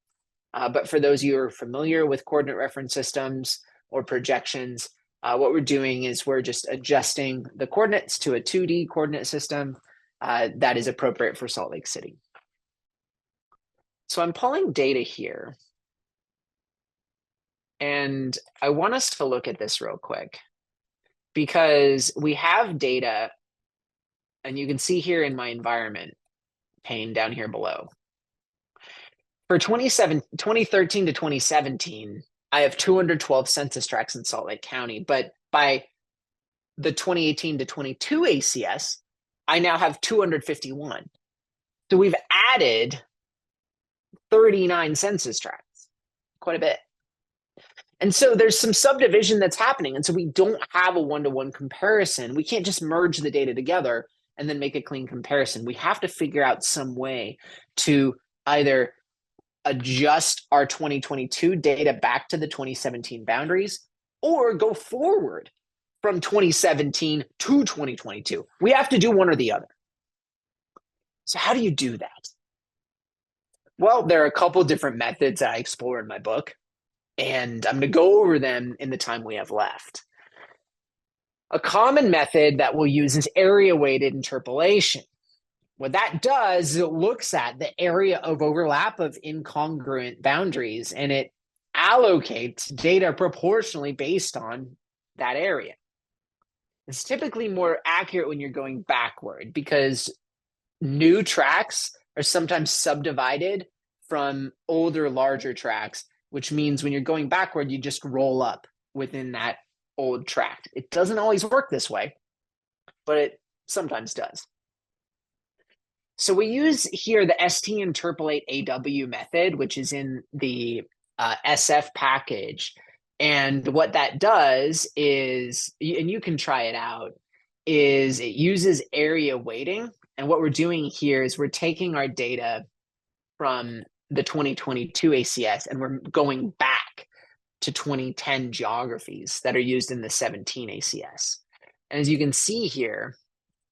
But for those of you who are familiar with coordinate reference systems or projections, what we're doing is we're just adjusting the coordinates to a 2D coordinate system that is appropriate for Salt Lake City. So I'm pulling data here. And I want us to look at this real quick because we have data, and you can see here in my environment pane down here below. For 2013 to 2017, I have 212 census tracts in Salt Lake County, but by the 2018 to 22 ACS, I now have 251. So we've added 39 census tracts, quite a bit. And so there's some subdivision that's happening. And so we don't have a one-to-one comparison. We can't just merge the data together and then make a clean comparison. We have to figure out some way to either adjust our 2022 data back to the 2017 boundaries or go forward from 2017 to 2022. We have to do one or the other. So how do you do that? Well, there are a couple different methods that I explore in my book, and I'm going to go over them in the time we have left. A common method that we'll use is area-weighted interpolation. What that does is it looks at the area of overlap of incongruent boundaries, and it allocates data proportionally based on that area. It's typically more accurate when you're going backward because new tracts are sometimes subdivided from older, larger tracts, which means when you're going backward, you just roll up within that old tract. It doesn't always work this way, but it sometimes does. So we use here the ST interpolate AW method, which is in the SF package. And what that does is, and you can try it out, is it uses area weighting. And what we're doing here is we're taking our data from the 2022 ACS and we're going back to 2010 geographies that are used in the 17 ACS. And as you can see here,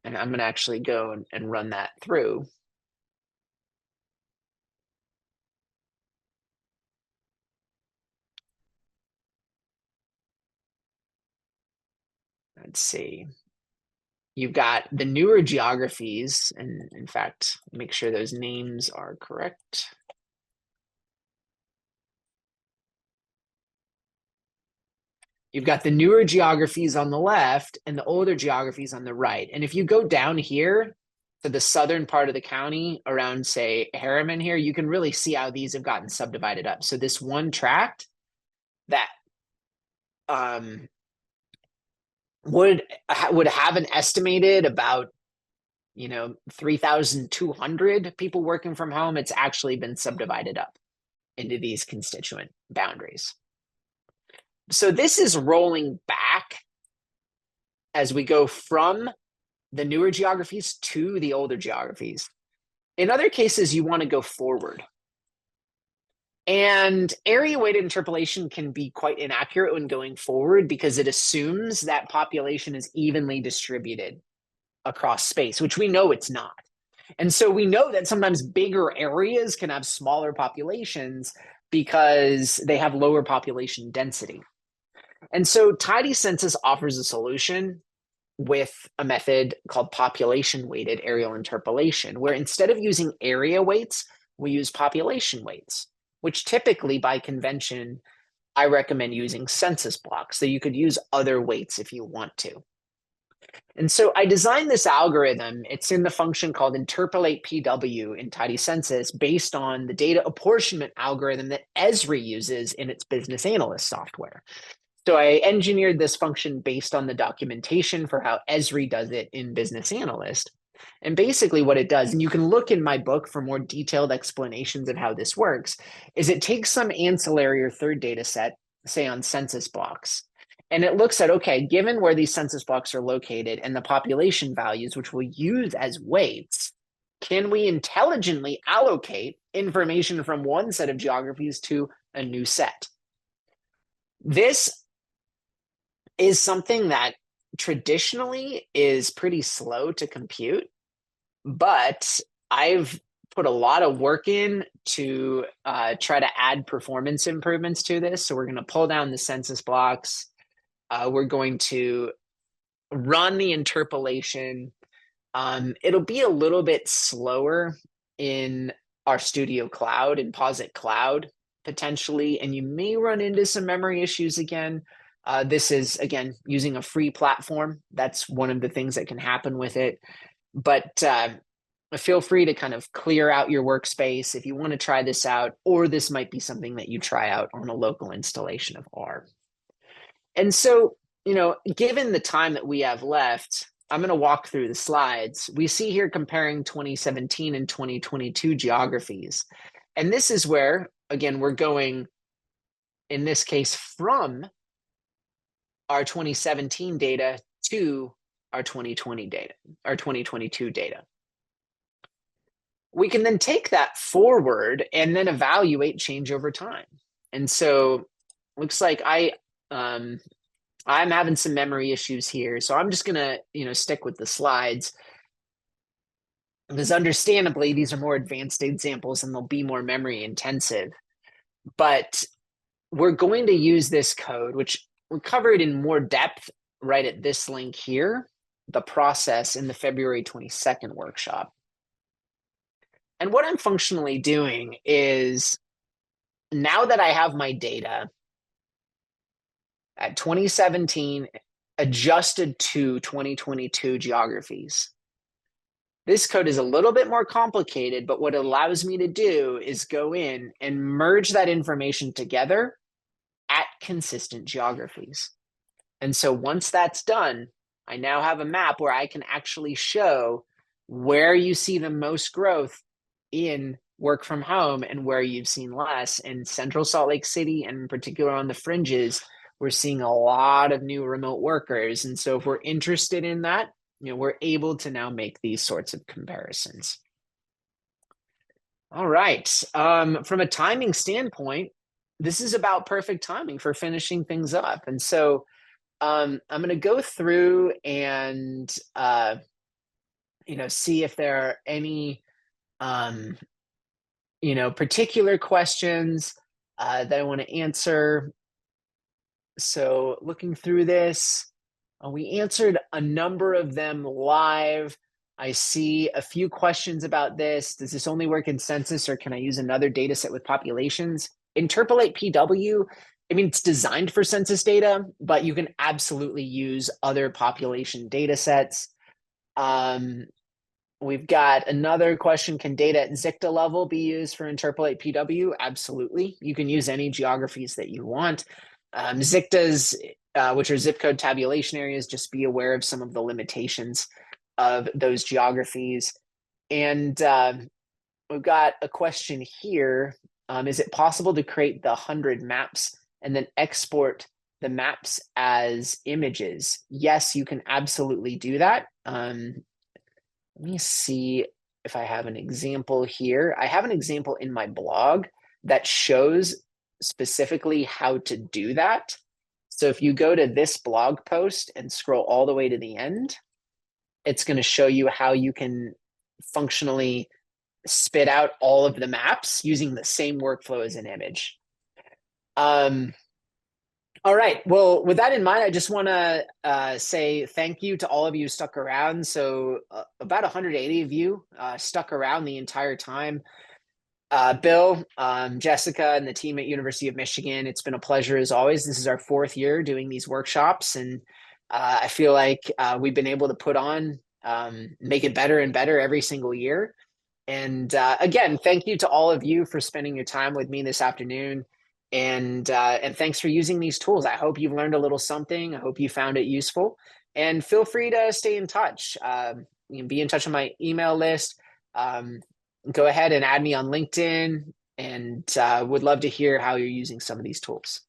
and I'm going to actually go and run that through. Let's see. You've got the newer geographies, and in fact, make sure those names are correct. You've got the newer geographies on the left and the older geographies on the right. And if you go down here to the southern part of the county around, say, Harriman here, you can really see how these have gotten subdivided up. So this one tract that would have an estimated about 3,200 people working from home, it's actually been subdivided up into these constituent boundaries. So this is rolling back as we go from the newer geographies to the older geographies. In other cases, you want to go forward. And area-weighted interpolation can be quite inaccurate when going forward because it assumes that population is evenly distributed across space, which we know it's not. And so we know that sometimes bigger areas can have smaller populations because they have lower population density. And so Tidy Census offers a solution with a method called population-weighted aerial interpolation, where instead of using area weights, we use population weights, which typically by convention, I recommend using census blocks. So you could use other weights if you want to. And so I designed this algorithm. It's in the function called interpolate PW in Tidy Census based on the data apportionment algorithm that Esri uses in its business analyst software. So I engineered this function based on the documentation for how Esri does it in Business Analyst. And basically what it does, and you can look in my book for more detailed explanations of how this works, is it takes some ancillary or third data set, say on census blocks, and it looks at, okay, given where these census blocks are located and the population values, which we'll use as weights, can we intelligently allocate information from one set of geographies to a new set? This is something that traditionally is pretty slow to compute, but I've put a lot of work in to try to add performance improvements to this. So we're going to pull down the census blocks. We're going to run the interpolation. It'll be a little bit slower in our Studio Cloud and Posit Cloud potentially, and you may run into some memory issues again. This is, again, using a free platform. That's one of the things that can happen with it. But feel free to kind of clear out your workspace if you want to try this out, or this might be something that you try out on a local installation of R. And so, given the time that we have left, I'm going to walk through the slides. We see here comparing 2017 and 2022 geographies. And this is where, again, we're going, in this case, from our 2017 data to our 2020 data, our 2022 data. We can then take that forward and then evaluate change over time. And so looks like I'm having some memory issues here. So I'm just gonna, stick with the slides, because understandably, these are more advanced examples and they'll be more memory intensive. But we're going to use this code, which we covered in more depth right at this link here, the process in the February 22nd workshop. And what I'm functionally doing is, now that I have my data at 2017 adjusted to 2022 geographies, this code is a little bit more complicated, but what it allows me to do is go in and merge that information together at consistent geographies. And so once that's done, I now have a map where I can actually show where you see the most growth in work from home and where you've seen less. In Central Salt Lake City, and in particular on the fringes, we're seeing a lot of new remote workers. And so if we're interested in that, we're able to now make these sorts of comparisons. All right. From a timing standpoint, this is about perfect timing for finishing things up. And so I'm going to go through and, see if there are any, particular questions that I want to answer. So looking through this, we answered a number of them live. I see a few questions about this. Does this only work in census, or can I use another data set with populations? Interpolate PW, it's designed for census data, but you can absolutely use other population data sets. We've got another question. Can data at ZICTA level be used for Interpolate PW? Absolutely. You can use any geographies that you want. ZICTAs, which are zip code tabulation areas, just be aware of some of the limitations of those geographies. And we've got a question here. Is it possible to create the 100 maps and then export the maps as images? Yes, you can absolutely do that. Let me see if I have an example here. I have an example in my blog that shows specifically how to do that. So if you go to this blog post and scroll all the way to the end, it's going to show you how you can functionally spit out all of the maps using the same workflow as an image. All right. Well, with that in mind, I just want to say thank you to all of you who stuck around. So about 180 of you stuck around the entire time. Bill, Jessica, and the team at University of Michigan, it's been a pleasure as always. This is our 4th year doing these workshops, and I feel like we've been able to put on, make it better and better every single year. And again, thank you to all of you for spending your time with me this afternoon. And thanks for using these tools. I hope you've learned a little something. I hope you found it useful. And feel free to stay in touch. You can be in touch on my email list. Go ahead and add me on LinkedIn, and would love to hear how you're using some of these tools.